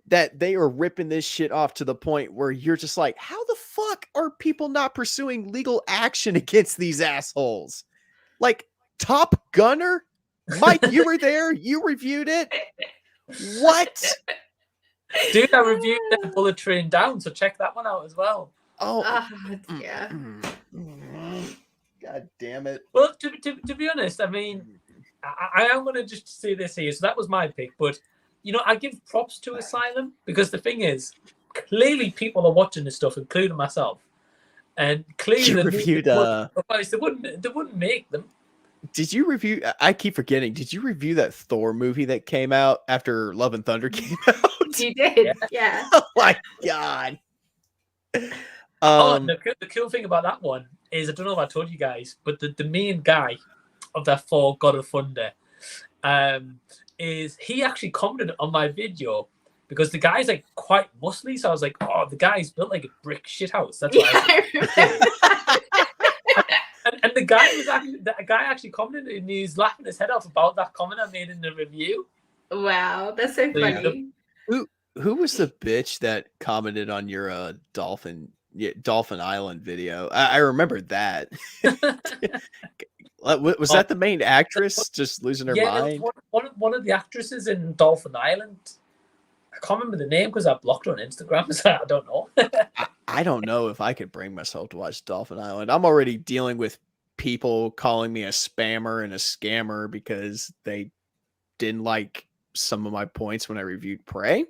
[SPEAKER 2] that they are ripping this shit off to the point where you're just like, how the fuck are people not pursuing legal action against these assholes? Like Top Gunner? Mike, you were there. You reviewed it. What?
[SPEAKER 1] Dude, I reviewed the Bullet Train Down, so check that one out as well.
[SPEAKER 2] Oh,
[SPEAKER 3] Yeah.
[SPEAKER 2] God damn it.
[SPEAKER 1] Well, to be honest, I mean, I am going to just say this here. So that was my pick, but you know, I give props to Asylum because the thing is, clearly people are watching this stuff, including myself, and clearly
[SPEAKER 2] You
[SPEAKER 1] they
[SPEAKER 2] reviewed,
[SPEAKER 1] otherwise they wouldn't make them.
[SPEAKER 2] Did you review? I keep forgetting. Did you review that Thor movie that came out after Love and Thunder came out?
[SPEAKER 3] You did, yeah.
[SPEAKER 2] Oh my god.
[SPEAKER 1] The cool thing about that one is, I don't know if I told you guys, but the main guy of that Thor God of Thunder, is he actually commented on my video because the guy's like quite muscly, so I was like, oh, the guy's built like a brick shit house. That's why. And the guy actually commented, and he's laughing his head off about that comment I made in the review.
[SPEAKER 3] Wow, that's so funny.
[SPEAKER 2] Who was the bitch that commented on your Dolphin Island video? I remember that. Was that the main actress just losing her mind?
[SPEAKER 1] One of the actresses in Dolphin Island. I can't remember the name because I blocked her on Instagram, so I don't know.
[SPEAKER 2] I don't know if I could bring myself to watch Dolphin Island. I'm already dealing with people calling me a spammer and a scammer because they didn't like some of my points when I reviewed Prey.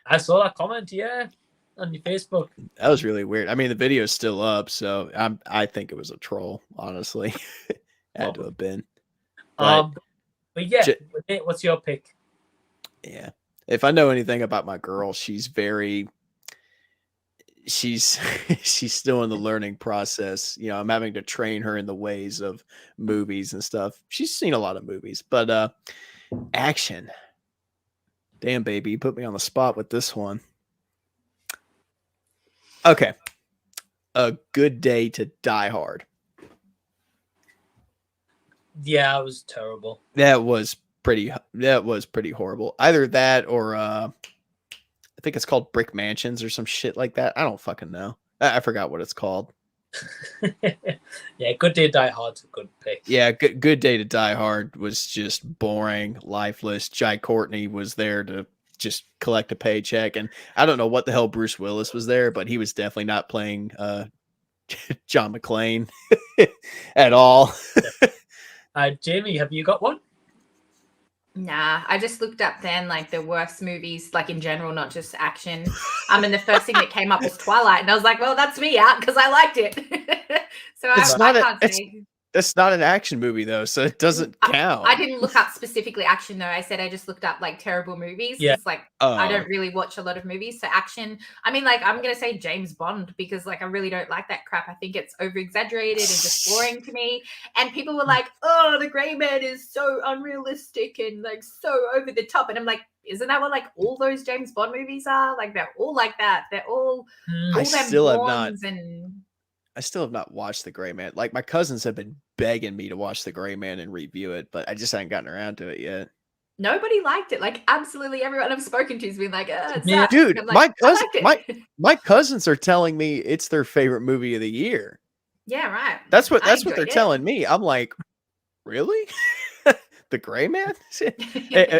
[SPEAKER 1] I saw that comment, on your Facebook.
[SPEAKER 2] That was really weird. I mean, the video's still up, so I think it was a troll, honestly. Had to have been.
[SPEAKER 1] But yeah, what's your pick?
[SPEAKER 2] Yeah. If I know anything about my girl, she's still in the learning process. You know, I'm having to train her in the ways of movies and stuff. She's seen a lot of movies, but action. Damn, baby, you put me on the spot with this one. Okay. A Good Day to Die Hard.
[SPEAKER 1] Yeah, it was terrible.
[SPEAKER 2] That was pretty horrible. Either that or I think it's called Brick Mansions or some shit like that. I don't fucking know. I forgot what it's called.
[SPEAKER 1] Yeah, Good Day to Die Hard's a good pick.
[SPEAKER 2] Yeah, Good Day to Die Hard was just boring, lifeless. Jai Courtney was there to just collect a paycheck, and I don't know what the hell Bruce Willis was there, but he was definitely not playing John McClane at all.
[SPEAKER 1] Jamie, have you got one?
[SPEAKER 3] Nah, I just looked up then like the worst movies, like in general, not just action. And the first thing that came up was Twilight, and I was like, well, that's me out because I liked it. So I can't say.
[SPEAKER 2] It's not an action movie though, so it doesn't count.
[SPEAKER 3] I didn't look up specifically action though. I said I just looked up like terrible movies.
[SPEAKER 1] Yeah.
[SPEAKER 3] It's like I don't really watch a lot of movies. So action, I mean, like I'm gonna say James Bond because like I really don't like that crap. I think it's over exaggerated and just boring to me. And people were like, "Oh, the Gray Man is so unrealistic and like so over the top." And I'm like, isn't that what like all those James Bond movies are? Like they're all like that. They're all
[SPEAKER 2] I still have not.
[SPEAKER 3] And
[SPEAKER 2] I still have not watched The Gray Man. Like my cousins have been begging me to watch The Gray Man and review it, but I just haven't gotten around to it yet.
[SPEAKER 3] Nobody liked it. Like absolutely everyone I've spoken to has been like,
[SPEAKER 1] yeah,
[SPEAKER 2] dude,
[SPEAKER 3] like,
[SPEAKER 2] my cousins are telling me it's their favorite movie of the year.
[SPEAKER 3] Yeah, right.
[SPEAKER 2] That's what they're telling me. I'm like, really? The Gray Man?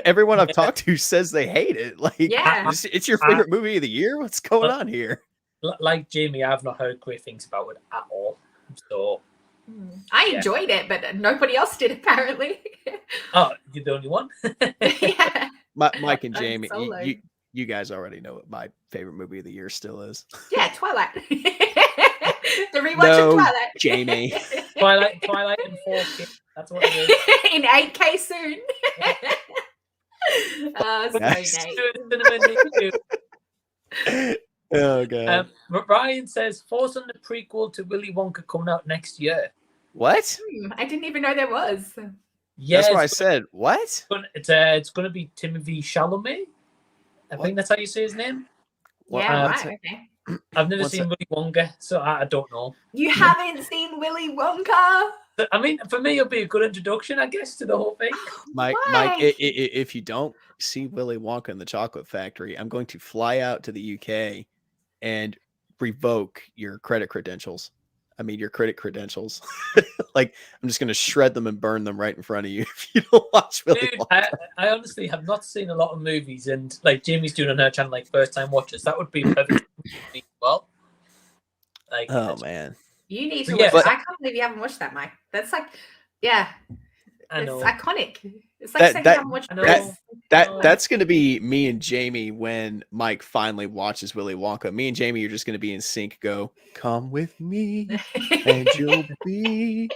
[SPEAKER 2] Everyone I've talked to says they hate it. Like, it's your favorite movie of the year? What's going on here?
[SPEAKER 1] Like Jamie, I've not heard great things about it at all. So
[SPEAKER 3] I enjoyed it, but nobody else did apparently.
[SPEAKER 1] Oh, you're the only one?
[SPEAKER 3] Yeah.
[SPEAKER 2] Mike and Jamie, you guys already know what my favorite movie of the year still is.
[SPEAKER 3] Yeah, Twilight. The rewatch of Twilight.
[SPEAKER 2] Jamie.
[SPEAKER 1] Twilight in 4K. That's what it is.
[SPEAKER 3] In 8K soon.
[SPEAKER 1] Nice.
[SPEAKER 2] Oh god.
[SPEAKER 1] Ryan says Force on the prequel to Willy Wonka coming out next year.
[SPEAKER 2] What?
[SPEAKER 3] I didn't even know there was.
[SPEAKER 1] Yeah,
[SPEAKER 2] that's what I said. What?
[SPEAKER 1] It's going to be Timothée Chalamet. I think that's how you say his name.
[SPEAKER 2] Well,
[SPEAKER 3] Yeah,
[SPEAKER 2] what's
[SPEAKER 3] right. Okay.
[SPEAKER 1] I've never
[SPEAKER 2] What's
[SPEAKER 1] seen Willy Wonka, so I don't know.
[SPEAKER 3] You haven't seen Willy Wonka?
[SPEAKER 1] But, I mean, for me, it'll be a good introduction, I guess, to the whole thing.
[SPEAKER 2] Mike,
[SPEAKER 3] Why?
[SPEAKER 2] if you don't see Willy Wonka and the Chocolate Factory, I'm going to fly out to the UK and revoke your credit credentials. I mean, your credit credentials. Like, I'm just going to shred them and burn them right in front of you if you don't watch Willy
[SPEAKER 1] Dude,
[SPEAKER 2] Wonka.
[SPEAKER 1] I honestly have not seen a lot of movies, and like Jamie's doing on her channel, like first time watchers, that would be perfect for me as well. Like,
[SPEAKER 2] Oh man,
[SPEAKER 3] You need to
[SPEAKER 1] Yeah,
[SPEAKER 3] watch
[SPEAKER 2] but-
[SPEAKER 3] it. I can't believe you haven't watched that, Mike. That's like, yeah,
[SPEAKER 1] I
[SPEAKER 3] it's
[SPEAKER 1] know.
[SPEAKER 3] iconic. It's like saying you haven't watched
[SPEAKER 1] I know.
[SPEAKER 3] Chris.
[SPEAKER 2] that's going to be me and Jamie when Mike finally watches Willy Wonka. Me and Jamie are just going to be in sync. Go, come with me, and you'll be.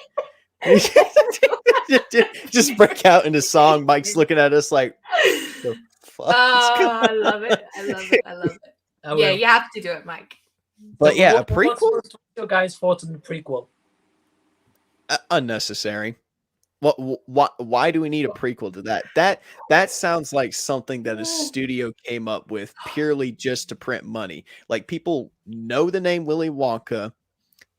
[SPEAKER 2] Just break out into song. Mike's looking at us like, the fuck is going
[SPEAKER 3] Oh, I love it. I love it. I love it.
[SPEAKER 1] I
[SPEAKER 3] Yeah,
[SPEAKER 1] will.
[SPEAKER 3] you have to do it, Mike.
[SPEAKER 2] But yeah, a
[SPEAKER 1] what's
[SPEAKER 2] prequel,
[SPEAKER 1] your guys' thoughts on the prequel?
[SPEAKER 2] unnecessary. Why do we need a prequel to that? That sounds like something that a studio came up with purely just to print money. Like, people know the name Willy Wonka.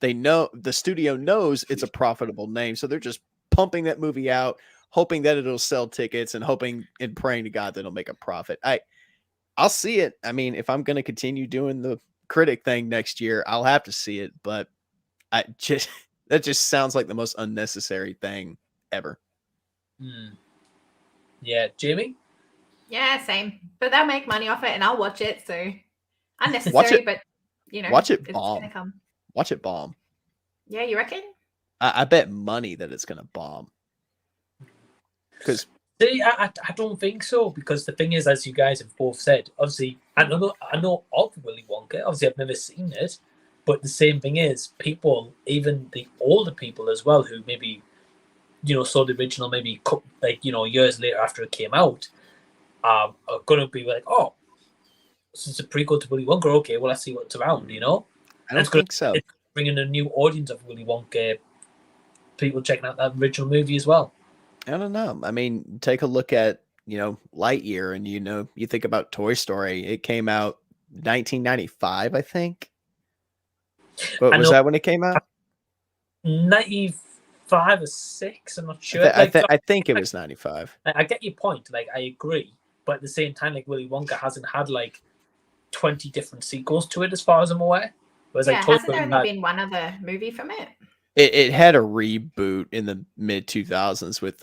[SPEAKER 2] They know, the studio knows it's a profitable name, so they're just pumping that movie out, hoping that it'll sell tickets and hoping and praying to God that it'll make a profit. I'll see it. I mean, if I'm going to continue doing the critic thing next year, I'll have to see it, but that just sounds like the most unnecessary thing ever.
[SPEAKER 1] Yeah, Jamie?
[SPEAKER 3] Yeah, same. But they'll make money off it, and I'll watch it. So unnecessary, but you know,
[SPEAKER 2] watch it
[SPEAKER 3] it's
[SPEAKER 2] bomb.
[SPEAKER 3] gonna come.
[SPEAKER 2] Watch it bomb.
[SPEAKER 3] Yeah, you reckon?
[SPEAKER 2] I bet money that it's going to bomb. Because
[SPEAKER 1] See, I don't think so, because the thing is, as you guys have both said, obviously, I know of Willy Wonka. Obviously, I've never seen it, but the same thing is, people, even the older people as well, who maybe, saw the original, maybe years later after it came out, are gonna be like, oh, this is a prequel to Willy Wonka. Okay, well, let's see what's around.
[SPEAKER 2] I don't
[SPEAKER 1] It's
[SPEAKER 2] think so.
[SPEAKER 1] It's bringing a new audience of Willy Wonka, people checking out that original movie as well.
[SPEAKER 2] I don't know. I mean, take a look at, Lightyear, and you think about Toy Story. It came out 1995, I think. But was that when it came out?
[SPEAKER 1] 95 or 6, I'm not sure.
[SPEAKER 2] I think it was 95.
[SPEAKER 1] I get your point. Like, I agree, but at the same time, like, Willy Wonka hasn't had like 20 different sequels to it, as far as I'm aware. Whereas, like, Toy
[SPEAKER 3] hasn't
[SPEAKER 1] Story
[SPEAKER 3] there only been one other movie from it?
[SPEAKER 2] It had a reboot in the mid 2000s with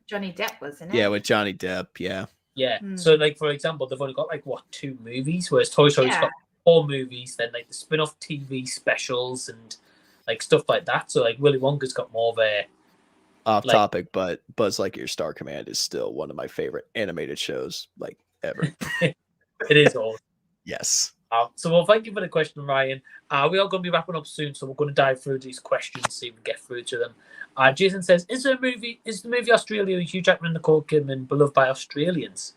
[SPEAKER 3] Johnny Depp, wasn't it?
[SPEAKER 2] yeah, with Johnny Depp. Yeah.
[SPEAKER 1] Yeah. So, like, for example, they've only got like 2 movies, whereas Toy Story's got 4 movies, then like the spin-off TV specials and like stuff like that. So, like, Willy Wonka's got more of a
[SPEAKER 2] Off topic, but Buzz Lightyear Star Command is still one of my favorite animated shows, like, ever.
[SPEAKER 1] It is awesome.
[SPEAKER 2] Yes.
[SPEAKER 1] So, well, thank you for the question, Ryan. We are going to be wrapping up soon, so we're going to dive through these questions, see if we get through to them. Jason says, is the movie Australia, Hugh Jackman and Nicole Kidman, beloved by Australians?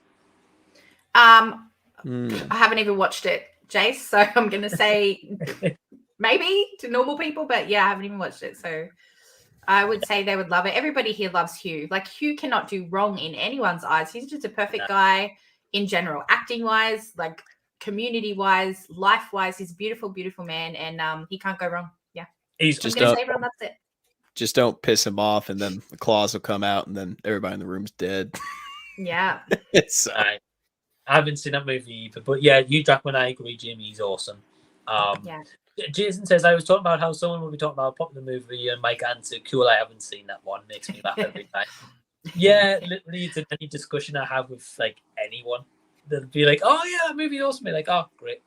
[SPEAKER 3] I haven't even watched it, Jace, so I'm going to say maybe to normal people, but yeah, I haven't even watched it, so I would say they would love it. Everybody here loves Hugh. Like, Hugh cannot do wrong in anyone's eyes. He's just a perfect guy in general, acting-wise, like, community-wise, life-wise. He's a beautiful, beautiful man, and he can't go wrong. Yeah.
[SPEAKER 1] He's
[SPEAKER 3] just going to say everyone loves it.
[SPEAKER 2] Just don't piss him off, and then the claws will come out, and then everybody in the room's dead.
[SPEAKER 3] Yeah.
[SPEAKER 2] So,
[SPEAKER 1] I haven't seen that movie either, but yeah, Hugh Jackman, I agree, Jimmy, he's awesome.
[SPEAKER 3] Yeah.
[SPEAKER 1] Jason says, I was talking about how someone will be talking about a popular movie, and Mike answered, cool, I haven't seen that one. Makes me laugh every time. Yeah, literally, it's in any discussion I have with like anyone. They'll be like, oh yeah, that movie awesome. Be like, oh, great.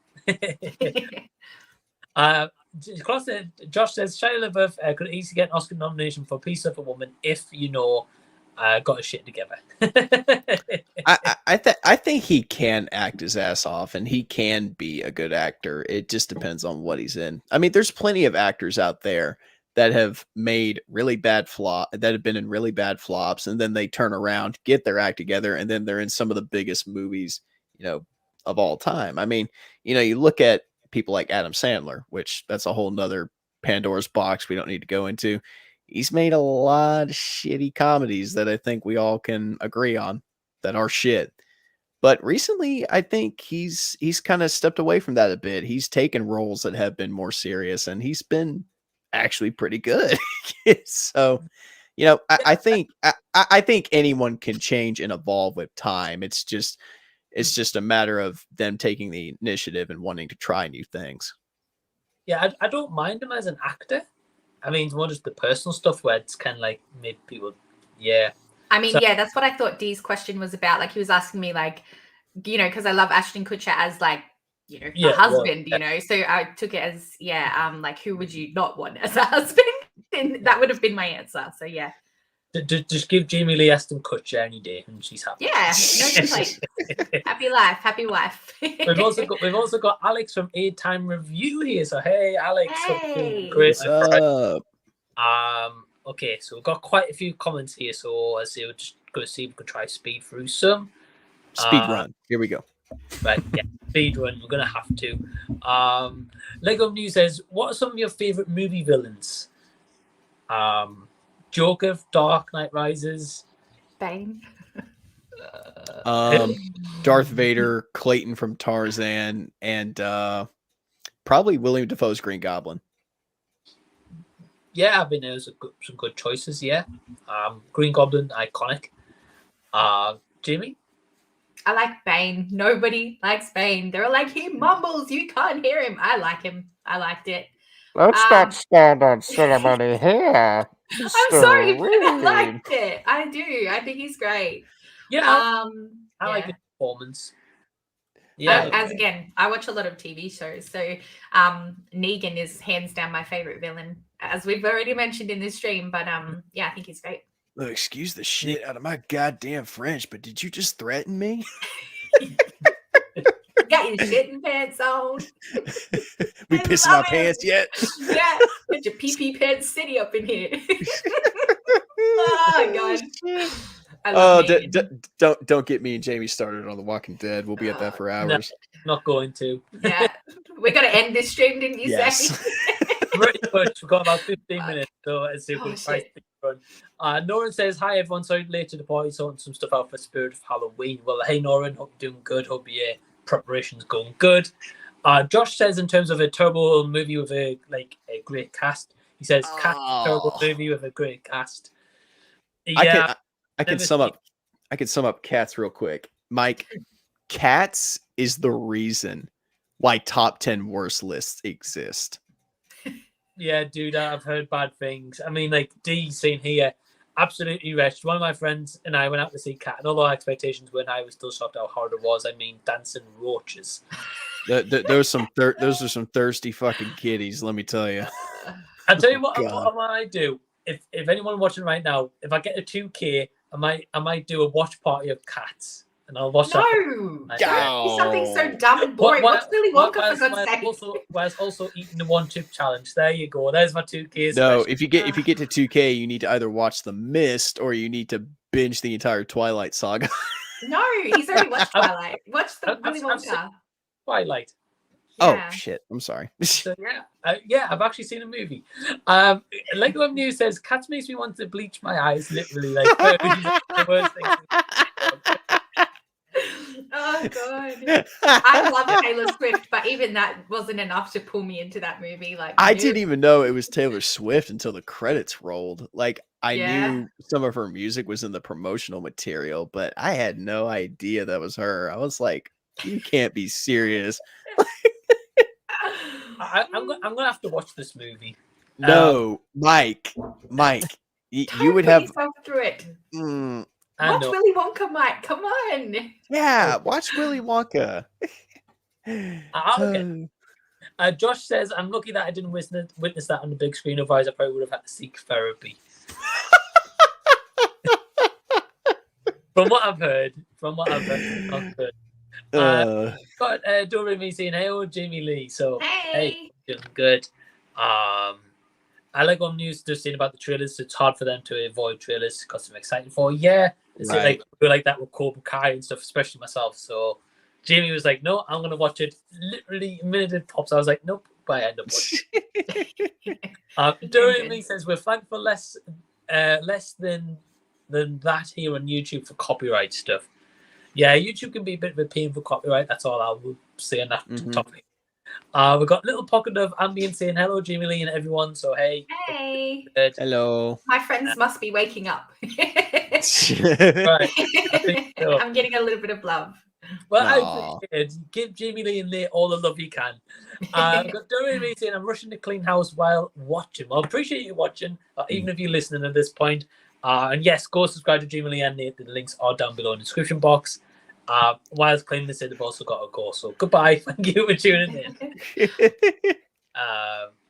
[SPEAKER 1] Josh says Shia LaBeouf could easily get an Oscar nomination for Piece of a Woman if got his shit together.
[SPEAKER 2] I think he can act his ass off, and he can be a good actor. It just depends on what he's in. I mean, there's plenty of actors out there that have made really bad that have been in really bad flops, and then they turn around, get their act together, and then they're in some of the biggest movies, of all time. I mean, you look at people like Adam Sandler, which that's a whole nother Pandora's box we don't need to go into. He's made a lot of shitty comedies that I think we all can agree on that are shit. But recently, I think he's kind of stepped away from that a bit. He's taken roles that have been more serious, and he's been actually pretty good. So, I think I think anyone can change and evolve with time. It's just a matter of them taking the initiative and wanting to try new things.
[SPEAKER 1] Yeah, I don't mind him as an actor. I mean, it's more just the personal stuff where it's kind of like made people, yeah.
[SPEAKER 3] I mean, yeah, that's what I thought Dee's question was about. Like, he was asking me, like, because I love Ashton Kutcher as, like, a husband, So I took it as, like, who would you not want as a husband? And that would have been my answer. So, yeah.
[SPEAKER 1] Just give Jamie Lee Ashton Kutcher any day, and she's happy.
[SPEAKER 3] Yeah, no complaints. Happy life, happy wife.
[SPEAKER 1] We've also got Alex from IMO Review here. So hey, Alex,
[SPEAKER 3] hey,
[SPEAKER 1] great.
[SPEAKER 2] What's up?
[SPEAKER 1] Okay, so we've got quite a few comments here. So I say we're just going to see if we can try speed through some.
[SPEAKER 2] Speed run. Here we go.
[SPEAKER 1] Right, yeah, speed run. We're gonna have to. Lego News says, "What are some of your favorite movie villains?" Joker, Dark Knight Rises,
[SPEAKER 3] Bane,
[SPEAKER 2] Darth Vader, Clayton from Tarzan, and probably William Dafoe's Green Goblin.
[SPEAKER 1] Yeah, I mean, there's some good choices. Yeah, Green Goblin, iconic. Jamie,
[SPEAKER 3] I like Bane. Nobody likes Bane. They're like, he mumbles, you can't hear him. I like him. I liked it.
[SPEAKER 4] Let's not stand on ceremony here.
[SPEAKER 3] I'm sorry, but I liked it. I do. I think he's great.
[SPEAKER 1] Yeah, I like his performance.
[SPEAKER 3] Yeah, as again, I watch a lot of TV shows, so Negan is hands down my favorite villain, as we've already mentioned in this stream. But yeah, I think he's great.
[SPEAKER 2] Look, excuse the shit out of my goddamn French, but did you just threaten me?
[SPEAKER 3] Got your shitting pants on.
[SPEAKER 2] We pissing our pants yet?
[SPEAKER 3] Yeah, get your pee pants city up in here. Oh god.
[SPEAKER 2] Don't get me and Jamie started on The Walking Dead. We'll be at that for hours.
[SPEAKER 1] No, not going to.
[SPEAKER 3] Yeah, we're gonna end this stream, didn't you say?
[SPEAKER 1] Pretty much. We've got about 15 minutes, so let's see if we can try to run. Noran says, "Hi everyone, sorry late to the party, sorting some stuff out for Spirit of Halloween." Well, hey Noran, hope you're doing good. Hope your preparation's going good. Josh says, in terms of a terrible movie with a great cast, he says, terrible movie with a great cast. Yeah,
[SPEAKER 2] I can sum up Cats real quick. Mike, Cats is the reason why top 10 worst lists exist.
[SPEAKER 1] Yeah, dude, I've heard bad things. I mean, like D's saying here, absolutely wretched. One of my friends and I went out to see Cat, and all our expectations were, and I was still shocked how hard it was. I mean, dancing roaches.
[SPEAKER 2] Those are some thirsty fucking kitties, let me tell you.
[SPEAKER 1] I'll tell you what I might do. If anyone watching right now, if I get a 2K, I might do a watch party of Cats. And I'll watch that.
[SPEAKER 3] No, something so dumb and boring. What's Willy Wonka for God's sake?
[SPEAKER 1] Where's also eating the 1 chip challenge. There you go. There's my 2Ks.
[SPEAKER 2] No, if you get to 2K, you need to either watch The Mist or you need to binge the entire Twilight saga.
[SPEAKER 3] No, he's already watched Twilight. Watch the Willy Wonka.
[SPEAKER 1] Twilight.
[SPEAKER 2] Yeah. Oh shit! I'm sorry.
[SPEAKER 1] So, yeah, I've actually seen a movie. Lego News says, "Cats makes me want to bleach my eyes." Literally, like the worst thing.
[SPEAKER 3] Oh god, I love Taylor Swift, but even that wasn't enough to pull me into that movie. Like,
[SPEAKER 2] I didn't even know it was Taylor Swift until the credits rolled. Like, I knew some of her music was in the promotional material, but I had no idea that was her. I was like, "You can't be serious."
[SPEAKER 1] I'm gonna have to watch this movie.
[SPEAKER 2] No, Mike, you would have
[SPEAKER 3] through it.
[SPEAKER 2] Watch
[SPEAKER 3] Willy Wonka, Mike. Come on.
[SPEAKER 2] Yeah, watch Willy Wonka.
[SPEAKER 1] Okay. Josh says, "I'm lucky that I didn't witness that on the big screen. Otherwise, I probably would have had to seek therapy." From what I've heard, not good. Got Doremi saying, "Hey, Jamie Lee." So hey, doing good. I like on news just saying about the trailers. It's hard for them to avoid trailers because I'm excited for. Yeah, it's like that with Cobra Kai and stuff, especially myself. So Jamie was like, "No, I'm gonna watch it." Literally, a minute it pops, I was like, "Nope." But I end up watching it. Doremi says, "We're flagged for less than that here on YouTube for copyright stuff." Yeah, YouTube can be a bit of a pain for copyright. That's all I will say on that
[SPEAKER 2] Mhm.
[SPEAKER 1] topic. We've got Little Pocket of Ambient saying hello, Jamie Lee and everyone. So, hey.
[SPEAKER 3] Hey,
[SPEAKER 2] Hello.
[SPEAKER 3] my friends must be waking up.
[SPEAKER 1] Right. I think so.
[SPEAKER 3] I'm getting a little bit of love.
[SPEAKER 1] Well, I
[SPEAKER 2] Aw.
[SPEAKER 1] appreciate it. Give Jamie Lee and Nate all the love you can. I've got Doreen saying I'm rushing to clean house while watching. Well, I appreciate you watching, even if you're listening at this point. And yes, go subscribe to Jamie Lee and Nate. The links are down below in the description box. Whilst cleaning this, they've also got to go. So goodbye. Thank you for tuning in.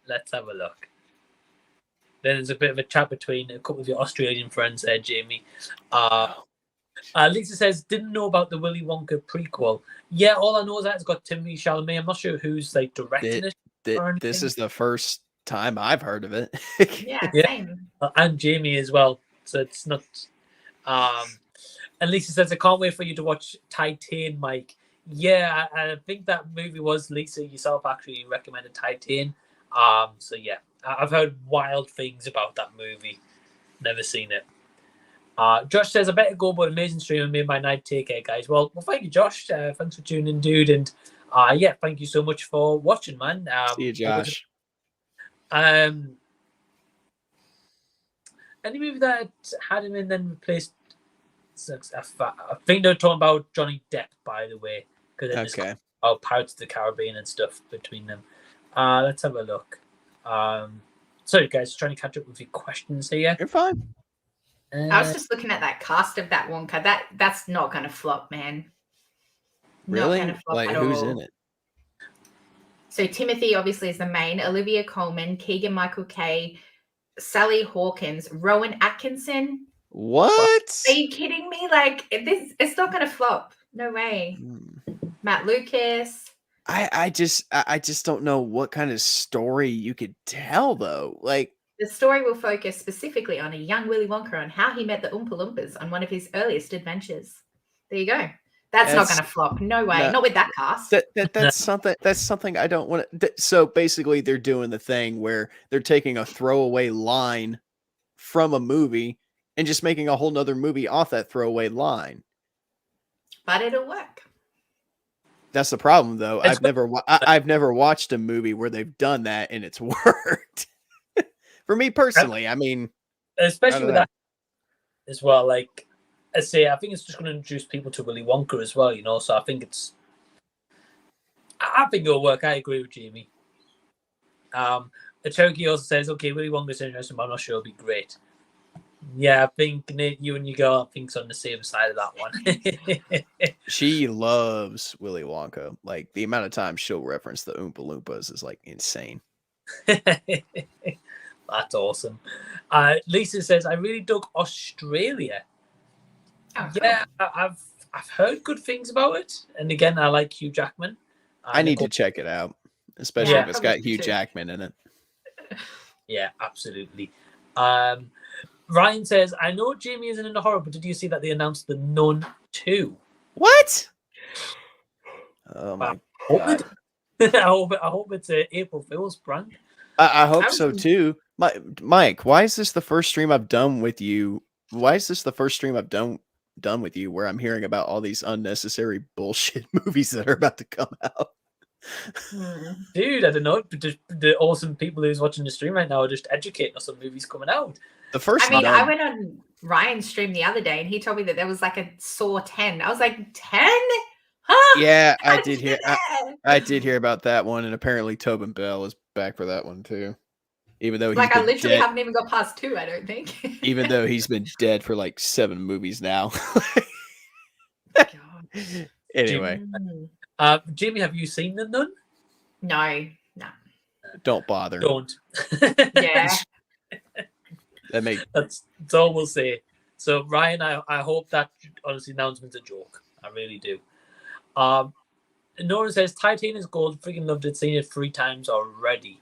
[SPEAKER 1] Let's have a look. Then there's a bit of a chat between a couple of your Australian friends there, Jamie. Lisa says, didn't know about the Willy Wonka prequel. Yeah, all I know is that it's got Timothée Chalamet. I'm not sure who's like directing it.
[SPEAKER 2] This is the first time I've heard of it.
[SPEAKER 3] Yeah,
[SPEAKER 1] Yeah.
[SPEAKER 3] same.
[SPEAKER 1] And Jamie as well. So it's not. And Lisa says, I can't wait for you to watch Titan, Mike. Yeah, I think that movie was Lisa yourself actually recommended Titan. So yeah, I've heard wild things about that movie. Never seen it. Josh says, I better go, but amazing stream and made my night. Take care, guys. Well, thank you, Josh. Thanks for tuning in, dude. And yeah, thank you so much for watching, man.
[SPEAKER 2] See you, Josh.
[SPEAKER 1] Any movie that had him in then replaced. I think they're talking about Johnny Depp, by the way, because
[SPEAKER 2] Okay.
[SPEAKER 1] Pirates of the Caribbean and stuff between them. Let's have a look. Sorry, guys, trying to catch up with your questions here.
[SPEAKER 2] You're fine.
[SPEAKER 3] I was just looking at that cast of that Wonka. That's not going to flop, man.
[SPEAKER 2] Really?
[SPEAKER 3] Not going to flop
[SPEAKER 2] Like,
[SPEAKER 3] at
[SPEAKER 2] who's
[SPEAKER 3] all.
[SPEAKER 2] in it?
[SPEAKER 3] So Timothy obviously is the main. Olivia Colman, Keegan-Michael Kay, Sally Hawkins, Rowan Atkinson.
[SPEAKER 2] What?
[SPEAKER 3] Are you kidding me? Like it's not going to flop. No way. Matt Lucas.
[SPEAKER 2] I just don't know what kind of story you could tell though. Like,
[SPEAKER 3] the story will focus specifically on a young Willy Wonka and how he met the Oompa Loompas on one of his earliest adventures. There you go. That's not going to flop. No way.
[SPEAKER 2] No.
[SPEAKER 3] Not with that cast.
[SPEAKER 2] That's something I don't want to. So basically, they're doing the thing where they're taking a throwaway line from a movie and just making a whole nother movie off that throwaway line.
[SPEAKER 3] But it'll work.
[SPEAKER 2] That's the problem, though. I've never watched a movie where they've done that and it's worked. For me personally, I mean,
[SPEAKER 1] especially with that as well. Like I say, I think it's just going to introduce people to Willy Wonka as well. You know, so I think it'll work. I agree with Jamie. The Cherokee also says, "Okay, Willy Wonka's interesting, but I'm not sure it'll be great." Yeah, I think Nate, you and your girl, I think's on the same side of that one.
[SPEAKER 2] She loves Willy Wonka. Like the amount of times she'll reference the Oompa Loompas is like insane.
[SPEAKER 1] That's awesome. Lisa says, "I really dug Australia."
[SPEAKER 3] Oh,
[SPEAKER 1] yeah, cool. I've heard good things about it, and again, I like Hugh Jackman.
[SPEAKER 2] I need to check it out, especially if it's got Hugh Jackman in it.
[SPEAKER 1] Yeah, absolutely. Ryan says, I know Jamie isn't into horror, but did you see that they announced The Nun 2?
[SPEAKER 2] What? Oh my God.
[SPEAKER 1] I hope it's a April Fool's prank.
[SPEAKER 2] I hope so too. Mike, why is this the first stream I've done with you? Why is this the first stream I've done with you where I'm hearing about all these unnecessary bullshit movies that are about to come out?
[SPEAKER 1] Dude, I don't know. The awesome people who's watching the stream right now are just educating us on movies coming out.
[SPEAKER 2] The first
[SPEAKER 3] I went on Ryan's stream the other day and he told me that there was like a Saw 10. I was like, 10? Huh?
[SPEAKER 2] Yeah, I did hear. I did hear about that one, and apparently Tobin Bell is back for that one too. Even though
[SPEAKER 3] I literally haven't even got past 2, I don't think.
[SPEAKER 2] Even though he's been dead for like 7 movies now. Anyway,
[SPEAKER 1] Jamie, have you seen The Nun?
[SPEAKER 3] No.
[SPEAKER 2] Don't bother.
[SPEAKER 1] Don't.
[SPEAKER 3] Yeah.
[SPEAKER 1] That's all we'll say. So Ryan, I hope that honestly announcement's a joke. I really do. Nora says Titan is gold. Freaking loved it. Seen it 3 times already.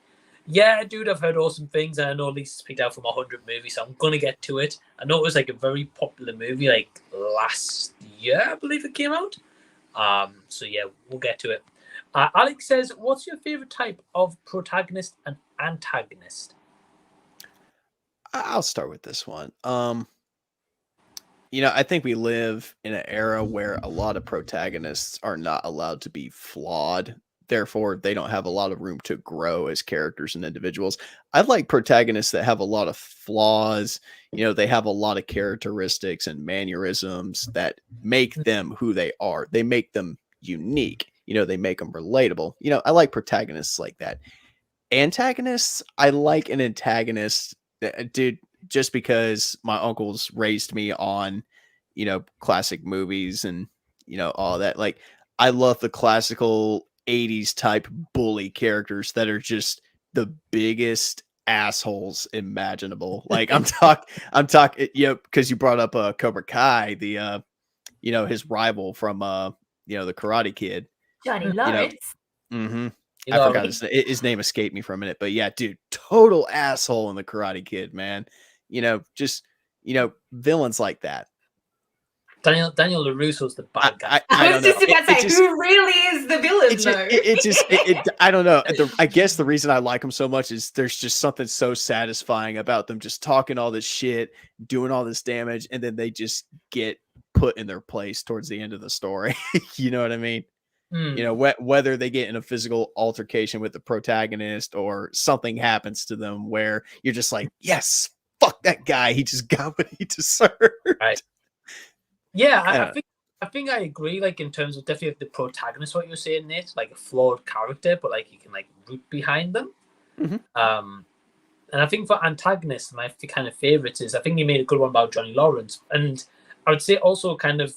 [SPEAKER 1] Yeah, dude, I've heard awesome things, and I know Lisa's picked out from 100 movies, so I'm gonna get to it. I know it was like a very popular movie, like last year, I believe it came out. So yeah, we'll get to it. Alex says, "What's your favorite type of protagonist and antagonist?"
[SPEAKER 2] I'll start with this one. I think we live in an era where a lot of protagonists are not allowed to be flawed. Therefore, they don't have a lot of room to grow as characters and individuals. I like protagonists that have a lot of flaws. They have a lot of characteristics and mannerisms that make them who they are. They make them unique. They make them relatable. I like protagonists like that. Antagonists, I like an antagonist, dude, just because my uncles raised me on, classic movies and, all that. Like, I love the classical 80s type bully characters that are just the biggest assholes imaginable. Like, I'm talking, because you brought up Cobra Kai, the, his rival from, the Karate Kid.
[SPEAKER 3] Johnny Lawrence.
[SPEAKER 2] Mm-hmm. I forgot his name escaped me for a minute, but yeah, dude, total asshole in the Karate Kid, man. Just villains like that.
[SPEAKER 1] Daniel LaRusso's the bad guy.
[SPEAKER 3] I was just about to say, who really is the villain, though?
[SPEAKER 2] I don't know. I guess the reason I like him so much is there's just something so satisfying about them just talking all this shit, doing all this damage, and then they just get put in their place towards the end of the story. You know what I mean? Whether they get in a physical altercation with the protagonist or something happens to them where you're just like, yes, fuck that guy. He just got what he deserved.
[SPEAKER 1] Right. Yeah, I think I agree. Like, in terms of definitely the protagonist, what you're saying, Nate, like a flawed character, but like you can like root behind them.
[SPEAKER 2] Mm-hmm.
[SPEAKER 1] And I think for antagonists, my kind of favorites is, I think you made a good one about Johnny Lawrence, and I would say also kind of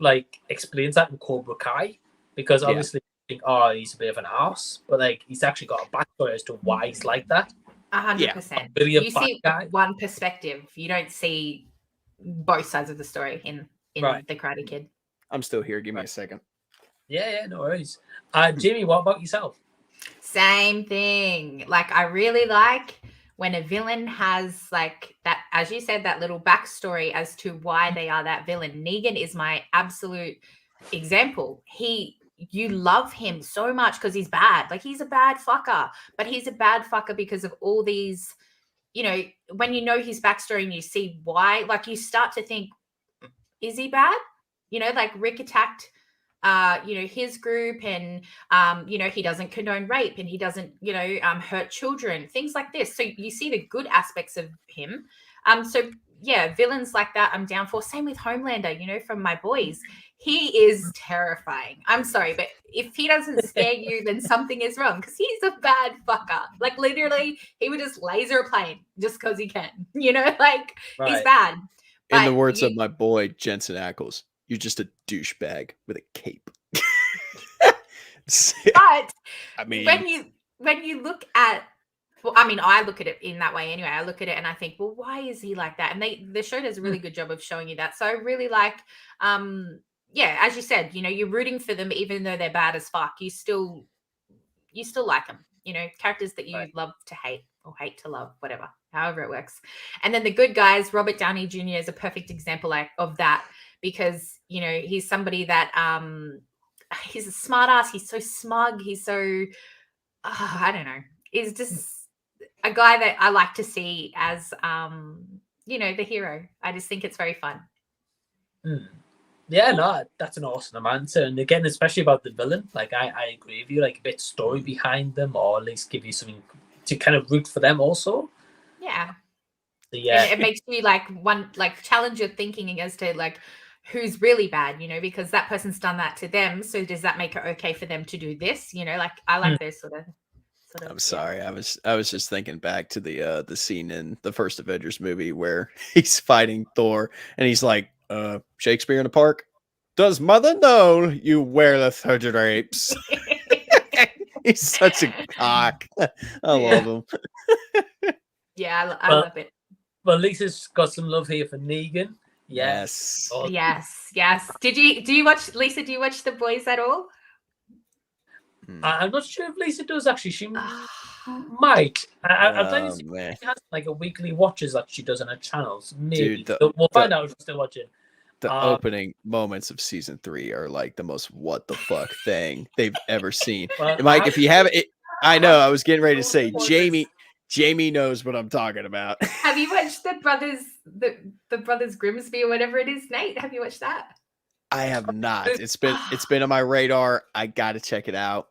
[SPEAKER 1] like explains that in Cobra Kai, because obviously you think, oh, he's a bit of an arse, but like he's actually got a backstory as to why he's like that.
[SPEAKER 3] 100%.
[SPEAKER 1] Really
[SPEAKER 3] you see one perspective. You don't see both sides of the story in
[SPEAKER 1] right.
[SPEAKER 3] The Karate Kid.
[SPEAKER 2] I'm still here. Give me a second.
[SPEAKER 1] Yeah, no worries. Jamie, what about yourself?
[SPEAKER 3] Same thing. Like, I really like when a villain has like that, as you said, that little backstory as to why they are that villain. Negan is my absolute example. You love him so much because he's bad. Like, he's a bad fucker, but he's a bad fucker because of all these, when you know his backstory and you see why, like, you start to think, is he bad? Like Rick attacked his group, and he doesn't condone rape, and he doesn't hurt children, things like this. So you see the good aspects of him. So yeah, villains like that I'm down for. Same with Homelander, from my boys. He is terrifying. I'm sorry, but if he doesn't scare you, then something is wrong, because he's a bad fucker. Like, literally, he would just laser a plane just because he can. Like, right. He's bad.
[SPEAKER 2] In the words of my boy Jensen Ackles, you're just a douchebag with a cape.
[SPEAKER 3] But I mean, when you look at, well, I mean, I look at it in that way anyway. I look at it and I think, well, why is he like that? And the show does a really good job of showing you that. So I really like, as you said, you're rooting for them even though they're bad as fuck. You still like them. Characters that you love to hate or hate to love, whatever, however it works. And then the good guys, Robert Downey Jr. is a perfect example of that, because he's somebody that he's a smart ass. He's so smug. He's so I don't know. He's just a guy that I like to see as the hero. I just think it's very fun.
[SPEAKER 1] Yeah, no, that's an awesome answer. And again, especially about the villain, like I agree with you, like a bit story behind them, or at least give you something to kind of root for them also.
[SPEAKER 3] Yeah.
[SPEAKER 1] So, yeah.
[SPEAKER 3] And it makes you challenge your thinking as to like who's really bad, because that person's done that to them. So does that make it okay for them to do this? Like, I like those sort of.
[SPEAKER 2] I'm sorry. I was just thinking back to the scene in the first Avengers movie where he's fighting Thor and he's like, Shakespeare in the Park? Does mother know you wear the 30 drapes? He's such a cock. I love him.
[SPEAKER 3] Yeah, I love it.
[SPEAKER 1] But Lisa's got some love here for Negan.
[SPEAKER 2] Yes.
[SPEAKER 3] Oh. Yes. Do you watch, Lisa, do you watch The Boys at all?
[SPEAKER 1] I'm not sure if Lisa does, actually. She might. I've done she has like a weekly watches that she does on her channels. Maybe.
[SPEAKER 2] Dude,
[SPEAKER 1] we'll find out if she's still watching.
[SPEAKER 2] The opening moments of season 3 are like the most what the fuck thing they've ever seen. Well, Mike, if you haven't, I know I was getting ready to say, Jamie Jamie knows what I'm talking about.
[SPEAKER 3] Have you watched the Brothers Grimsby or whatever it is, Nate? Have you watched that?
[SPEAKER 2] I have not. It's been on my radar. I gotta check it out.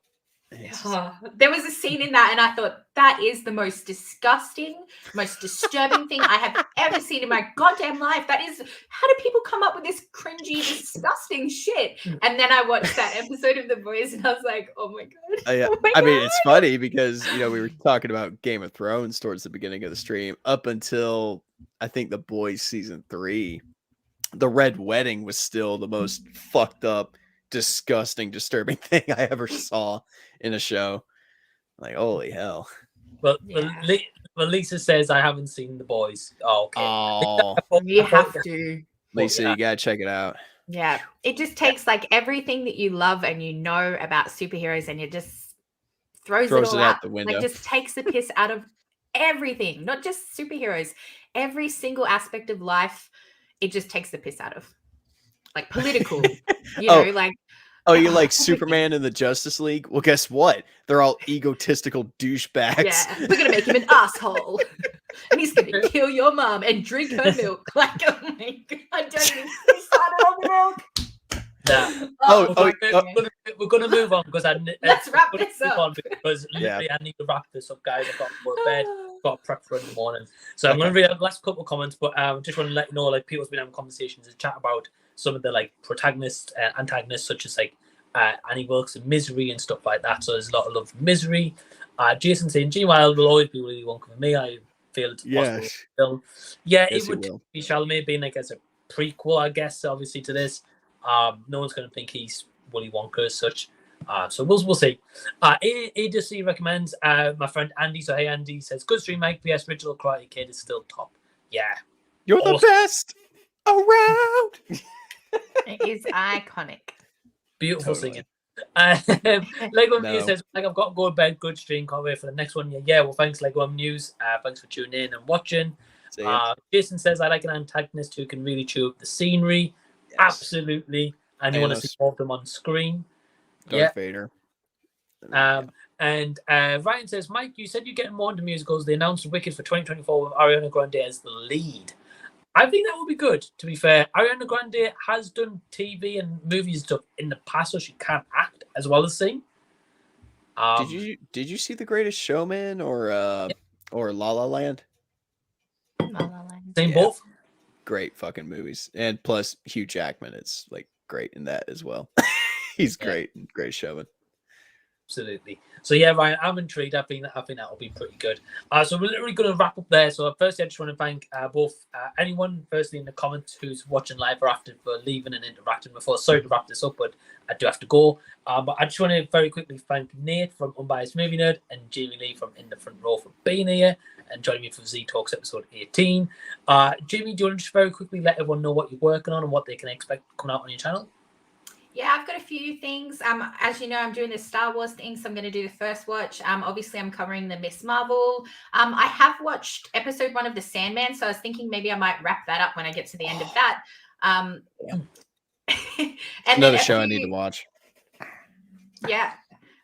[SPEAKER 3] There was a scene in that, and I thought that is the most disgusting, most disturbing thing I have ever seen in my goddamn life. That is, how do people come up with this cringy, disgusting shit? And then I watched that episode of The Boys, and I was like, oh my god. Oh my
[SPEAKER 2] I mean,
[SPEAKER 3] God.
[SPEAKER 2] it's funny because we were talking about Game of Thrones towards the beginning of the stream, up until I think The Boys season 3. The Red Wedding was still the most fucked up, disgusting, disturbing thing I ever saw in a show. Like, holy hell.
[SPEAKER 1] Well, Lisa says I haven't seen The Boys. Oh, okay.
[SPEAKER 2] Oh,
[SPEAKER 3] You have to.
[SPEAKER 2] Lisa, you gotta check it out.
[SPEAKER 3] Yeah, it just takes like everything that you love and you know about superheroes, and it just throws it all out
[SPEAKER 2] the window.
[SPEAKER 3] Like, just takes the piss out of everything, not just superheroes. Every single aspect of life, it just takes the piss out of. Like political, like.
[SPEAKER 2] Oh, you like Superman in the Justice League? Well, guess what? They're all egotistical douchebags.
[SPEAKER 3] Yeah, we're gonna make him an asshole, and he's gonna kill your mom and drink her milk. Like, oh my god, I don't even started on the milk.
[SPEAKER 1] We're gonna move on because
[SPEAKER 3] let's wrap this up.
[SPEAKER 1] Because literally I need to wrap this up, guys. I've got to go to bed. Got prep for in the morning. So I'm gonna read the last couple of comments, but just want to let you know, like, people's been having conversations and chat about some of the like protagonists, antagonists, such as like Annie Wilkes and Misery and stuff like that. So there's a lot of love for Misery. Jason saying Gene Wilder will always be Willy Wonka for me. I feel it's possible film. Yeah,
[SPEAKER 2] yes,
[SPEAKER 1] it would be Chalamet being like as a prequel, I guess, obviously to this. No one's gonna think he's Willy Wonka as such. So we'll see. ADC recommends my friend Andy. So hey, Andy says good stream, Mike. PS original Karate Kid is still top. Yeah,
[SPEAKER 2] you're the best around.
[SPEAKER 3] It is iconic.
[SPEAKER 1] Beautiful singing. Lego News says like I've got to go to bed. Good stream. Can't wait for the next one. Yeah. Well, thanks Lego News. Thanks for tuning in and watching. Jason says I like an antagonist who can really chew up the scenery. Yes. Absolutely. And you want to see more of them on screen.
[SPEAKER 2] Darth Vader.
[SPEAKER 1] And Ryan says, Mike, you said you're getting more into musicals. They announced Wicked for 2024 with Ariana Grande as the lead. I think that would be good, to be fair. Ariana Grande has done TV and movies stuff in the past, so she can act as well as sing.
[SPEAKER 2] Did you see The Greatest Showman or La La Land?
[SPEAKER 3] La La Land.
[SPEAKER 1] Same both.
[SPEAKER 2] Great fucking movies. And plus Hugh Jackman is like great in that as well. He's great. Great Showman.
[SPEAKER 1] Absolutely. So yeah, Ryan, I'm intrigued. I think that will be pretty good. So we're literally going to wrap up there. So firstly, I just want to thank both anyone, firstly in the comments, who's watching live or after, for leaving and interacting before. Sorry to wrap this up, but I do have to go. But I just want to very quickly thank Nate from Unbiased Movie Nerd and Jamie Lee from In the Front Row for being here and joining me for Z Talks episode 18. Jamie, do you want to just very quickly let everyone know what you're working on and what they can expect coming out on your channel?
[SPEAKER 3] Yeah, I've got a few things. As you know, I'm doing the Star Wars thing, so I'm going to do the first watch. Obviously, I'm covering the Miss Marvel. I have watched episode 1 of The Sandman, so I was thinking maybe I might wrap that up when I get to the end of that. And
[SPEAKER 2] another show I need to watch.
[SPEAKER 3] Yeah.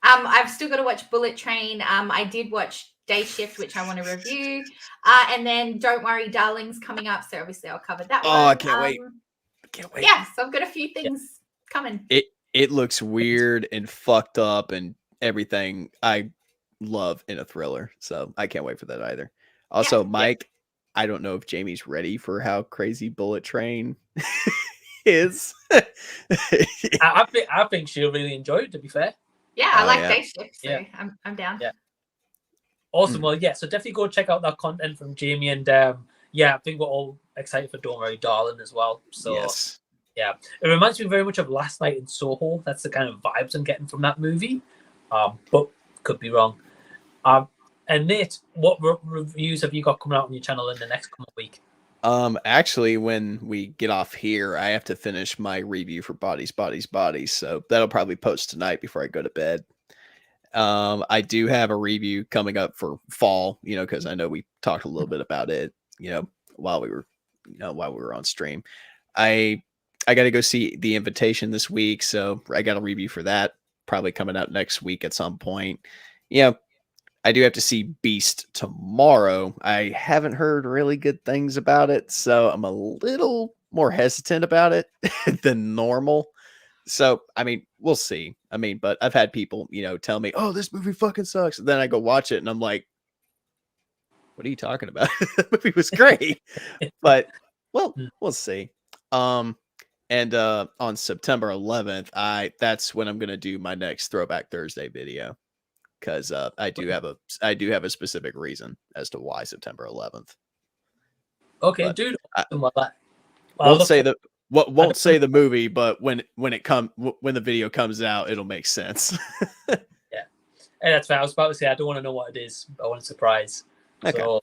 [SPEAKER 3] I've still got to watch Bullet Train. I did watch Day Shift, which I want to review. And then Don't Worry, Darling's coming up, so obviously I'll cover that one.
[SPEAKER 2] Oh, I can't wait.
[SPEAKER 3] Yeah, so I've got a few things coming.
[SPEAKER 2] It looks weird and fucked up and everything I love in a thriller, so I can't wait for that either. Also, Mike, I don't know if Jamie's ready for how crazy Bullet Train is.
[SPEAKER 1] I think she'll really enjoy it, to be fair.
[SPEAKER 3] Yeah, I like Day Shift, so I'm down.
[SPEAKER 1] Yeah. Awesome. Well, so definitely go check out that content from Jamie, and I think we're all excited for Don't Worry, Darling as well. So
[SPEAKER 2] yes.
[SPEAKER 1] Yeah, it reminds me very much of Last Night in Soho. That's the kind of vibes I'm getting from that movie, but could be wrong. And Nate, what reviews have you got coming out on your channel in the next coming week?
[SPEAKER 2] Actually, when we get off here, I have to finish my review for Bodies, so that'll probably post tonight before I go to bed. I do have a review coming up for fall, because I know we talked a little bit about it, while we were on stream. I got to go see The Invitation this week, so I got a review for that, probably coming out next week at some point. I do have to see Beast tomorrow. I haven't heard really good things about it, so I'm a little more hesitant about it than normal. So, I mean, we'll see. I mean, but I've had people, tell me, "Oh, this movie fucking sucks." And then I go watch it and I'm like, "What are you talking about? The movie was great." But well, we'll see. And on September 11th, that's when I'm going to do my next Throwback Thursday video. Because I do have a specific reason as to why September 11th.
[SPEAKER 1] Okay,
[SPEAKER 2] But
[SPEAKER 1] dude.
[SPEAKER 2] I
[SPEAKER 1] Well,
[SPEAKER 2] won't say the movie, but when the video comes out, it'll make sense.
[SPEAKER 1] Yeah, hey, that's fair. I was about to say I don't want to know what it is. I want a surprise.
[SPEAKER 2] Okay.
[SPEAKER 1] So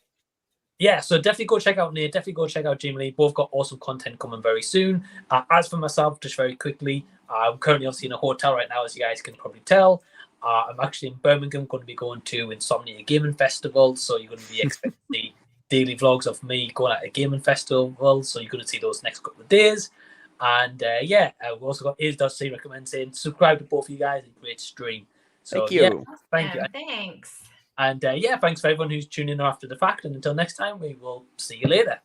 [SPEAKER 1] yeah, so definitely go check out Nate. Definitely go check out Jamie Lee. Both got awesome content coming very soon. As for myself, just very quickly, I'm currently obviously in a hotel right now, as you guys can probably tell. I'm actually in Birmingham, going to be going to Insomnia Gaming Festival. So you're going to be expecting the daily vlogs of me going at a gaming festival. So you're going to see those next couple of days. And we've also got Is.C recommend saying subscribe to both of you guys. A great stream. So,
[SPEAKER 2] Thank you.
[SPEAKER 1] Yeah, thank you.
[SPEAKER 3] Thanks.
[SPEAKER 1] And thanks for everyone who's tuning in after the fact. And until next time, we will see you later.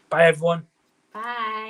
[SPEAKER 1] Bye, everyone.
[SPEAKER 3] Bye.